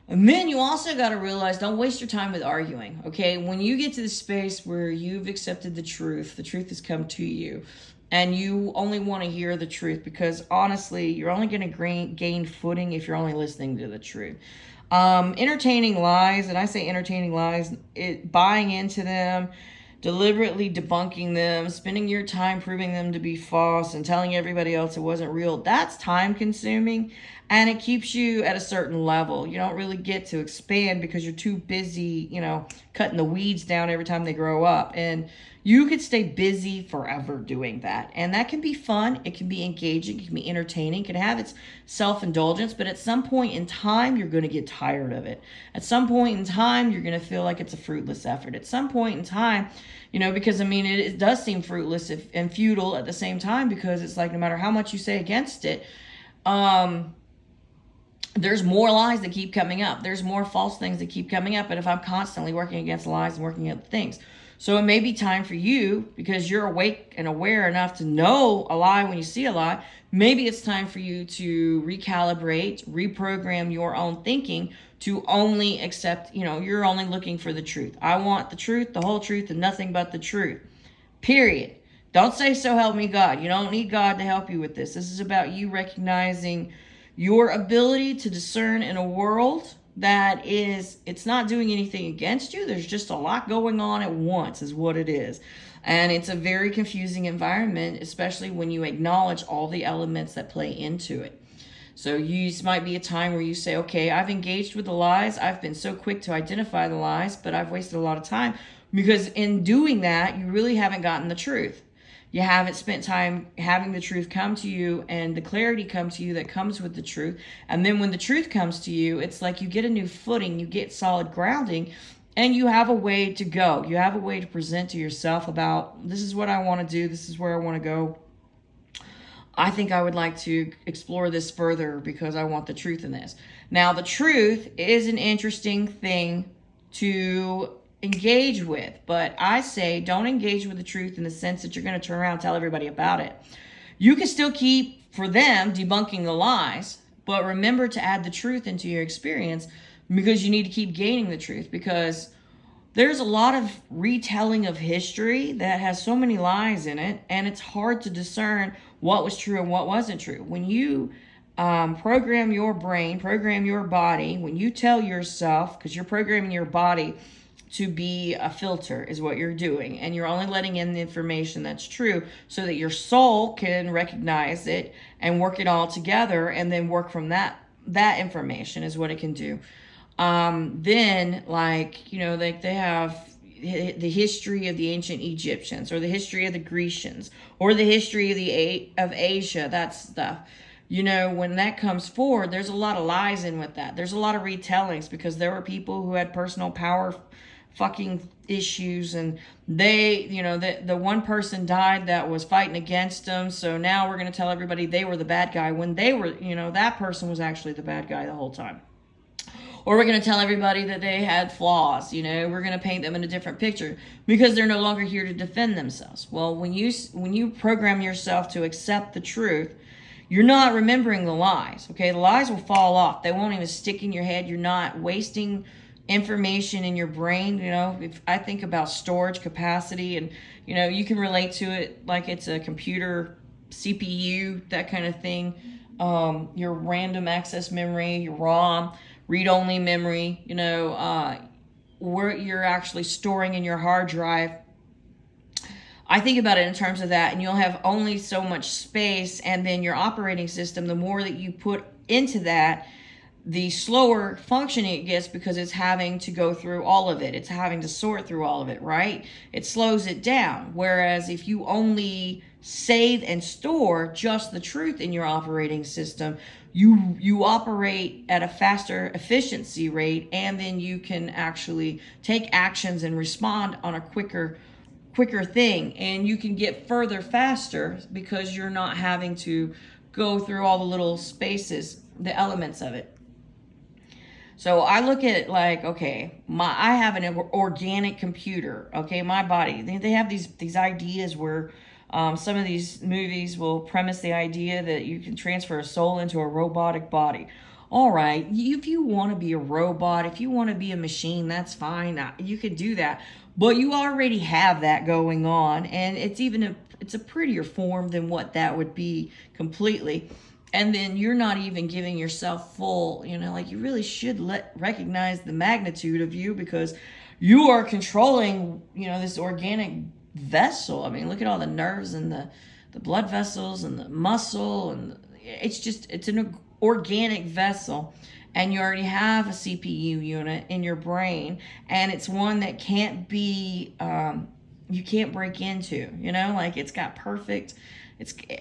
Speaker 1: And then you also got to realize, don't waste your time with arguing, okay? When you get to the space where you've accepted the truth has come to you, and you only want to hear the truth, because honestly, you're only going to gain footing if you're only listening to the truth. Entertaining lies, and I say entertaining lies, buying into them, deliberately debunking them, spending your time proving them to be false and telling everybody else it wasn't real, that's time consuming, and it keeps you at a certain level. You don't really get to expand because you're too busy, cutting the weeds down every time they grow up. And you could stay busy forever doing that. And that can be fun. It can be engaging. It can be entertaining. It can have its self-indulgence. But at some point in time, you're going to get tired of it. At some point in time, you're going to feel like it's a fruitless effort. At some point in time, because it does seem fruitless and futile at the same time, because it's like no matter how much you say against it, there's more lies that keep coming up. There's more false things that keep coming up. And if I'm constantly working against lies and working at things, so it may be time for you, because you're awake and aware enough to know a lie when you see a lie, maybe it's time for you to recalibrate, reprogram your own thinking to only accept, you're only looking for the truth. I want the truth, the whole truth, and nothing but the truth. Period. Don't say, so help me God. You don't need God to help you with this. This is about you recognizing your ability to discern in a world that it's not doing anything against you. There's just a lot going on at once is what it is. And it's a very confusing environment, especially when you acknowledge all the elements that play into it. So this might be a time where you say, okay, I've engaged with the lies. I've been so quick to identify the lies, but I've wasted a lot of time, because in doing that, you really haven't gotten the truth. You haven't spent time having the truth come to you and the clarity come to you that comes with the truth. And then when the truth comes to you, it's like you get a new footing, you get solid grounding, and you have a way to go. You have a way to present to yourself about, this is what I want to do, this is where I want to go. I think I would like to explore this further because I want the truth in this. Now, the truth is an interesting thing to engage with, but I say don't engage with the truth in the sense that you're going to turn around and tell everybody about it. You can still keep, for them, debunking the lies, but remember to add the truth into your experience, because you need to keep gaining the truth, because there's a lot of retelling of history that has so many lies in it, and it's hard to discern what was true and what wasn't true. When you program your brain, program your body, when you tell yourself, because you're programming your body to be a filter is what you're doing, and you're only letting in the information that's true so that your soul can recognize it and work it all together, and then work from that information is what it can do. Then, they have the history of the ancient Egyptians, or the history of the Grecians, or the history of Asia, that stuff. When that comes forward, there's a lot of lies in with that. There's a lot of retellings, because there were people who had personal power fucking issues, and they, the one person died that was fighting against them, so now we're going to tell everybody they were the bad guy when they were, that person was actually the bad guy the whole time. Or we're going to tell everybody that they had flaws, we're going to paint them in a different picture because they're no longer here to defend themselves. Well, when you program yourself to accept the truth, you're not remembering the lies, okay? The lies will fall off. They won't even stick in your head. You're not wasting information in your brain. If I think about storage capacity, and, you can relate to it like it's a computer CPU, that kind of thing. Your random access memory, your ROM, read-only memory, where you're actually storing in your hard drive. I think about it in terms of that, and you'll have only so much space, and then your operating system, the more that you put into that, the slower functioning it gets, because it's having to go through all of it. It's having to sort through all of it, right? It slows it down. Whereas if you only save and store just the truth in your operating system, you operate at a faster efficiency rate, and then you can actually take actions and respond on a quicker thing, and you can get further faster because you're not having to go through all the little spaces, the elements of it. So I look at it like, okay, I have an organic computer. Okay, my body. They have these ideas where some of these movies will premise the idea that you can transfer a soul into a robotic body. All right, if you want to be a robot, if you want to be a machine, that's fine. You can do that, but you already have that going on, and it's a prettier form than what that would be completely. And then you're not even giving yourself full, like you really should recognize the magnitude of you, because you are controlling, this organic vessel. I mean, look at all the nerves and the blood vessels and the muscle, and it's an organic vessel, and you already have a CPU unit in your brain, and it's one that can't be you can't break into, like it's got perfect,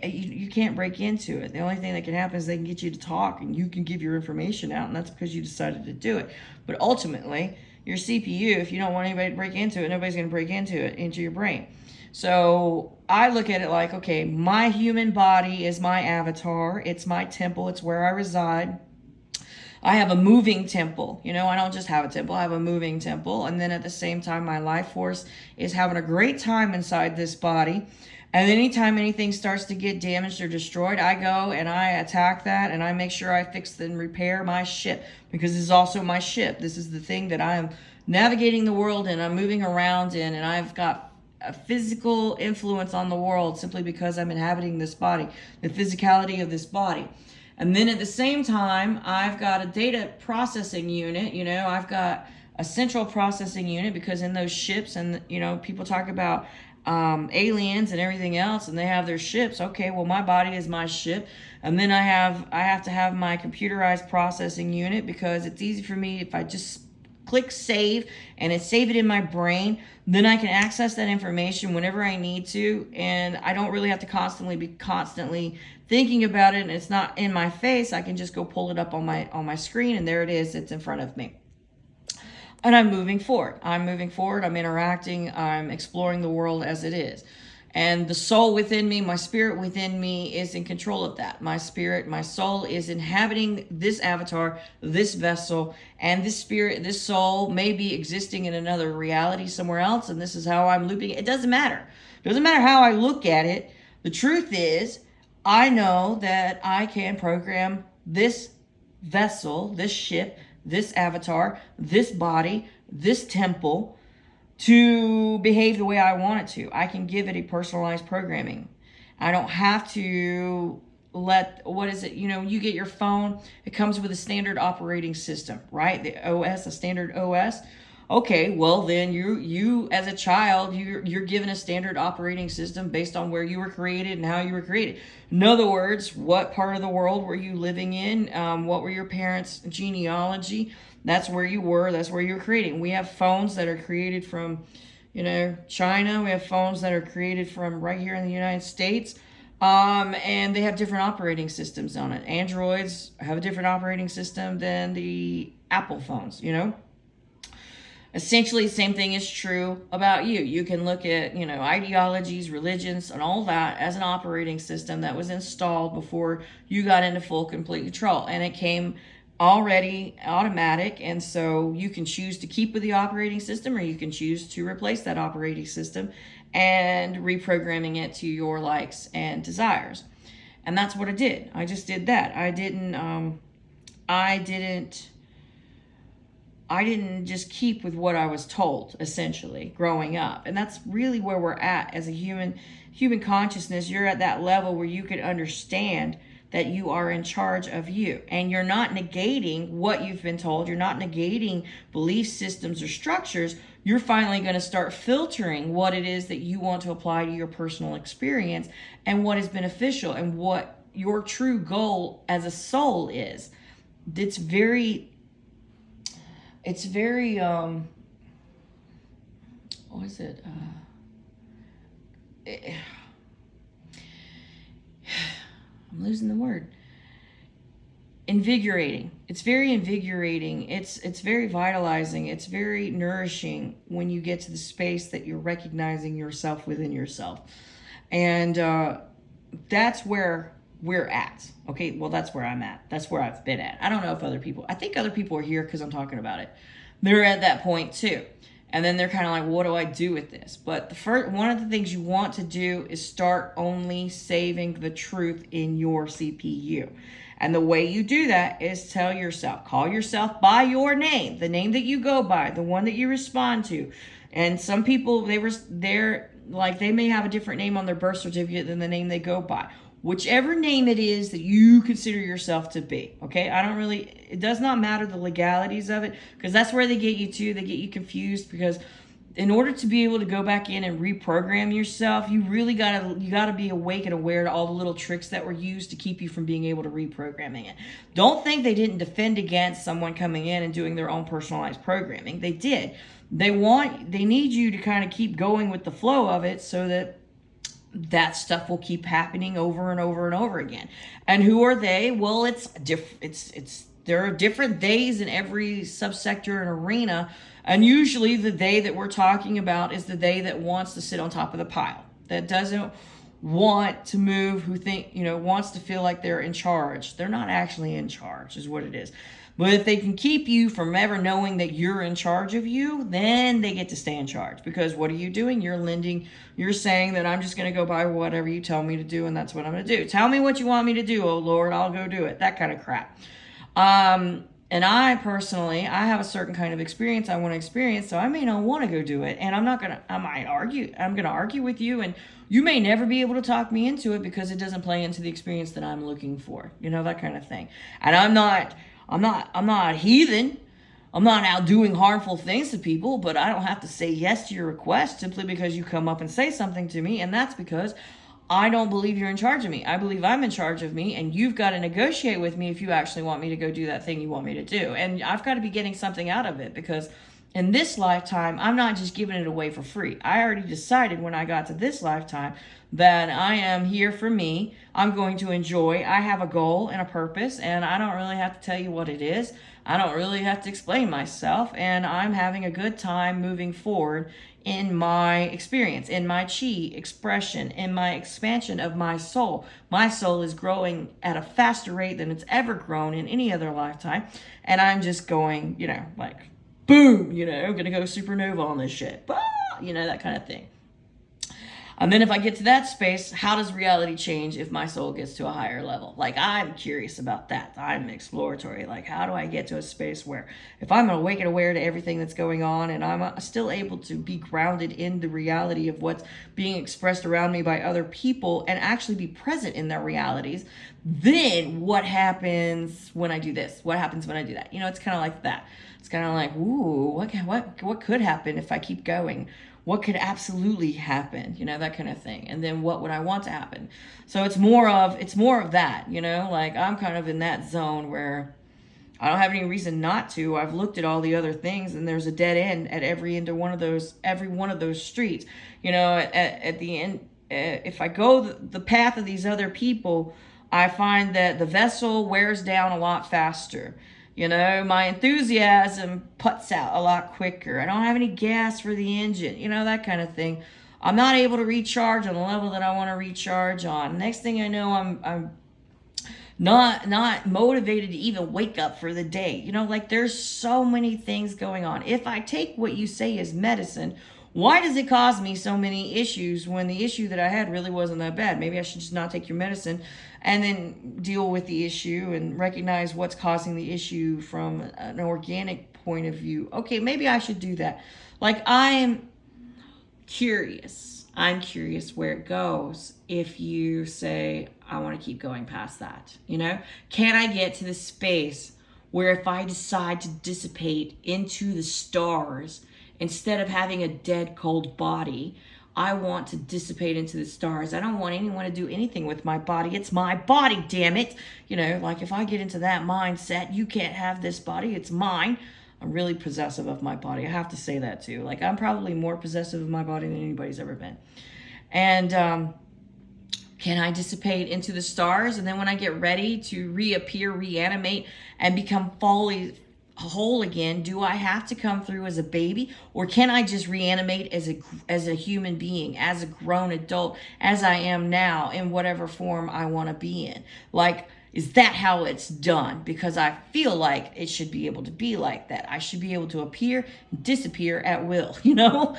Speaker 1: you can't break into it. The only thing that can happen is they can get you to talk, and you can give your information out, and that's because you decided to do it. But ultimately, your CPU, if you don't want anybody to break into it, nobody's going to break into your brain. So I look at it like, okay, my human body is my avatar. It's my temple. It's where I reside. I have a moving temple. I don't just have a temple. I have a moving temple. And then at the same time, my life force is having a great time inside this body. And anytime anything starts to get damaged or destroyed, I go and I attack that, and I make sure I fix and repair my ship, because this is also my ship. This is the thing that I am navigating the world and I'm moving around in, and I've got a physical influence on the world simply because I'm inhabiting this body, the physicality of this body. And then at the same time, I've got a data processing unit. I've got a central processing unit, because in those ships, and people talk about aliens and everything else, and they have their ships. Okay, well, my body is my ship, and then I have to have my computerized processing unit, because it's easy for me if I just click save and save it in my brain. Then I can access that information whenever I need to, and I don't really have to be constantly thinking about it, and it's not in my face. I can just go pull it up on my screen, and there it is. It's in front of me. And I'm moving forward. I'm interacting. I'm exploring the world as it is. And the soul within me, my spirit within me, is in control of that. My spirit, my soul is inhabiting this avatar, this vessel, and this spirit, this soul may be existing in another reality somewhere else, and this is how I'm looping it. It doesn't matter. It doesn't matter how I look at it. The truth is, I know that I can program this vessel, this ship, this avatar, this body, this temple to behave the way I want it to. I can give it a personalized programming. I don't have to you get your phone, it comes with a standard operating system, right? The OS, a standard OS. Okay, well then you as a child, you're given a standard operating system based on where you were created and how you were created. In other words, what part of the world were you living in? What were your parents' genealogy? That's where you were. That's where you were creating. We have phones that are created from, China. We have phones that are created from right here in the United States. And they have different operating systems on it. Androids have a different operating system than the Apple phones, Essentially, the same thing is true about you. You can look at, ideologies, religions, and all that as an operating system that was installed before you got into full, complete control. And it came already automatic, and so you can choose to keep with the operating system, or you can choose to replace that operating system and reprogramming it to your likes and desires. And that's what I did. I just did that. I didn't just keep with what I was told, essentially, growing up. And that's really where we're at as a human consciousness. You're at that level where you can understand that you are in charge of you. And you're not negating what you've been told. You're not negating belief systems or structures. You're finally going to start filtering what it is that you want to apply to your personal experience, and what is beneficial, and what your true goal as a soul is. It's very what is it? I'm losing the word. Invigorating. It's very invigorating. It's very vitalizing. It's very nourishing when you get to the space that you're recognizing yourself within yourself. And that's where we're at. Okay, well, that's where I'm at. That's where I've been at. I don't know if I think other people are here because I'm talking about it. They're at that point too. And then they're kind of like, what do I do with this? But one of the things you want to do is start only saving the truth in your CPU. And the way you do that is call yourself by your name, the name that you go by, the one that you respond to. And some people, they may have a different name on their birth certificate than the name they go by. Whichever name it is that you consider yourself to be, okay? It does not matter the legalities of it, because that's where they get you to. They get you confused, because in order to be able to go back in and reprogram yourself, you really gotta be awake and aware to all the little tricks that were used to keep you from being able to reprogramming it. Don't think they didn't defend against someone coming in and doing their own personalized programming. They did. They need you to kind of keep going with the flow of it, so that stuff will keep happening over and over and over again. And who are they? Well, there are different theys in every subsector and arena. And usually the they that we're talking about is the they that wants to sit on top of the pile, that doesn't want to move, wants to feel like they're in charge. They're not actually in charge, is what it is. But if they can keep you from ever knowing that you're in charge of you, then they get to stay in charge. Because what are you doing? You're saying that I'm just going to go by whatever you tell me to do, and that's what I'm going to do. Tell me what you want me to do, oh Lord, I'll go do it. That kind of crap. And I personally, I have a certain kind of experience I want to experience, so I may not want to go do it. And I'm going to argue with you, and you may never be able to talk me into it because it doesn't play into the experience that I'm looking for. That kind of thing. And I'm not a heathen. I'm not out doing harmful things to people, but I don't have to say yes to your request simply because you come up and say something to me. And that's because I don't believe you're in charge of me. I believe I'm in charge of me, and you've got to negotiate with me if you actually want me to go do that thing you want me to do. And I've got to be getting something out of it, because in this lifetime, I'm not just giving it away for free. I already decided when I got to this lifetime that I am here for me. I'm going to enjoy. I have a goal and a purpose, and I don't really have to tell you what it is. I don't really have to explain myself, and I'm having a good time moving forward in my experience, in my chi expression, in my expansion of my soul. My soul is growing at a faster rate than it's ever grown in any other lifetime, and I'm just going, like, boom, I'm going to go supernova on this shit. That kind of thing. And then if I get to that space, how does reality change if my soul gets to a higher level? Like, I'm curious about that. I'm exploratory. Like, how do I get to a space where if I'm awake and aware to everything that's going on, and I'm still able to be grounded in the reality of what's being expressed around me by other people and actually be present in their realities, then what happens when I do this? What happens when I do that? It's kind of like that. It's kind of like, ooh, what could happen if I keep going? What could absolutely happen? That kind of thing. And then what would I want to happen? So it's more of that, like I'm kind of in that zone where I don't have any reason not to. I've looked at all the other things, and there's a dead end at every one of those streets. At the end, if I go the path of these other people, I find that the vessel wears down a lot faster. My enthusiasm puts out a lot quicker. I don't have any gas for the engine, that kind of thing. I'm not able to recharge on the level that I want to recharge on. Next thing I know, I'm not motivated to even wake up for the day. Like there's so many things going on. If I take what you say is medicine, why does it cause me so many issues when the issue that I had really wasn't that bad? Maybe I should just not take your medicine and then deal with the issue and recognize what's causing the issue from an organic point of view. Okay, maybe I should do that. Like, I'm curious where it goes if you say, I want to keep going past that. Can I get to the space where if I decide to dissipate into the stars, instead of having a dead, cold body, I want to dissipate into the stars. I don't want anyone to do anything with my body. It's my body, damn it. Like if I get into that mindset, you can't have this body, it's mine. I'm really possessive of my body. I have to say that too. Like I'm probably more possessive of my body than anybody's ever been. And can I dissipate into the stars? And then when I get ready to reappear, reanimate, and become whole again? Do I have to come through as a baby, or can I just reanimate as a human being, as a grown adult, as I am now, in whatever form I want to be in? Like, is that how it's done? Because I feel like it should be able to be like that. I should be able to appear and disappear at will, you know?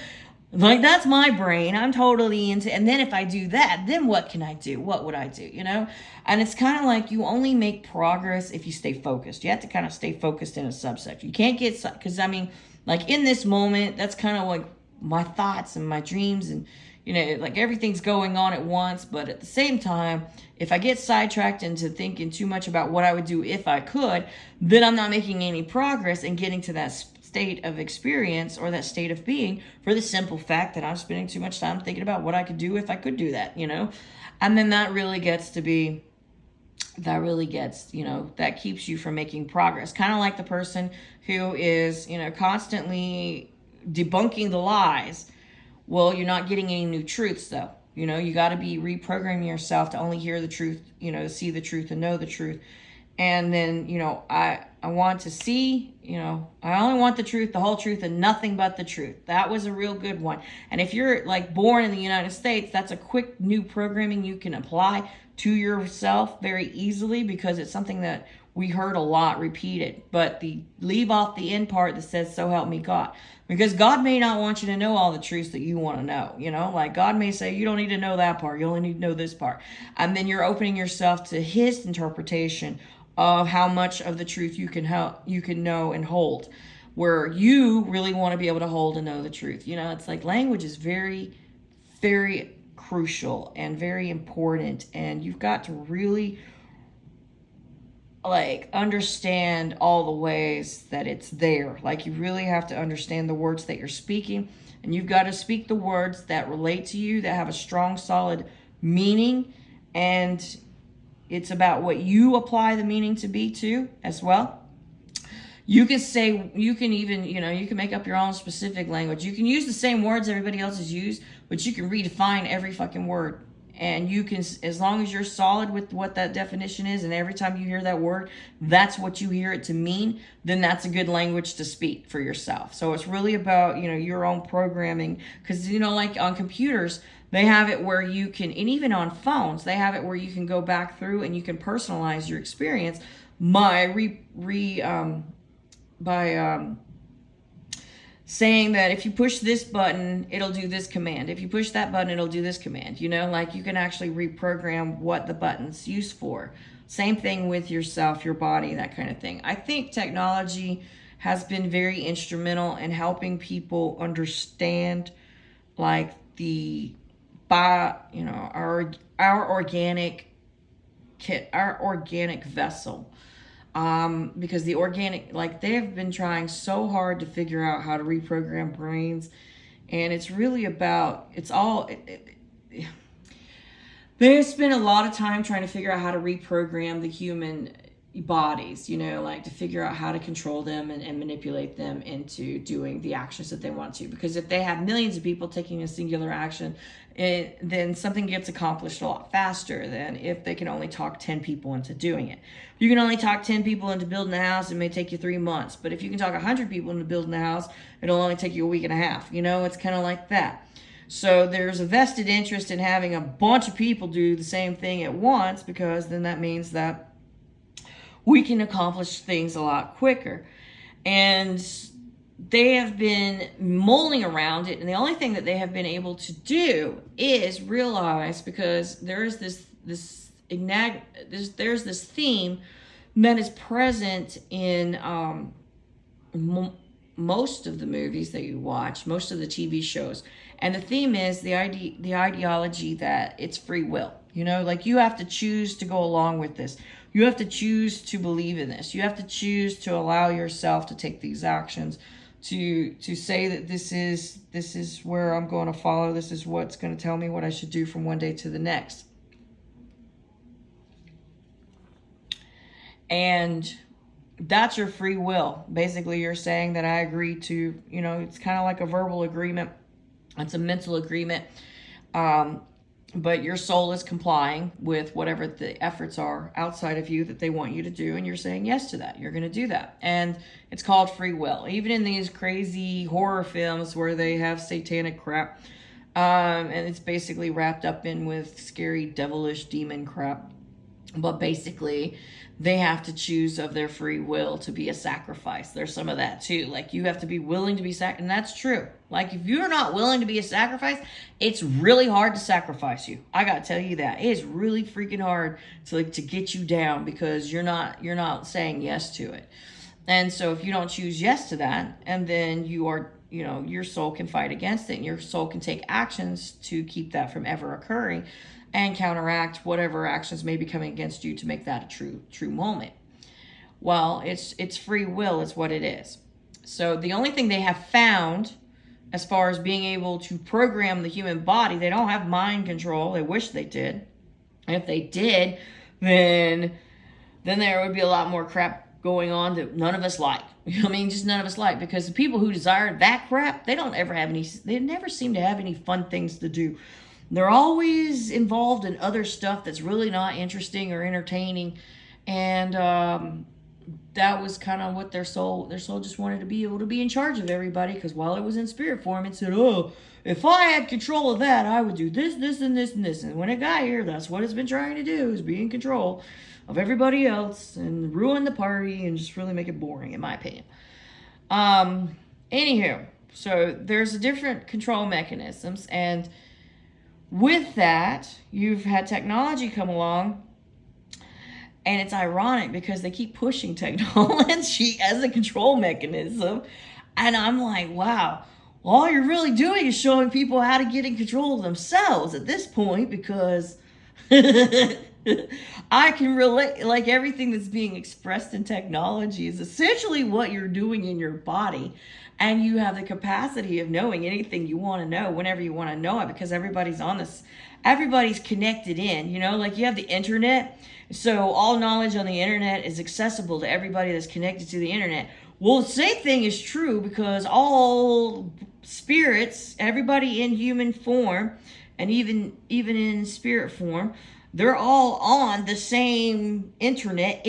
Speaker 1: Like, that's my brain. I'm totally into, and then if I do that, then what can I do? What would I do, you know? And it's kind of like you only make progress if you stay focused. You have to kind of stay focused in a subsect. You can't get, because I mean, like in this moment, that's kind of like my thoughts and my dreams, and, you know, like everything's going on at once. But at the same time, if I get sidetracked into thinking too much about what I would do if I could, then I'm not making any progress in getting to that state of experience or that state of being, for the simple fact that I'm spending too much time thinking about what I could do if I could do that, you know? And then that really gets, you know, that keeps you from making progress. Kind of like the person who is, you know, constantly debunking the lies. Well, you're not getting any new truths though. You know, you got to be reprogramming yourself to only hear the truth, you know, to see the truth and know the truth. And then, you know, I want to see, you know, I only want the truth, the whole truth, and nothing but the truth. That was a real good one. And if you're like born in the United States, that's a quick new programming you can apply to yourself very easily, because it's something that we heard a lot repeated. But leave off the end part that says, so help me God. Because God may not want you to know all the truths that you want to know, you know, like God may say, you don't need to know that part. You only need to know this part. And then you're opening yourself to his interpretation of how much of the truth you can know and hold, where you really want to be able to hold and know the truth. You know, it's like language is very, very crucial and very important, and you've got to really like understand all the ways that it's there. Like, you really have to understand the words that you're speaking, and you've got to speak the words that relate to you, that have a strong, solid meaning, and it's about what you apply the meaning to be too, as well. You can say, you can even, you know, you can make up your own specific language. You can use the same words everybody else has used, but you can redefine every fucking word. And you can, as long as you're solid with what that definition is, and every time you hear that word, that's what you hear it to mean, then that's a good language to speak for yourself. So it's really about, you know, your own programming. Because, you know, like on computers, they have it where you can, and even on phones, they have it where you can go back through and you can personalize your experience by saying that if you push this button, it'll do this command. If you push that button, it'll do this command. You know, like you can actually reprogram what the button's used for. Same thing with yourself, your body, that kind of thing. I think technology has been very instrumental in helping people understand, like, our organic vessel. Because the organic, like, they have been trying so hard to figure out how to reprogram brains, and it's really about, they spend a lot of time trying to figure out how to reprogram the human bodies, you know, like to figure out how to control them and manipulate them into doing the actions that they want to. Because if they have millions of people taking a singular action, then something gets accomplished a lot faster than if they can only talk 10 people into doing it. If you can only talk 10 people into building a house, it may take you 3 months. But if you can talk 100 people into building a house, it'll only take you a week and a half. You know, it's kind of like that. So there's a vested interest in having a bunch of people do the same thing at once, because then that means that we can accomplish things a lot quicker. And they have been mulling around it, and the only thing that they have been able to do is realize, because there's this theme that is present in most of the movies that you watch, most of the TV shows, and the theme is the ideology that it's free will. You know, like, you have to choose to go along with this. You have to choose to believe in this. You have to choose to allow yourself to take these actions, to say that this is where I'm going to follow. This is what's going to tell me what I should do from one day to the next. And that's your free will. Basically, you're saying that I agree to, you know, it's kind of like a verbal agreement. It's a mental agreement. but your soul is complying with whatever the efforts are outside of you that they want you to do, and you're saying yes to that. You're going to do that. And it's called free will. Even in these crazy horror films where they have satanic crap, and it's basically wrapped up in with scary devilish demon crap. But basically, they have to choose of their free will to be a sacrifice. There's some of that too. Like, you have to be willing to be and that's true. Like, if you're not willing to be a sacrifice, it's really hard to sacrifice you. I gotta tell you that. It is really freaking hard to get you down, because you're not saying yes to it. And so if you don't choose yes to that, and then you are, your soul can fight against it, and your soul can take actions to keep that from ever occurring, and counteract whatever actions may be coming against you to make that a true moment. Well, it's free will is what it is. So the only thing they have found as far as being able to program the human body, they don't have mind control. They wish they did. And if they did, then there would be a lot more crap going on that none of us like. I mean, just none of us like, because the people who desire that crap, they never seem to have any fun things to do. They're always involved in other stuff that's really not interesting or entertaining. And that was kind of what their soul just wanted to be able to be in charge of everybody. Because while it was in spirit form, it said, oh, if I had control of that, I would do this, this, and this, and this. And when it got here, that's what it's been trying to do, is be in control of everybody else and ruin the party and just really make it boring, in my opinion. Anywho, so there's different control mechanisms, and with that, you've had technology come along, and it's ironic because they keep pushing technology as a control mechanism, and I'm like, wow, all you're really doing is showing people how to get in control of themselves at this point, because I can relate, like, everything that's being expressed in technology is essentially what you're doing in your body. And you have the capacity of knowing anything you want to know whenever you want to know it, because everybody's on this, everybody's connected in, like you have the internet. So all knowledge on the internet is accessible to everybody that's connected to the internet. Well, the same thing is true, because all spirits, everybody in human form, and even in spirit form, they're all on the same intranet,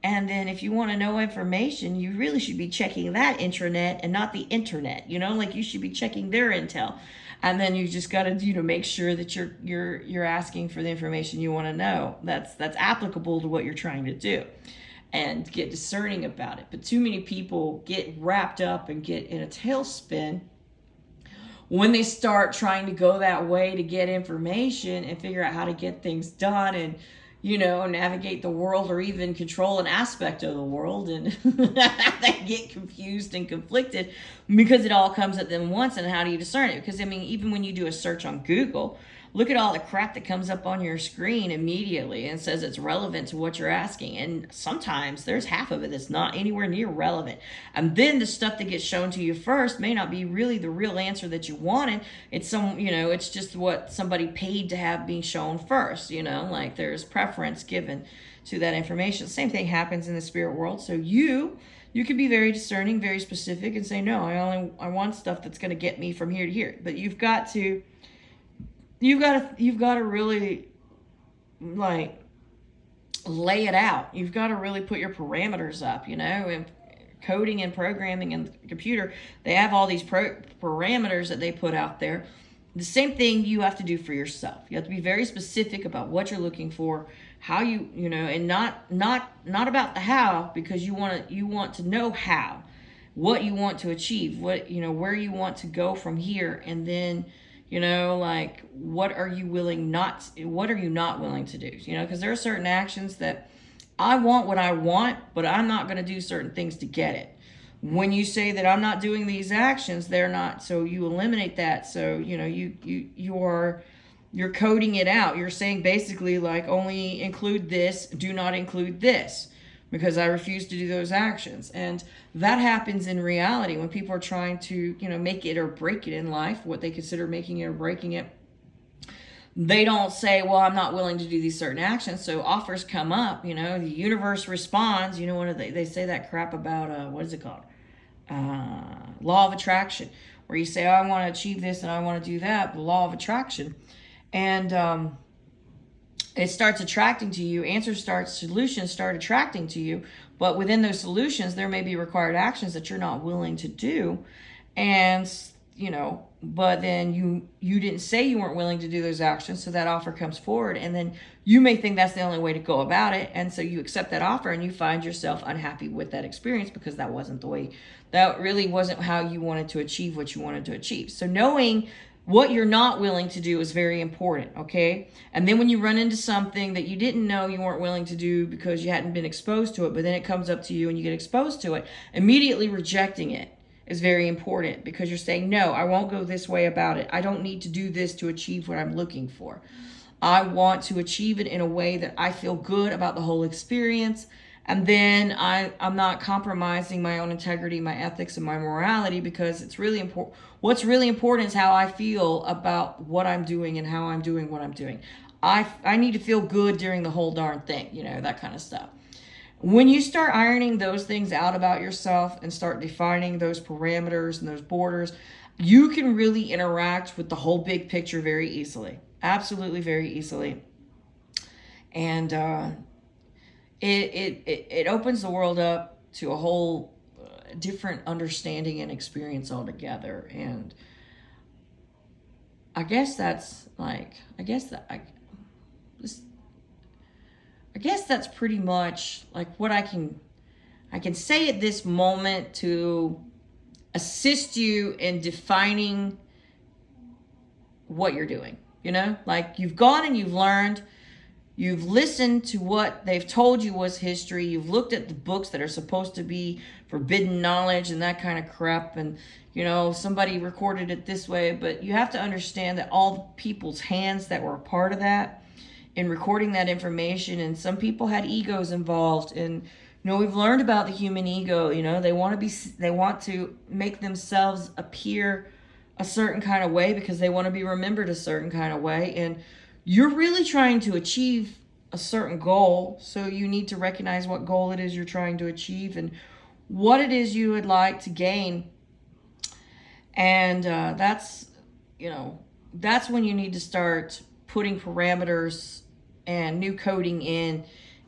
Speaker 1: And then if you want to know information, you really should be checking that intranet and not the internet, like you should be checking their intel. And then you just got to, make sure that you're asking for the information you want to know. That's applicable to what you're trying to do, and get discerning about it. But too many people get wrapped up and get in a tailspin when they start trying to go that way to get information and figure out how to get things done and, navigate the world, or even control an aspect of the world, and they get confused and conflicted because it all comes at them once. And how do you discern it? Because, even when you do a search on Google, look at all the crap that comes up on your screen immediately and says it's relevant to what you're asking. And sometimes there's half of it that's not anywhere near relevant. And then the stuff that gets shown to you first may not be really the real answer that you wanted. It's it's just what somebody paid to have being shown first, like there's preference given to that information. Same thing happens in the spirit world. So you can be very discerning, very specific, and say, no, I want stuff that's going to get me from here to here. But you've got to really, like, lay it out. You've got to really put your parameters up, and coding and programming and the computer, they have all these parameters that they put out there. The same thing you have to do for yourself. You have to be very specific about what you're looking for, how and not about the how, because you want to know how, what you want to achieve, what, where you want to go from here, and then, like, what are you not willing to do? Because there are certain actions that I want what I want, but I'm not going to do certain things to get it. When you say that I'm not doing these actions, they're not, so you eliminate that. So, you're coding it out. You're saying basically, like, only include this, do not include this, because I refuse to do those actions. And that happens in reality when people are trying to, make it or break it in life, what they consider making it or breaking it. They don't say, well, I'm not willing to do these certain actions. So offers come up, the universe responds. They say that crap about, what is it called? Law of attraction. where you say, oh, I want to achieve this and I want to do that, the law of attraction. And it starts attracting to you. Solutions start attracting to you. But within those solutions, there may be required actions that you're not willing to do. And, but then you didn't say you weren't willing to do those actions. So that offer comes forward. And then you may think that's the only way to go about it. And so you accept that offer and you find yourself unhappy with that experience because that really wasn't how you wanted to achieve what you wanted to achieve. So knowing what you're not willing to do is very important, okay? And then when you run into something that you didn't know you weren't willing to do because you hadn't been exposed to it, but then it comes up to you and you get exposed to it, immediately rejecting it is very important because you're saying, no, I won't go this way about it. I don't need to do this to achieve what I'm looking for. I want to achieve it in a way that I feel good about the whole experience. And then I'm not compromising my own integrity, my ethics, and my morality because it's really important. What's really important is how I feel about what I'm doing and how I'm doing what I'm doing. I need to feel good during the whole darn thing, that kind of stuff. When you start ironing those things out about yourself and start defining those parameters and those borders, you can really interact with the whole big picture very easily. Absolutely very easily. And it opens the world up to a whole different understanding and experience altogether. And I guess that's pretty much like what I can say at this moment to assist you in defining what you're doing. Like you've gone and you've learned. You've listened to what they've told you was history. You've looked at the books that are supposed to be forbidden knowledge and that kind of crap. And, somebody recorded it this way. But you have to understand that all the people's hands that were a part of that in recording that information, and some people had egos involved. And, we've learned about the human ego. They want to make themselves appear a certain kind of way because they want to be remembered a certain kind of way. And you're really trying to achieve a certain goal, so you need to recognize what goal it is you're trying to achieve and what it is you would like to gain. And that's when you need to start putting parameters and new coding in,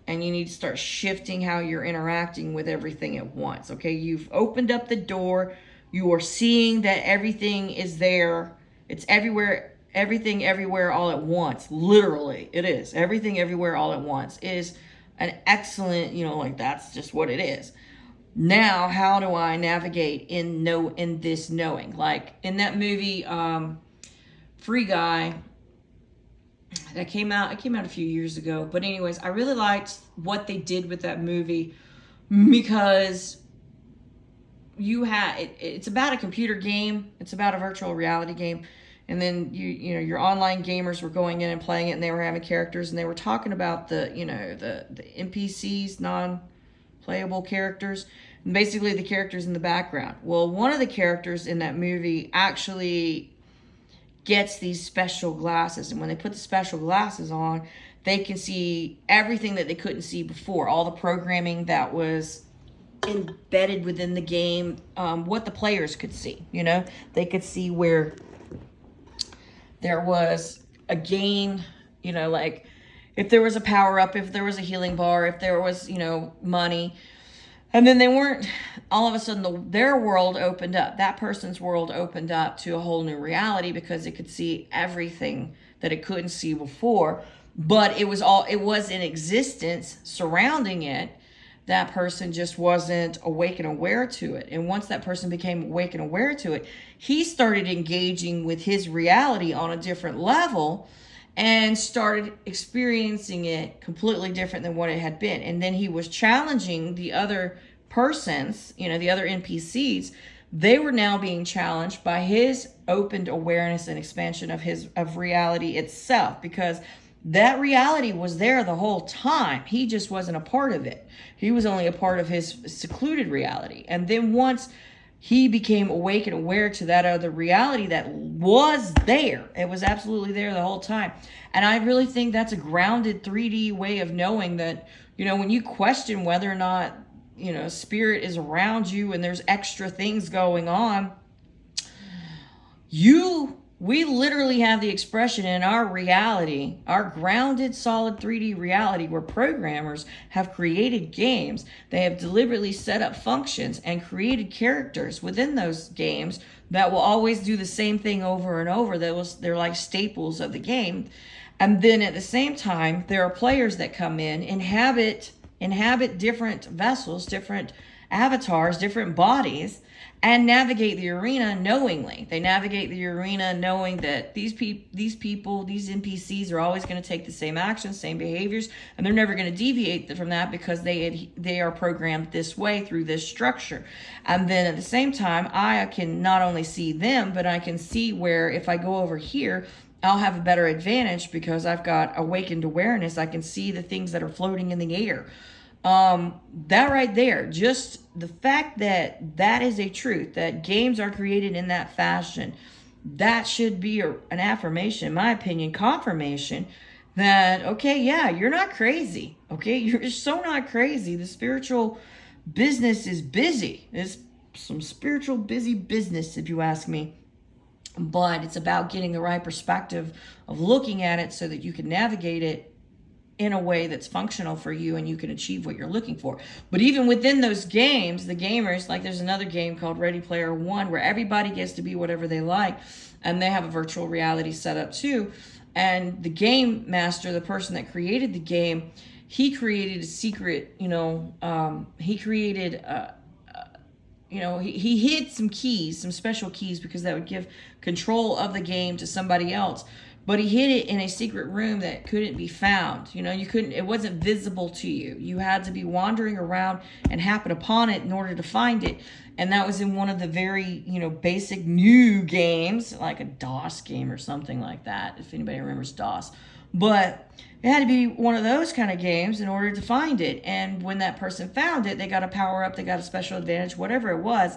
Speaker 1: and you need to start shifting how you're interacting with everything at once, okay? You've opened up the door. You are seeing that everything is there. It's everywhere. Everything everywhere all at once. Literally, it is. Everything everywhere all at once is an excellent, that's just what it is. Now, how do I navigate in this knowing? Like in that movie, Free Guy, that came out a few years ago. But anyways, I really liked what they did with that movie because it's about a computer game. It's about a virtual reality game. And then your online gamers were going in and playing it, and they were having characters, and they were talking about the NPCs, non-playable characters, and basically the characters in the background. Well, one of the characters in that movie actually gets these special glasses, and when they put the special glasses on, they can see everything that they couldn't see before, all the programming that was embedded within the game, what the players could see. They could see where there was a gain, like if there was a power up, if there was a healing bar, if there was, money. And then they weren't, all of a sudden their world opened up. That person's world opened up to a whole new reality because it could see everything that it couldn't see before. But it was in existence surrounding it. That person just wasn't awake and aware to it. And once that person became awake and aware to it, he started engaging with his reality on a different level and started experiencing it completely different than what it had been. And then he was challenging the other persons, the other NPCs. They were now being challenged by his opened awareness and expansion of reality itself, because that reality was there the whole time. He just wasn't a part of it. He was only a part of his secluded reality. And then once he became awake and aware to that other reality that was there, it was absolutely there the whole time. And I really think that's a grounded 3D way of knowing that, when you question whether or not, spirit is around you and there's extra things going on, We literally have the expression in our reality, our grounded, solid 3D reality, where programmers have created games. They have deliberately set up functions and created characters within those games that will always do the same thing over and over. They're like staples of the game. And then at the same time, there are players that come in, inhabit different vessels, different avatars, different bodies, and navigate the arena knowingly. They navigate the arena knowing that these people, these NPCs are always going to take the same actions, same behaviors, and they're never going to deviate from that because they are programmed this way through this structure. And then at the same time, I can not only see them, but I can see where if I go over here, I'll have a better advantage because I've got awakened awareness. I can see the things that are floating in the air. That right there, just the fact that that is a truth, that games are created in that fashion, that should be an affirmation, in my opinion, confirmation that, okay, yeah, you're not crazy. Okay, you're so not crazy. The spiritual business is busy. It's some spiritual busy business, if you ask me. But it's about getting the right perspective of looking at it so that you can navigate it in a way that's functional for you and you can achieve what you're looking for. But even within those games, the gamers, like there's another game called Ready Player One where everybody gets to be whatever they like, and they have a virtual reality set up too. And the game master, the person that created the game, he created a secret, he created he hid some keys, some special keys, because that would give control of the game to somebody else. But he hid it in a secret room that couldn't be found. It wasn't visible to you. You had to be wandering around and happen upon it in order to find it. And that was in one of the very, basic new games, like a DOS game or something like that, if anybody remembers DOS. But it had to be one of those kind of games in order to find it. And when that person found it, they got a power up, they got a special advantage, whatever it was.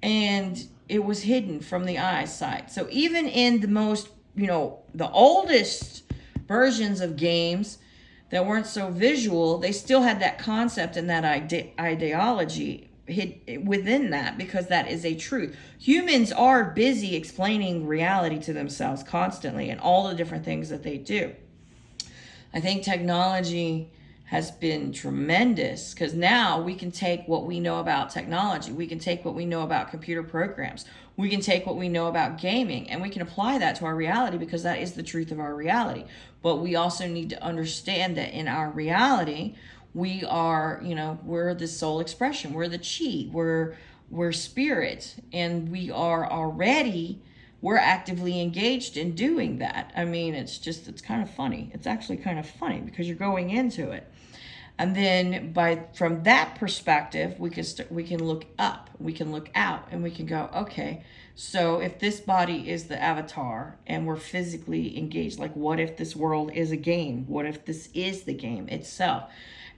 Speaker 1: And it was hidden from the eyesight. So even in the most, the oldest versions of games that weren't so visual, they still had that concept and that ideology hid within that, because that is a truth. Humans are busy explaining reality to themselves constantly and all the different things that they do. I think technology has been tremendous because now we can take what we know about technology, we can take what we know about computer programs, we can take what we know about gaming, and we can apply that to our reality because that is the truth of our reality. But we also need to understand that in our reality, we are, we're the soul expression, we're the chi, we're spirit, and we're actively engaged in doing that. I mean, it's kind of funny. It's actually kind of funny because you're going into it. And then from that perspective, we can look up, we can look out, and we can go, okay, so if this body is the avatar and we're physically engaged, like what if this world is a game? What if this is the game itself?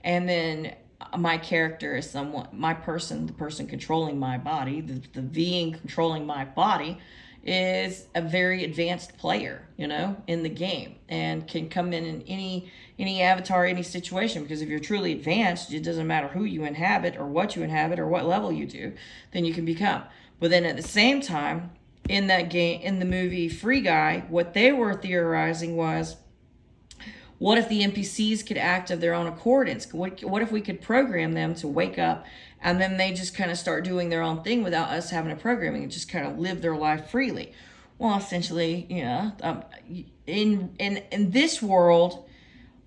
Speaker 1: And then my character is the person controlling my body, the being controlling my body is a very advanced player, in the game, and can come in any avatar, any situation, because if you're truly advanced, it doesn't matter who you inhabit or what you inhabit or what level you do, then you can become. But then at the same time, in that game, in the movie Free Guy, what they were theorizing was, what if the NPCs could act of their own accordance? What if we could program them to wake up and then they just kind of start doing their own thing without us having a programming and just kind of live their life freely? Well, essentially, in this world,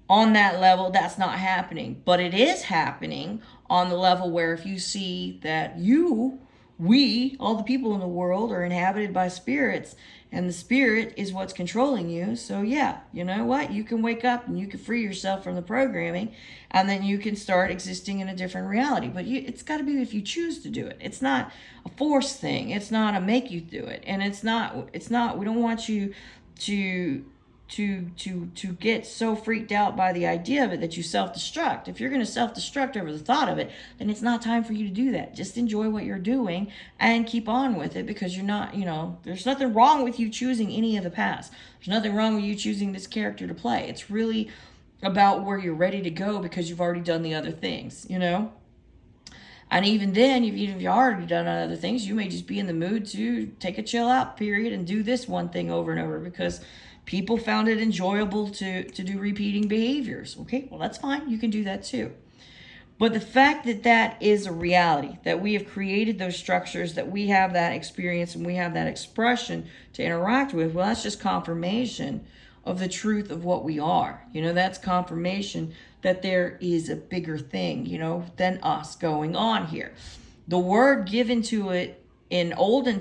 Speaker 1: on that level, that's not happening. But it is happening on the level where if you see that we, all the people in the world, are inhabited by spirits, and the spirit is what's controlling you. So yeah, you know what? You can wake up and you can free yourself from the programming, and then you can start existing in a different reality. But it's got to be if you choose to do it. It's not a force thing. It's not a make you do it. And it's not, we don't want you to get so freaked out by the idea of it that you self-destruct. If you're going to self-destruct over the thought of it, then it's not time for you to do that. Just enjoy what you're doing and keep on with it, because you're not, there's nothing wrong with you choosing any of the past. There's nothing wrong with you choosing this character to play. It's really about where you're ready to go because you've already done the other things, And And even then, even if you've already done other things, you may just be in the mood to take a chill out period and do this one thing over and over because people found it enjoyable to do repeating behaviors. Okay, well, that's fine. You can do that too. But the fact that that is a reality, that we have created those structures, that we have that experience and we have that expression to interact with, well, that's just confirmation of the truth of what we are. That's confirmation that there is a bigger thing, than us going on here. The word given to it in olden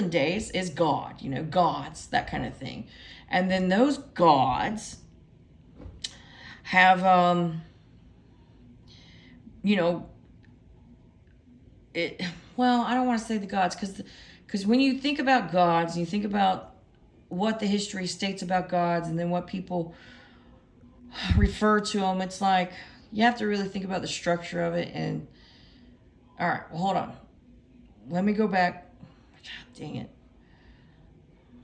Speaker 1: days is God, gods, that kind of thing. And then those gods have, well, I don't want to say the gods, because when you think about gods, you think about what the history states about gods and then what people refer to them, it's like you have to really think about the structure of it. And all right, well, hold on, let me go back. God dang it,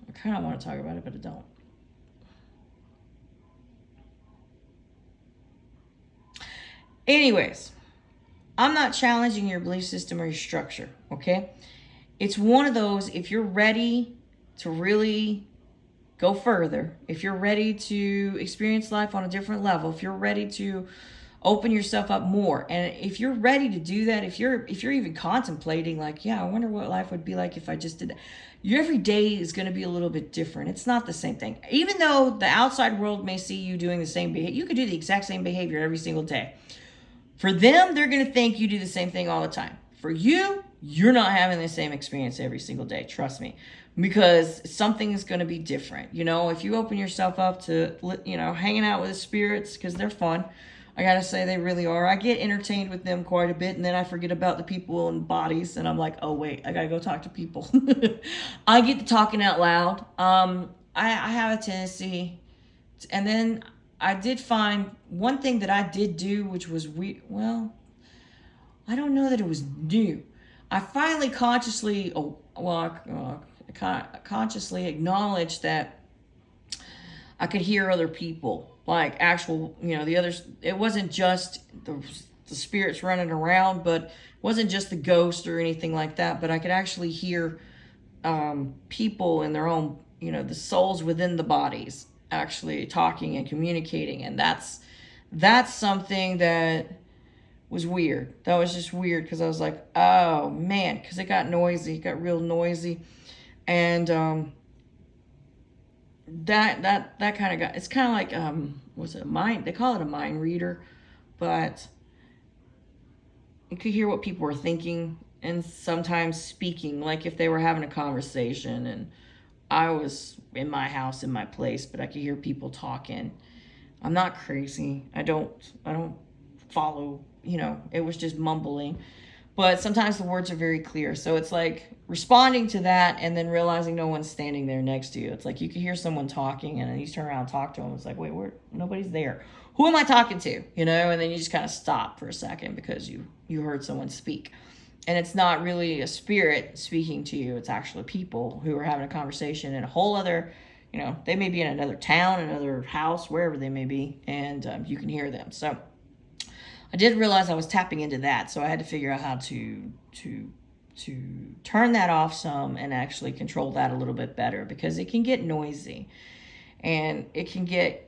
Speaker 1: I kind of want to talk about it, but I don't. Anyways, I'm not challenging your belief system or your structure, okay? It's one of those, if you're ready to really go further, if you're ready to experience life on a different level, if you're ready to open yourself up more, and if you're ready to do that, if you're even contemplating like, yeah, I wonder what life would be like if I just did that, your every day is going to be a little bit different. It's not the same thing. Even though the outside world may see you doing the same behavior, you could do the exact same behavior every single day. For them, they're going to think you do the same thing all the time. For you, you're not having the same experience every single day. Trust me. Because something is going to be different. If you open yourself up to, hanging out with the spirits, because they're fun. I got to say, they really are. I get entertained with them quite a bit, and then I forget about the people and bodies, and I'm like, oh, wait, I got to go talk to people. I get to talking out loud. I have a tendency, and then I did find one thing that I did do, which was weird. Well, I don't know that it was new. I finally consciously acknowledged that I could hear other people, like actual, the others. It wasn't just the spirits running around, but it wasn't just the ghost or anything like that. But I could actually hear people in their own, the souls within the bodies actually talking and communicating, and that's something that was weird. That was just weird, because I was like, oh man, because it got noisy, it got real noisy, and that kind of got, it's kind of like what's it, mind, they call it a mind reader, but you could hear what people were thinking and sometimes speaking, like if they were having a conversation and I was in my house, in my place, but I could hear people talking. I'm not crazy. I don't follow, it was just mumbling. But sometimes the words are very clear. So it's like responding to that and then realizing no one's standing there next to you. It's like you could hear someone talking and then you turn around and talk to them. It's like, wait, nobody's there. Who am I talking to? And then you just kind of stop for a second because you heard someone speak. And it's not really a spirit speaking to you. It's actually people who are having a conversation in a whole other, they may be in another town, another house, wherever they may be, and you can hear them. So I did realize I was tapping into that. So I had to figure out how to turn that off some and actually control that a little bit better, because it can get noisy and it can get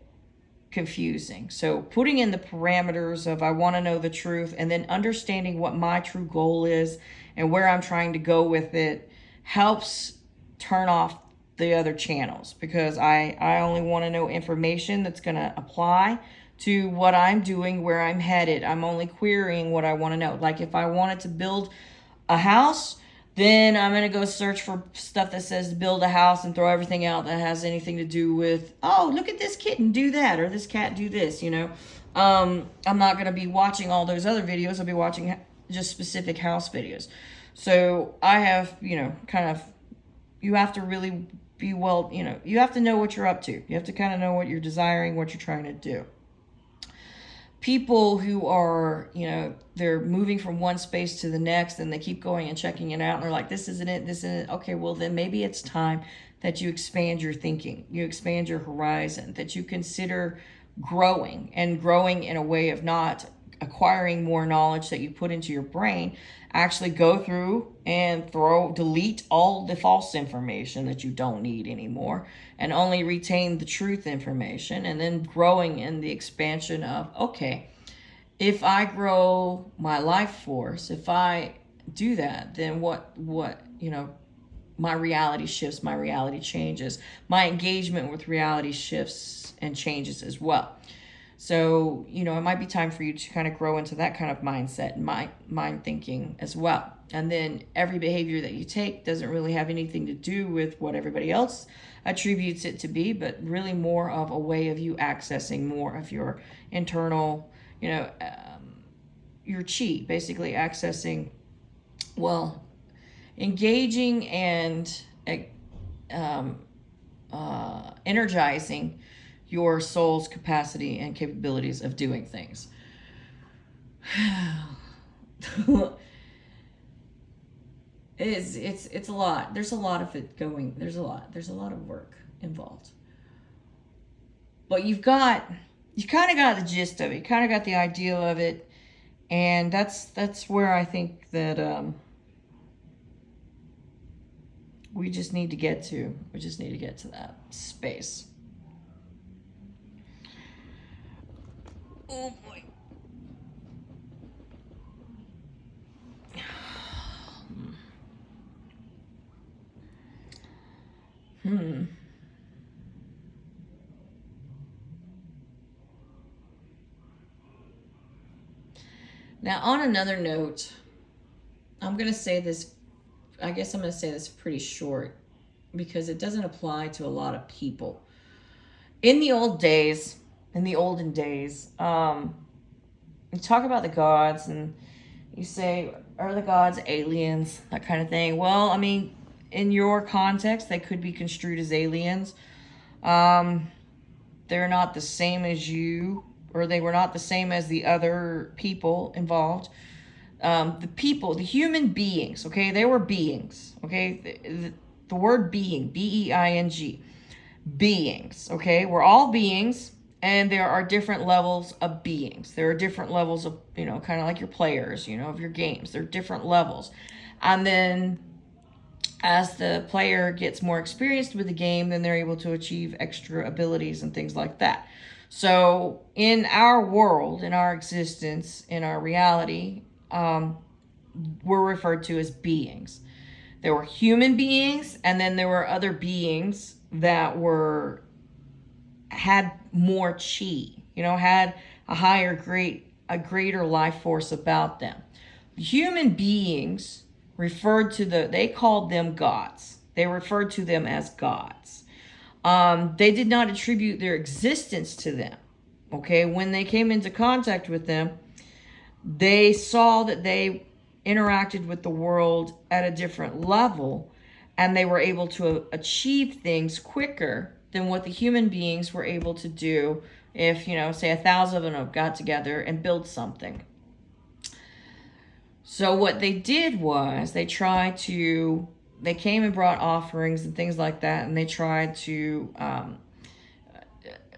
Speaker 1: confusing. So putting in the parameters of I want to know the truth, and then understanding what my true goal is and where I'm trying to go with it helps turn off the other channels, because I only want to know information that's going to apply to what I'm doing, where I'm headed. I'm only querying what I want to know. Like if I wanted to build a house, then I'm going to go search for stuff that says build a house and throw everything out that has anything to do with, oh, look at this kitten do that, or this cat do this, I'm not going to be watching all those other videos. I'll be watching just specific house videos. So I have, kind of, you have to really be you have to know what you're up to. You have to kind of know what you're desiring, what you're trying to do. People who are, they're moving from one space to the next and they keep going and checking it out and they're like, this isn't it. Okay, well then maybe it's time that you expand your thinking, you expand your horizon, that you consider growing in a way of not acquiring more knowledge that you put into your brain, actually go through and delete all the false information that you don't need anymore and only retain the truth information, and then growing in the expansion of, okay, if I grow my life force, if I do that, then what, my reality shifts, my reality changes, my engagement with reality shifts and changes as well. So, it might be time for you to kind of grow into that kind of mindset and mind thinking as well. And then every behavior that you take doesn't really have anything to do with what everybody else attributes it to be, but really more of a way of you accessing more of your internal, your chi, basically accessing, engaging and energizing your soul's capacity and capabilities of doing things. It's a lot. There's a lot of it going. There's a lot of work involved. But you kind of got the gist of it. You kind of got the idea of it. And that's where I think that we just need to get to. We just need to get to that space. Oh boy. Now, on another note, I'm going to say this, I guess I'm going to say this pretty short because it doesn't apply to a lot of people. In the olden days, you talk about the gods and you say, are the gods aliens? That kind of thing. Well, I mean, in your context, they could be construed as aliens. They're not the same as you, or they were not the same as the other people involved. The human beings, okay, they were beings, okay? The word being, B-E-I-N-G, beings, okay? We're all beings, and there are different levels of beings. There are different levels of, kind of like your players, of your games. There are different levels. And then as the player gets more experienced with the game, then they're able to achieve extra abilities and things like that. So in our world, in our existence, in our reality, we're referred to as beings. There were human beings, and then there were other beings that had more chi, had a greater life force about them. Human beings they called them gods. They referred to them as gods. They did not attribute their existence to them. Okay, when they came into contact with them, they saw that they interacted with the world at a different level, and they were able to achieve things quicker than what the human beings were able to do if, say 1,000 of them got together and built something. So what they did was they came and brought offerings and things like that, and they tried to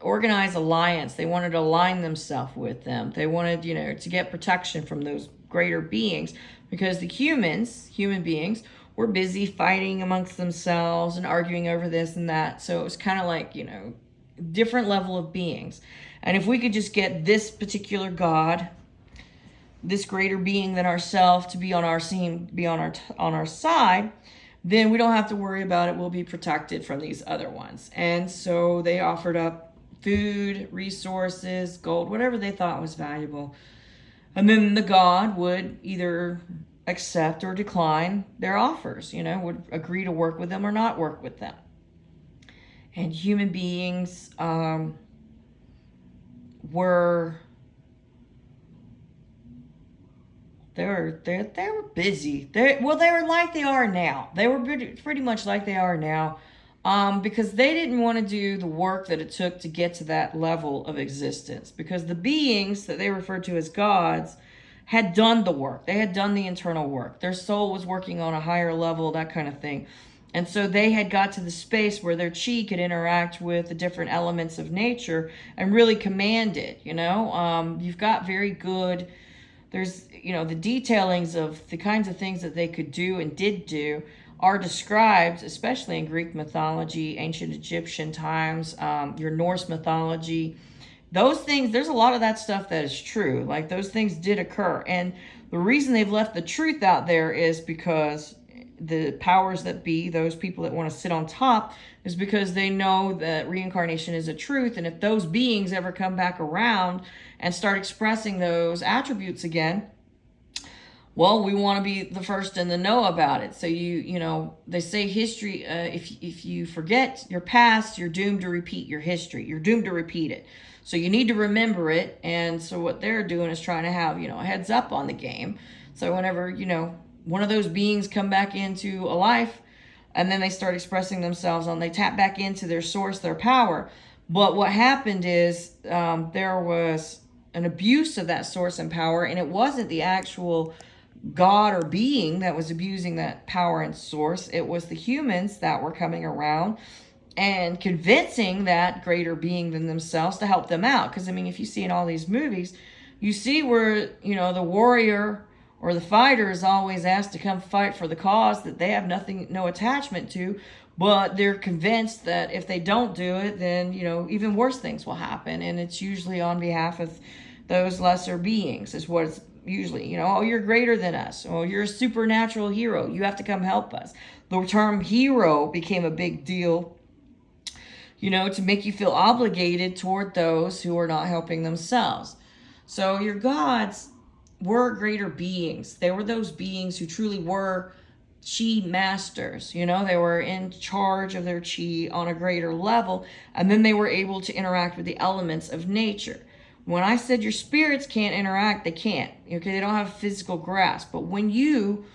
Speaker 1: organize alliance. They wanted to align themselves with them. They wanted, to get protection from those greater beings, because the human beings, were busy fighting amongst themselves and arguing over this and that. So it was kind of like, different level of beings. And if we could just get this particular God, this greater being than ourselves, to be on our side, then we don't have to worry about it. We'll be protected from these other ones. And so they offered up food, resources, gold, whatever they thought was valuable. And then the God would either accept or decline their offers, would agree to work with them or not work with them. And human beings were busy. They were like they are now. They were pretty much like they are now, because they didn't want to do the work that it took to get to that level of existence. Because the beings that they referred to as gods had done the work. They had done the internal work. Their soul was working on a higher level, that kind of thing. And so they had got to the space where their chi could interact with the different elements of nature and really command it, you know. You've got very good, there's, you know, the detailings of the kinds of things that they could do and did do are described, especially in Greek mythology, ancient Egyptian times, your Norse mythology. Those things, there's a lot of that stuff that is true. Like, those things did occur. And the reason they've left the truth out there is because the powers that be, those people that want to sit on top, is because they know that reincarnation is a truth. And if those beings ever come back around and start expressing those attributes again, well, we want to be the first in the know about it. So you know, they say history, if you forget your past, you're doomed to repeat your history. You're doomed to repeat it. So you need to remember it. And so what they're doing is trying to have, you know, a heads up on the game. So whenever, you know, one of those beings come back into a life and then they start expressing themselves on, they tap back into their source, their power. But what happened is there was an abuse of that source and power, and it wasn't the actual God or being that was abusing that power and source. It was the humans that were coming around and convincing that greater being than themselves to help them out. Because, I mean, if you see in all these movies, you see where, you know, the warrior or the fighter is always asked to come fight for the cause that they have no attachment to, but they're convinced that if they don't do it, then, you know, even worse things will happen. And it's usually on behalf of those lesser beings is what it's usually, you know, oh, you're greater than us. Oh, you're a supernatural hero. You have to come help us. The term hero became a big deal, you know, to make you feel obligated toward those who are not helping themselves. So your gods were greater beings. They were those beings who truly were chi masters. You know, they were in charge of their chi on a greater level, and then they were able to interact with the elements of nature. When I said your spirits can't interact, they can't. Okay, they don't have a physical grasp. But when you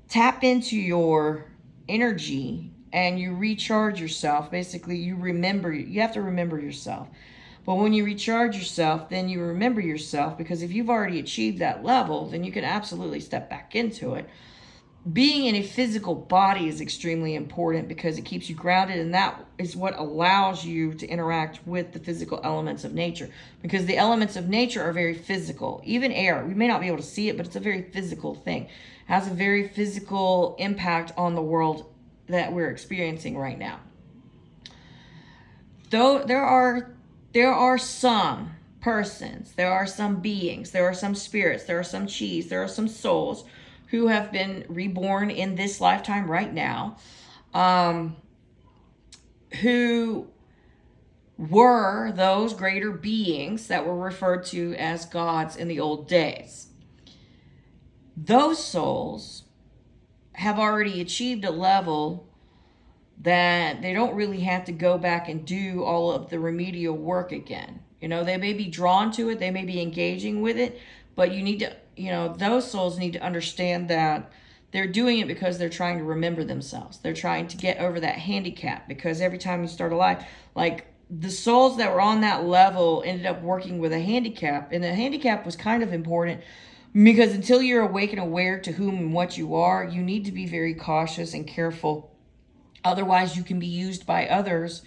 Speaker 1: tap into your energy and you recharge yourself, basically you have to remember yourself. But when you recharge yourself, then you remember yourself, because if you've already achieved that level, then you can absolutely step back into it. Being in a physical body is extremely important because it keeps you grounded, and that is what allows you to interact with the physical elements of nature, because the elements of nature are very physical. Even air, we may not be able to see it, but it's a very physical thing. It has a very physical impact on the world that we're experiencing right now. Though there are some persons, there are some beings, there are some spirits, there are some chis, there are some souls who have been reborn in this lifetime right now, who were those greater beings that were referred to as gods in the old days. Those souls have already achieved a level that they don't really have to go back and do all of the remedial work again. You know, they may be drawn to it, they may be engaging with it, but you need to, you know, those souls need to understand that they're doing it because they're trying to remember themselves. They're trying to get over that handicap, because every time you start a life, like the souls that were on that level ended up working with a handicap, and the handicap was kind of important because until you're awake and aware to whom and what you are, you need to be very cautious and careful. Otherwise, you can be used by others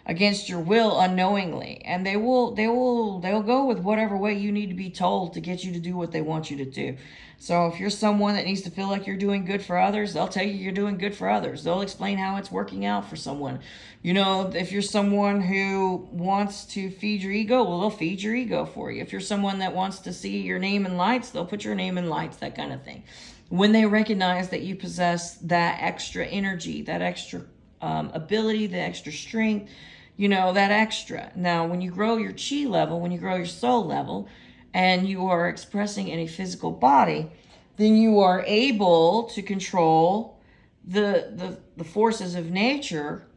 Speaker 1: against your will unknowingly, and they'll go with whatever way you need to be told to get you to do what they want you to do. So if you're someone that needs to feel like you're doing good for others, they'll tell you you're doing good for others. They'll explain how it's working out for someone. You know, if you're someone who wants to feed your ego, well, they'll feed your ego for you. If you're someone that wants to see your name in lights, they'll put your name in lights, that kind of thing. When they recognize that you possess that extra energy, that extra ability, the extra strength, you know, that extra. Now, when you grow your chi level, when you grow your soul level, and you are expressing in a physical body, then you are able to control the forces of nature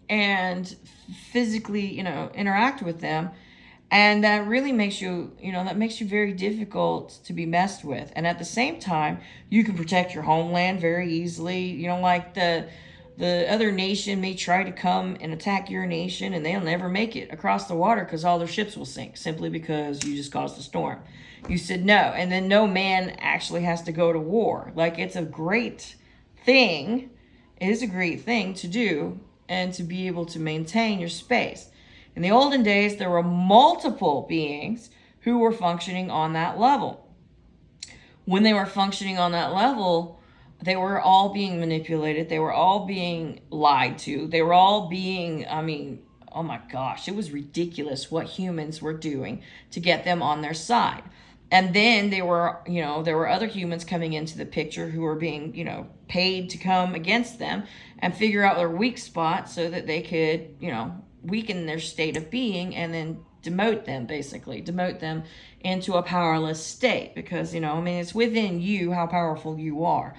Speaker 1: and physically, you know, interact with them. And that really makes you, you know, that makes you very difficult to be messed with. And at the same time, you can protect your homeland very easily. You know, like the other nation may try to come and attack your nation, and they'll never make it across the water because all their ships will sink simply because you just caused a storm. You said no, and then no man actually has to go to war. Like, it's a great thing It is a great thing to do and to be able to maintain your space. In the olden days, there were multiple beings who were functioning on that level. When they were functioning on that level, they were all being manipulated. They were all being lied to. They were all being, oh my gosh, it was ridiculous what humans were doing to get them on their side. And then there were other humans coming into the picture who were being, paid to come against them and figure out their weak spots so that they could, weaken their state of being and then demote them into a powerless state, because, it's within you how powerful you are.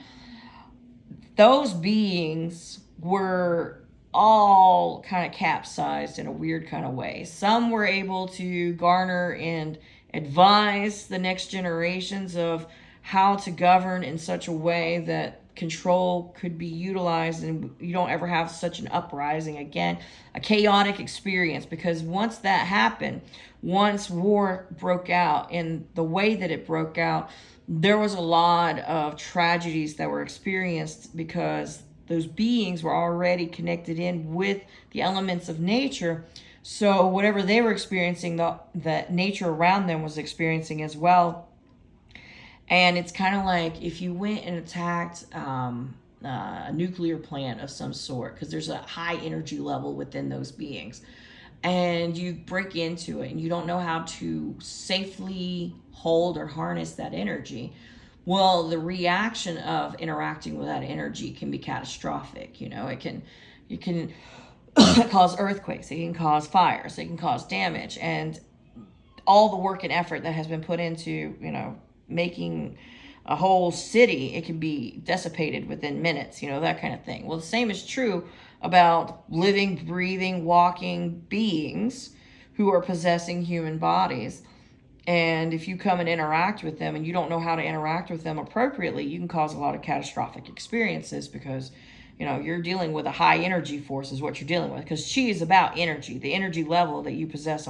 Speaker 1: Those beings were all kind of capsized in a weird kind of way. Some were able to garner and advise the next generations of how to govern in such a way that control could be utilized and you don't ever have such an uprising again, a chaotic experience. Because once that happened, once war broke out in the way that it broke out, there was a lot of tragedies that were experienced because those beings were already connected in with the elements of nature. So whatever they were experiencing, the nature around them was experiencing as well. And it's kind of like if you went and attacked a nuclear plant of some sort, because there's a high energy level within those beings, and you break into it and you don't know how to safely hold or harness that energy. Well, the reaction of interacting with that energy can be catastrophic. It can cause earthquakes, it can cause fires, it can cause damage, and all the work and effort that has been put into, making a whole city, it can be dissipated within minutes, that kind of thing. Well, the same is true about living, breathing, walking beings who are possessing human bodies. And if you come and interact with them and you don't know how to interact with them appropriately, you can cause a lot of catastrophic experiences because, you're dealing with a high energy force is what you're dealing with, because chi is about energy, the energy level that you possess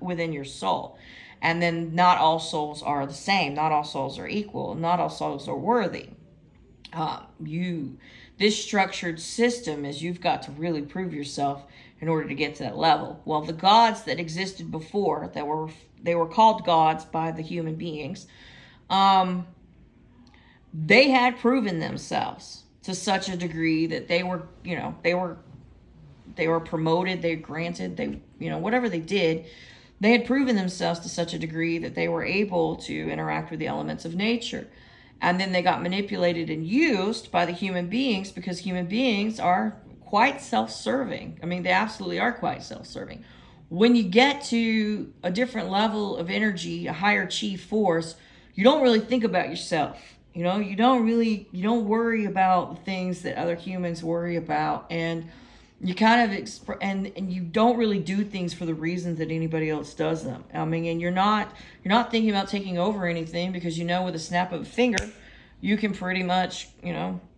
Speaker 1: within your soul. And then not all souls are the same. Not all souls are equal. Not all souls are worthy. This structured system is you've got to really prove yourself in order to get to that level. Well, the gods that existed before, they were called gods by the human beings, they had proven themselves to such a degree that they were promoted, they granted, whatever they did, they had proven themselves to such a degree that they were able to interact with the elements of nature. And then they got manipulated and used by the human beings, because human beings are quite self-serving. They absolutely are quite self-serving. When you get to a different level of energy, a higher chi force, you don't really think about yourself. You don't worry about the things that other humans worry about, and you kind of and you don't really do things for the reasons that anybody else does them. And you're not thinking about taking over anything, because with a snap of a finger, you can pretty much,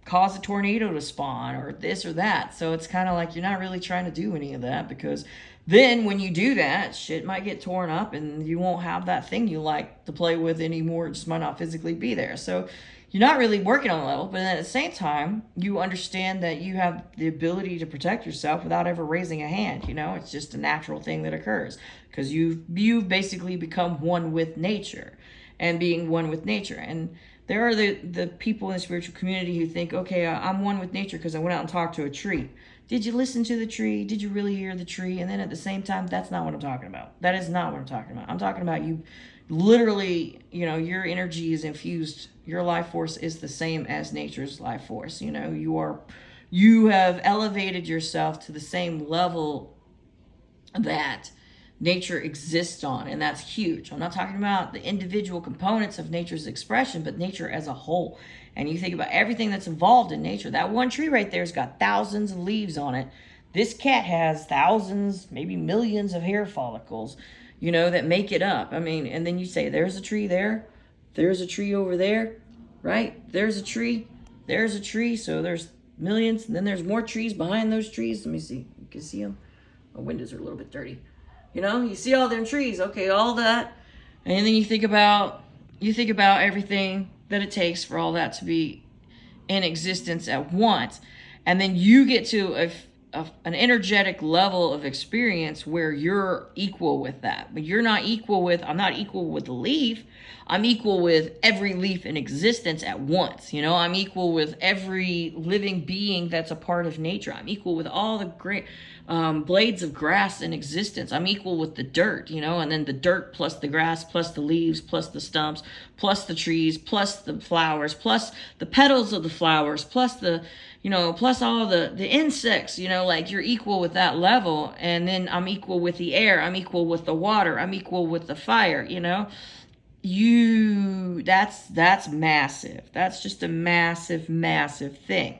Speaker 1: cause a tornado to spawn or this or that. So it's kind of like you're not really trying to do any of that, because then when you do that, shit might get torn up and you won't have that thing you like to play with anymore. It just might not physically be there. So you're not really working on the level, but then at the same time, you understand that you have the ability to protect yourself without ever raising a hand. It's just a natural thing that occurs, because you've basically become one with nature, and being one with nature. And there are the people in the spiritual community who think, okay, I'm one with nature because I went out and talked to a tree. Did you listen to the tree? Did you really hear the tree? And then at the same time, that's not what I'm talking about. That is not what I'm talking about. I'm talking about you literally, your energy is infused. Your life force is the same as nature's life force. You have elevated yourself to the same level that nature exists on, and that's huge. I'm not talking about the individual components of nature's expression, but nature as a whole. And you think about everything that's involved in nature. That one tree right there's got thousands of leaves on it. This cat has thousands, maybe millions of hair follicles, that make it up. And then you say, there's a tree there, there's a tree over there, right? There's a tree, so there's millions, and then there's more trees behind those trees. Let me see, you can see them. My windows are a little bit dirty. You see all them trees, okay, all that. And then you think about everything that it takes for all that to be in existence at once. And then you get to an energetic level of experience where you're equal with that. But you're not equal with, I'm not equal with the leaf. I'm equal with every leaf in existence at once. You know, I'm equal with every living being that's a part of nature. I'm equal with all the great blades of grass in existence. I'm equal with the dirt, you know, and then the dirt plus the grass plus the leaves plus the stumps plus the trees plus the flowers plus the petals of the flowers plus the, you know, plus all the insects, you know, like you're equal with that level. And then I'm equal with the air. I'm equal with the water. I'm equal with the fire, you know. That's massive. That's just a massive, massive thing.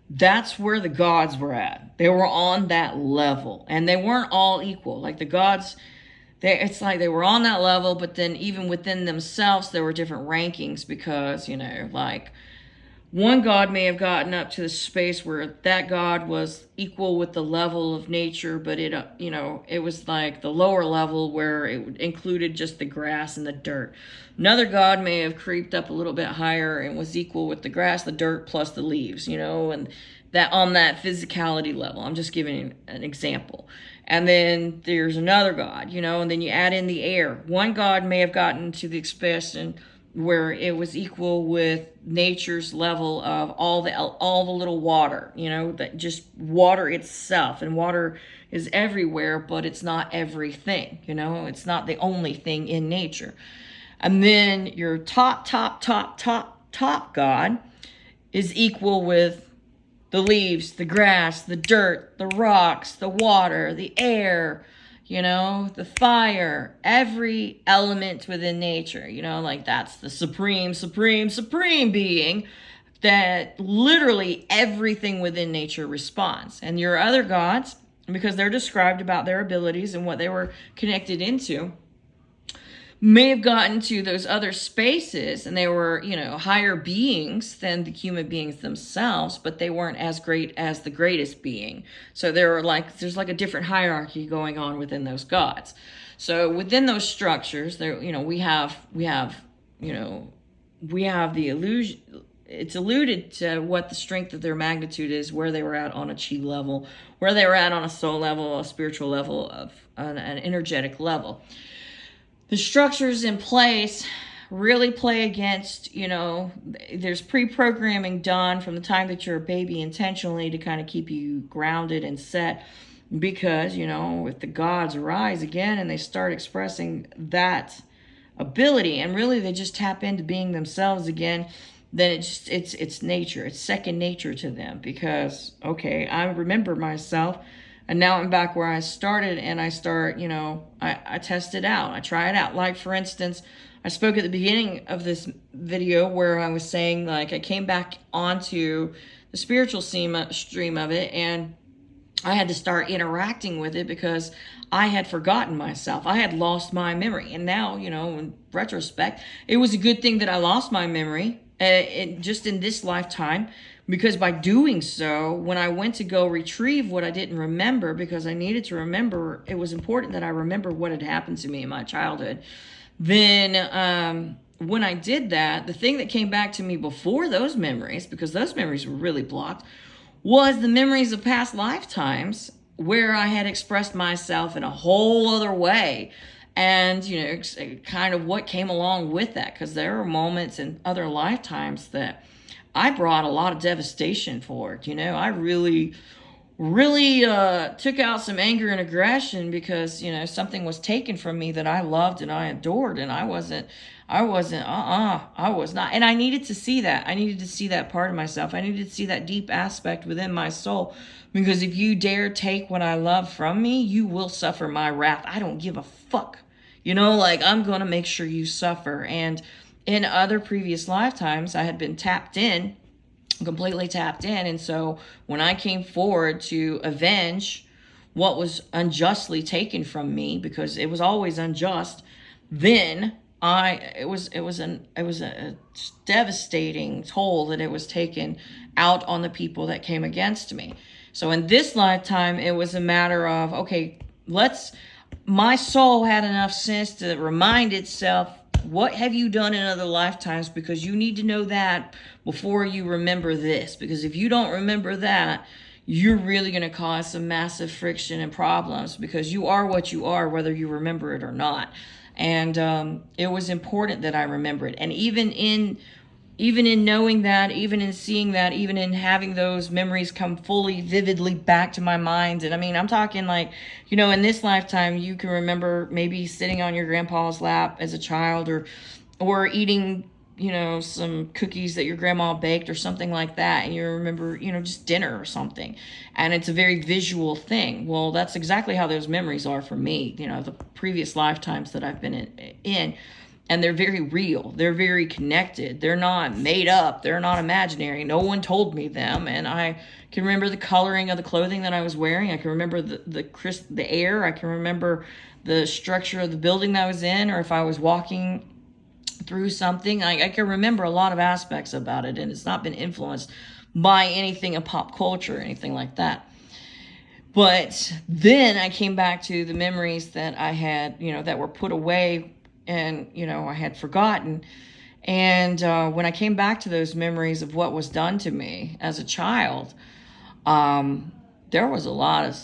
Speaker 1: That's where the gods were at. They were on that level, and they weren't all equal. Like the gods, it's like they were on that level, but then even within themselves, there were different rankings because, you know, like one god may have gotten up to the space where that god was equal with the level of nature, but it, you know, it was like the lower level where it included just the grass and the dirt. Another god may have creeped up a little bit higher and was equal with the grass, the dirt, plus the leaves, you know, and that on that physicality level. I'm just giving an example. And then there's another god, you know, and then you add in the air. One god may have gotten to the expression where it was equal with nature's level of all the little water, you know, that just water itself. And water is everywhere, but it's not everything, you know, it's not the only thing in nature. And then your top god is equal with the leaves, the grass, the dirt, the rocks, the water, the air, you know, the fire, every element within nature, you know, like that's the supreme being that literally everything within nature responds. And your other gods, because they're described about their abilities and what they were connected into, may have gotten to those other spaces and they were, you know, higher beings than the human beings themselves, but they weren't as great as the greatest being. So there's like a different hierarchy going on within those gods. So within those structures, there, you know, we have the illusion. It's alluded to what the strength of their magnitude is, where they were at on a chi level, where they were at on a soul level, a spiritual level, of an energetic level. The structures in place really play against, you know, there's pre-programming done from the time that you're a baby intentionally to kind of keep you grounded and set, because, you know, if the gods rise again and they start expressing that ability and really they just tap into being themselves again, then it's nature. It's second nature to them because, okay, I remember myself. And now I'm back where I started and I start, you know, I test it out. I try it out. Like, for instance, I spoke at the beginning of this video where I was saying, like, I came back onto the spiritual stream of it and I had to start interacting with it because I had forgotten myself. I had lost my memory. And now, you know, in retrospect, it was a good thing that I lost my memory just in this lifetime. Because by doing so, when I went to go retrieve what I didn't remember, because I needed to remember, it was important that I remember what had happened to me in my childhood. Then when I did that, the thing that came back to me before those memories, because those memories were really blocked, was the memories of past lifetimes where I had expressed myself in a whole other way. And, you know, kind of what came along with that, because there were moments in other lifetimes that I brought a lot of devastation for it. You know, I really took out some anger and aggression because, you know, something was taken from me that I loved and I adored, and I was not. And I needed to see that. I needed to see that part of myself. I needed to see that deep aspect within my soul, because if you dare take what I love from me, you will suffer my wrath. I don't give a fuck. You know, like, I'm going to make sure you suffer. And in other previous lifetimes, I had been completely tapped in. And so when I came forward to avenge what was unjustly taken from me, because it was always unjust, then it was a devastating toll that it was taken out on the people that came against me. So in this lifetime, it was a matter of, okay, my soul had enough sense to remind itself What have you done in other lifetimes? Because you need to know that before you remember this. Because if you don't remember that, you're really going to cause some massive friction and problems, because you are what you are, whether you remember it or not. And it was important that I remember it. And even in knowing that, even in seeing that, even in having those memories come fully, vividly back to my mind. And I mean, I'm talking like, in this lifetime, you can remember maybe sitting on your grandpa's lap as a child, or eating, some cookies that your grandma baked or something like that. And you remember, just dinner or something. And it's a very visual thing. Well, that's exactly how those memories are for me, the previous lifetimes that I've been in. And they're very real. They're very connected. They're not made up. They're not imaginary. No one told me them. And I can remember the coloring of the clothing that I was wearing. I can remember the air. I can remember the structure of the building that I was in, or if I was walking through something. I can remember a lot of aspects about it, and it's not been influenced by anything of pop culture or anything like that. But then I came back to the memories that I had, that were put away, and I had forgotten. And when I came back to those memories of what was done to me as a child, there was a lot of,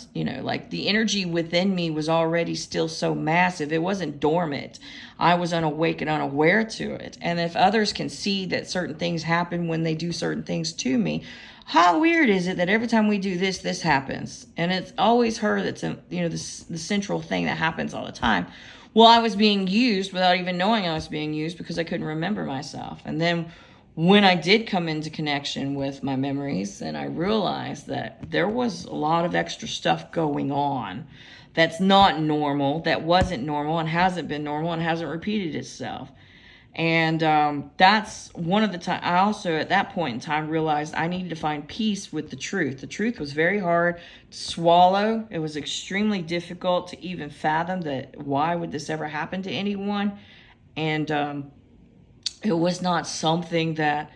Speaker 1: like the energy within me was already still so massive. It wasn't dormant. I was unawake and unaware to it. And if others can see that certain things happen when they do certain things to me, how weird is it that every time we do this, this happens? And it's always her that's, the central thing that happens all the time. Well, I was being used without even knowing I was being used, because I couldn't remember myself. And then when I did come into connection with my memories, and I realized that there was a lot of extra stuff going on that's not normal, that wasn't normal, and hasn't been normal, and hasn't repeated itself. And that's one of the times. I also, at that point in time, realized I needed to find peace with the truth. The truth was very hard to swallow. It was extremely difficult to even fathom that why would this ever happen to anyone. And it was not something that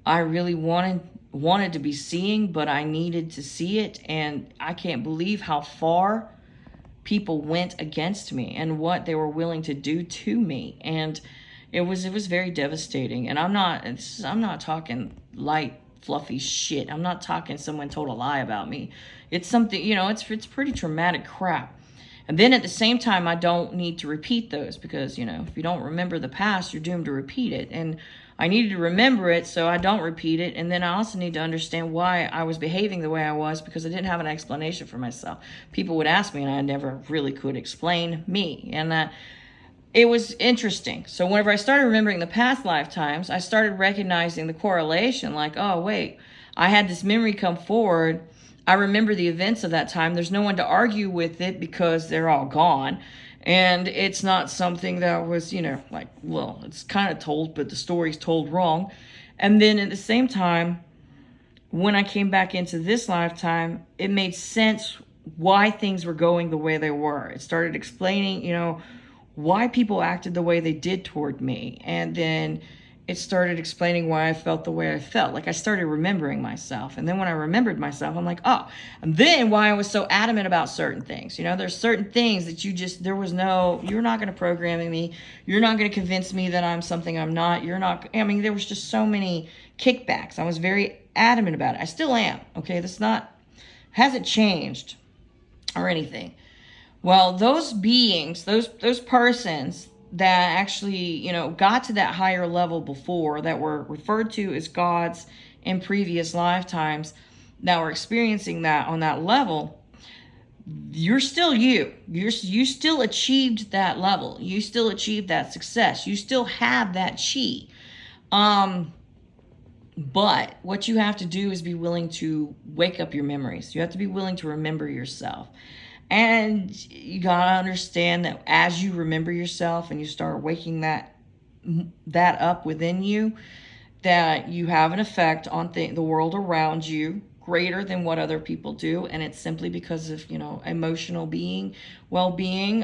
Speaker 1: I really wanted to be seeing, but I needed to see it. And I can't believe how far people went against me and what they were willing to do to me. And it was very devastating. And I'm not talking light, fluffy shit. I'm not talking someone told a lie about me. It's something, it's pretty traumatic crap. And then at the same time, I don't need to repeat those, because, if you don't remember the past, you're doomed to repeat it. And I needed to remember it so I don't repeat it. And then I also need to understand why I was behaving the way I was, because I didn't have an explanation for myself. People would ask me, and I never really could explain me. And it was interesting. So whenever I started remembering the past lifetimes, I started recognizing the correlation, like, oh, wait, I had this memory come forward. I remember the events of that time. There's no one to argue with it because they're all gone. And it's not something that was, it's kind of told, but the story's told wrong. And then at the same time, when I came back into this lifetime, it made sense why things were going the way they were. It started explaining, why people acted the way they did toward me. And then it started explaining why I felt the way I felt. Like I started remembering myself. And then when I remembered myself, I'm like, oh, and then why I was so adamant about certain things. There's certain things that you're not going to program me. You're not going to convince me that I'm something I'm not. There was just so many kickbacks. I was very adamant about it. I still am. Okay. Hasn't changed or anything. Well, those beings, those persons that actually, got to that higher level before, that were referred to as gods in previous lifetimes, that were experiencing that on that level, you're still you. You still achieved that level. You still achieved that success. You still have that chi. But what you have to do is be willing to wake up your memories. You have to be willing to remember yourself. And you gotta understand that as you remember yourself and you start waking that up within you, that you have an effect on the world around you greater than what other people do. And it's simply because of, emotional well-being.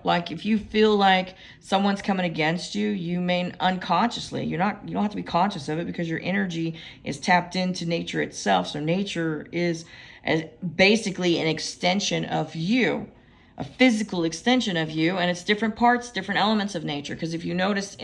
Speaker 1: Like if you feel like someone's coming against you, you may unconsciously, you don't have to be conscious of it, because your energy is tapped into nature itself. So nature is basically an extension of you. a physical extension of you, and it's different parts, different elements of nature. Because if you notice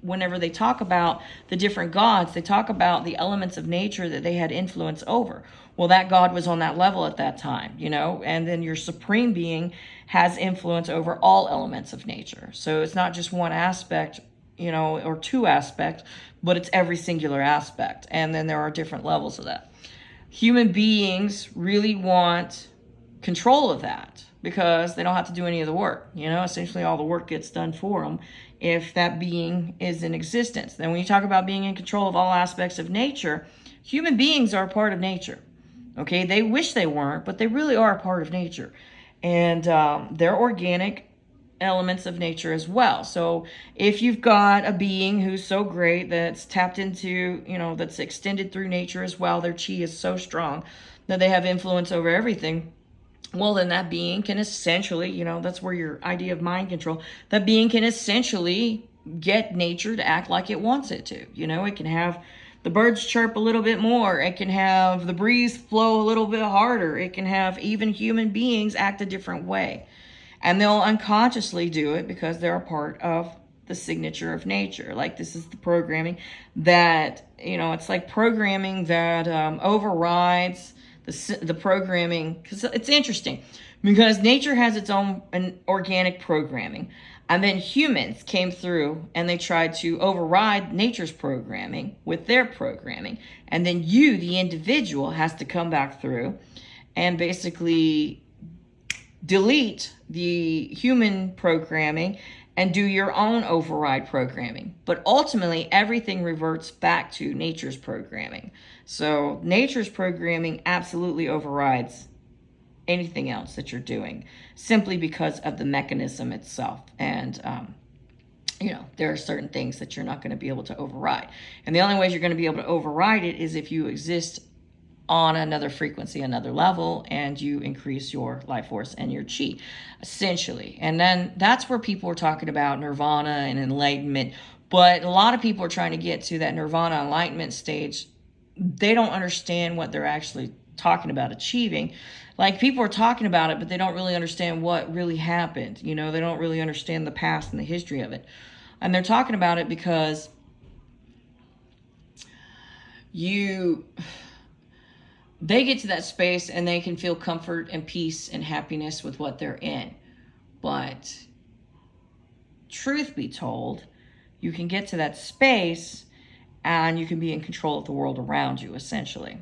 Speaker 1: whenever they talk about the different gods, they talk about the elements of nature that they had influence over. Well, that God was on that level at that time, and then your supreme being has influence over all elements of nature. So it's not just one aspect, or two aspects, but it's every singular aspect. And then there are different levels of that. Human beings really want control of that because they don't have to do any of the work. Essentially all the work gets done for them if that being is in existence. Then when you talk about being in control of all aspects of nature, human beings are a part of nature. Okay, they wish they weren't, but they really are a part of nature. And they're organic elements of nature as well. So if you've got a being who's so great that's tapped into, that's extended through nature as well, their chi is so strong that they have influence over everything, well, then that being can essentially, that's where your idea of mind control, that being can essentially get nature to act like it wants it to. It can have the birds chirp a little bit more. It can have the breeze flow a little bit harder. It can have even human beings act a different way. And they'll unconsciously do it because they're a part of the signature of nature. Like this is the programming that, it's like programming that overrides the programming. Because it's interesting because nature has its own organic programming. And then humans came through and they tried to override nature's programming with their programming. And then you, the individual, has to come back through and basically delete the human programming and do your own override programming. But ultimately, everything reverts back to nature's programming. So nature's programming absolutely overrides anything else that you're doing simply because of the mechanism itself. And, there are certain things that you're not going to be able to override. And the only ways you're going to be able to override it is if you exist on another frequency, another level, and you increase your life force and your chi, essentially. And then that's where people are talking about nirvana and enlightenment. But a lot of people are trying to get to that nirvana enlightenment stage. They don't understand what they're actually talking about achieving. Like people are talking about it, but they don't really understand what really happened. They don't really understand the past and the history of it. And they're talking about it because they get to that space and they can feel comfort and peace and happiness with what they're in. But truth be told, you can get to that space and you can be in control of the world around you, essentially.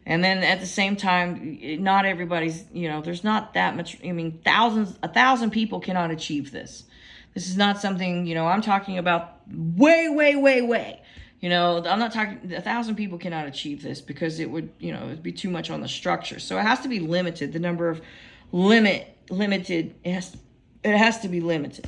Speaker 1: And then at the same time, not everybody's, there's not that much. 1,000 people cannot achieve this. This is not something, I'm talking about way, way, way, way. I'm not talking, 1,000 people cannot achieve this because it would, it'd be too much on the structure. So it has to be limited. The number of limited, it has to be limited.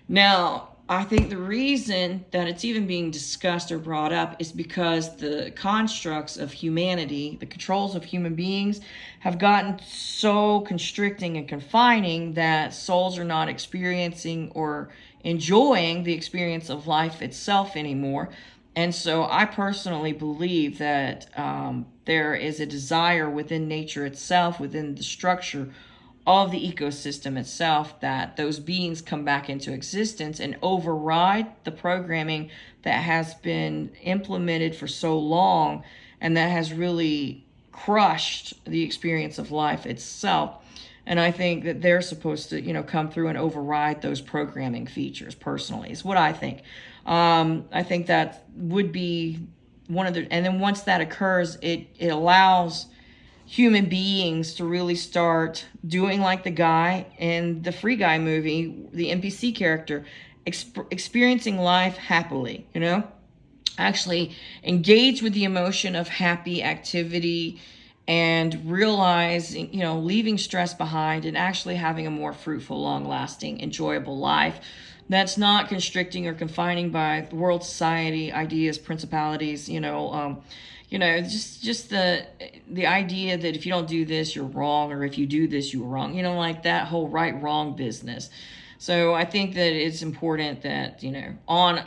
Speaker 1: Now, I think the reason that it's even being discussed or brought up is because the constructs of humanity, the controls of human beings have gotten so constricting and confining that souls are not experiencing or enjoying the experience of life itself anymore. And so I personally believe that there is a desire within nature itself, within the structure of the ecosystem itself, that those beings come back into existence and override the programming that has been implemented for so long and that has really crushed the experience of life itself. And I think that they're supposed to, come through and override those programming features, personally, is what I think. I think that would be one of the, and then once that occurs, it allows human beings to really start doing like the guy in the Free Guy movie, the NPC character, experiencing life happily, actually engage with the emotion of happy activity and realizing, leaving stress behind and actually having a more fruitful, long-lasting, enjoyable life that's not constricting or confining by the world, society, ideas, principalities, just the idea that if you don't do this, you're wrong, or if you do this, you're wrong, like that whole right-wrong business. So I think that it's important that, on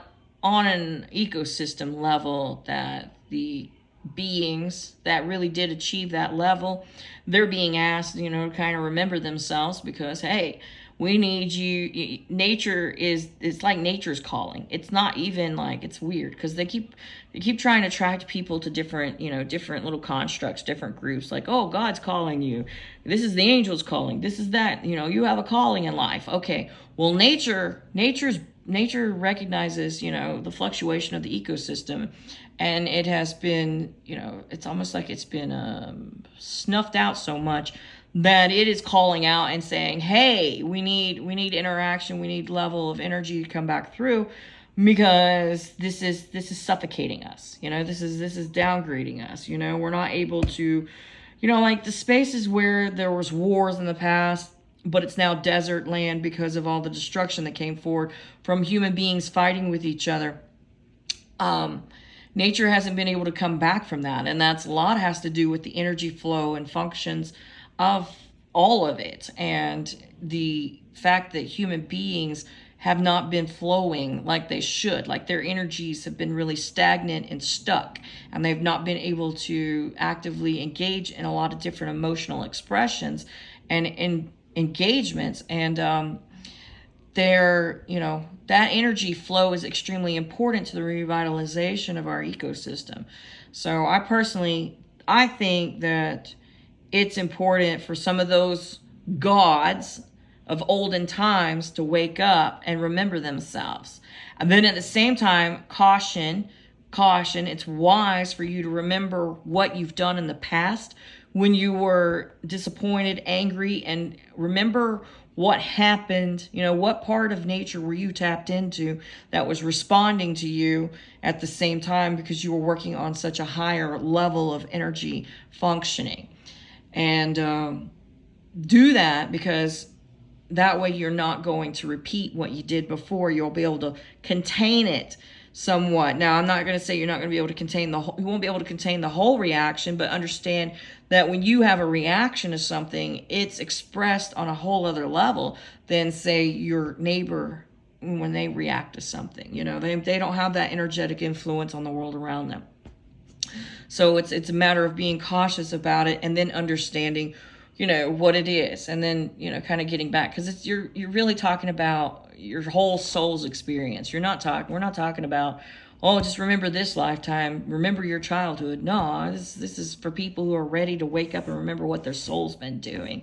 Speaker 1: an ecosystem level, that the beings that really did achieve that level, they're being asked, you know, to kind of remember themselves because, hey, we need you. Nature is, it's like nature's calling. It's not even like, it's weird because they keep trying to attract people to different, you know, different little constructs, different groups. Like, oh, God's calling you. This is the angels calling. This is that. You know, you have a calling in life. Okay. Well, nature recognizes, you know, the fluctuation of the ecosystem, and it has been, you know, it's almost like it's been snuffed out so much that it is calling out and saying, hey, we need interaction, we need level of energy to come back through, because this is suffocating us. You know, this is downgrading us. You know, we're not able to, you know, like the spaces where there was wars in the past, but it's now desert land because of all the destruction that came forward from human beings fighting with each other. Nature hasn't been able to come back from that, and that's a lot has to do with the energy flow and functions of all of it, and the fact that human beings have not been flowing like they should, like their energies have been really stagnant and stuck, and they've not been able to actively engage in a lot of different emotional expressions and engagements, and there, you know, that energy flow is extremely important to the revitalization of our ecosystem. So I think that it's important for some of those gods of olden times to wake up and remember themselves. And then at the same time, caution, it's wise for you to remember what you've done in the past when you were disappointed, angry, and remember what happened, you know, what part of nature were you tapped into that was responding to you at the same time because you were working on such a higher level of energy functioning. And do that, because that way you're not going to repeat what you did before. You'll be able to contain it somewhat. Now, I'm not going to say you're not going to be able to contain you won't be able to contain the whole reaction, but understand that when you have a reaction to something, it's expressed on a whole other level than, say, your neighbor when they react to something. You know, they don't have that energetic influence on the world around them. So it's a matter of being cautious about it, and then understanding, you know, what it is, and then, you know, kind of getting back, because you're really talking about your whole soul's experience. We're not talking about, oh, just remember this lifetime, remember your childhood. No, this is for people who are ready to wake up and remember what their soul's been doing,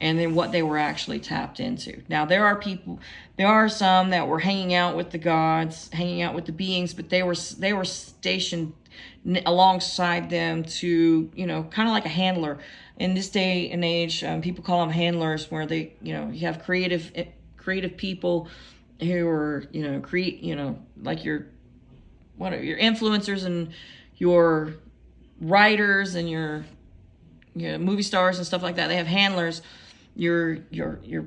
Speaker 1: and then what they were actually tapped into. Now, there are some that were hanging out with the gods, hanging out with the beings, but they were stationed alongside them to, you know, kind of like a handler. In this day and age, people call them handlers, where they, you know, you have creative people who are, you know, like your influencers and your writers and your movie stars and stuff like that. They have handlers, your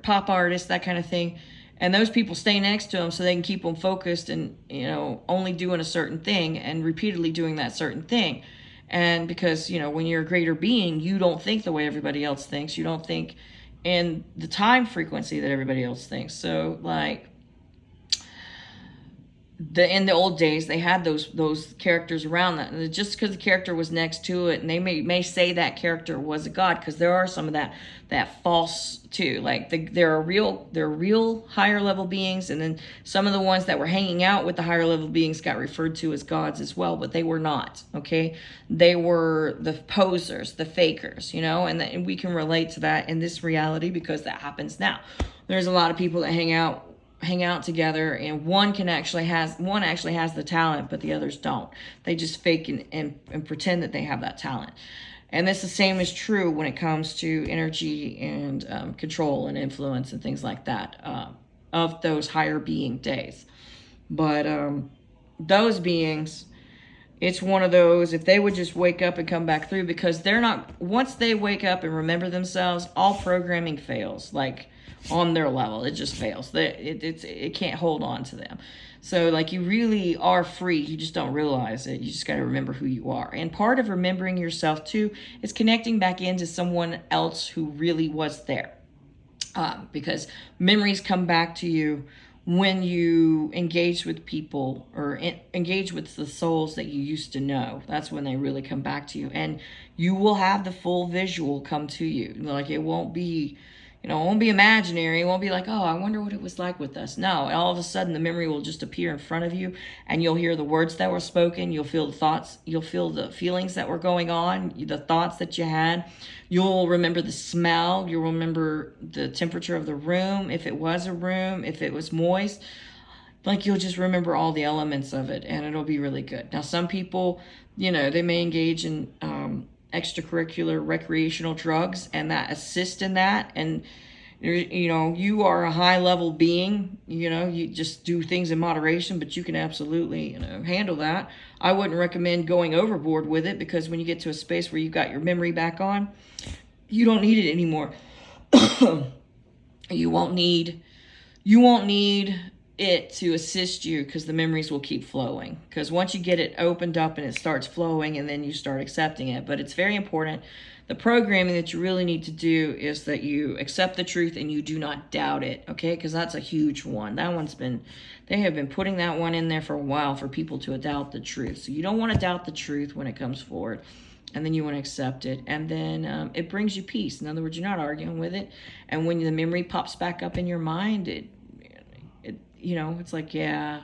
Speaker 1: pop artists, that kind of thing. And those people stay next to them so they can keep them focused and, you know, only doing a certain thing and repeatedly doing that certain thing. And because, you know, when you're a greater being, you don't think the way everybody else thinks. You don't think in the time frequency that everybody else thinks. So, like, in the old days, they had those characters around that, and just because the character was next to it, and they may say that character was a god, because there are some of that false too. Like there are real higher level beings, and then some of the ones that were hanging out with the higher level beings got referred to as gods as well, but they were not. Okay, they were the posers, the fakers, you know, and we can relate to that in this reality because that happens now. There's a lot of people that hang out together, and one actually has the talent, but the others don't. They just fake and pretend that they have that talent. And this the same is true when it comes to energy and control and influence and things like that of those higher being days. But those beings, it's one of those, if they would just wake up and come back through, because they're not, once they wake up and remember themselves, all programming fails. Like, on their level, it just fails. It can't hold on to them. So, like, you really are free. You just don't realize it. You just got to remember who you are. And part of remembering yourself too is connecting back into someone else who really was there, because memories come back to you when you engage with people or engage with the souls that you used to know. That's when they really come back to you, and you will have the full visual come to you. Like, it won't be, it won't be imaginary. It won't be like, oh, I wonder what it was like with us. No, all of a sudden the memory will just appear in front of you, and you'll hear the words that were spoken. You'll feel the thoughts. You'll feel the feelings that were going on, the thoughts that you had. You'll remember the smell. You'll remember the temperature of the room, if it was a room, if it was moist. Like, you'll just remember all the elements of it, and it'll be really good. Now, some people, they may engage in extracurricular recreational drugs, and that assist in that. And, you are a high level being, you just do things in moderation, but you can absolutely, handle that. I wouldn't recommend going overboard with it, because when you get to a space where you've got your memory back on, you don't need it anymore. You won't need it to assist you, because the memories will keep flowing. Because once you get it opened up and it starts flowing, and then you start accepting it. But it's very important. The programming that you really need to do is that you accept the truth and you do not doubt it, okay? Because that's a huge one. They have been putting that one in there for a while for people to doubt the truth. So you don't want to doubt the truth when it comes forward. And then you want to accept it. And then it brings you peace. In other words, you're not arguing with it. And when the memory pops back up in your mind, it's like, yeah,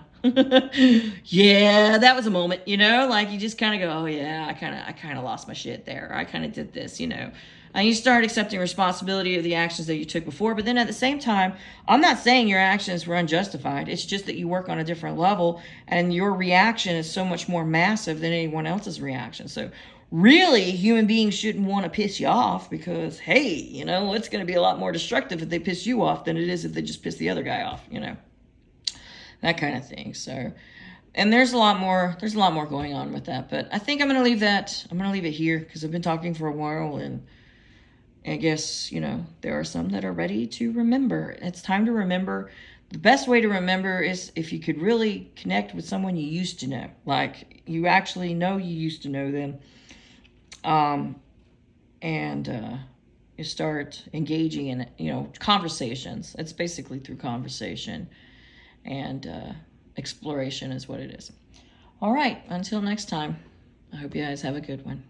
Speaker 1: yeah, that was a moment, like, you just kind of go, oh yeah, I kind of lost my shit there. I kind of did this, and you start accepting responsibility of the actions that you took before. But then at the same time, I'm not saying your actions were unjustified. It's just that you work on a different level, and your reaction is so much more massive than anyone else's reaction. So really, human beings shouldn't want to piss you off, because, hey, it's going to be a lot more destructive if they piss you off than it is if they just piss the other guy off, that kind of thing. So, and there's a lot more going on with that, but I think I'm going to leave it here, because I've been talking for a while, and I guess, there are some that are ready to remember. It's time to remember. The best way to remember is if you could really connect with someone you used to know, like you actually know you used to know them, and you start engaging in, conversations. It's basically through conversation. And exploration is what it is. All right, until next time, I hope you guys have a good one.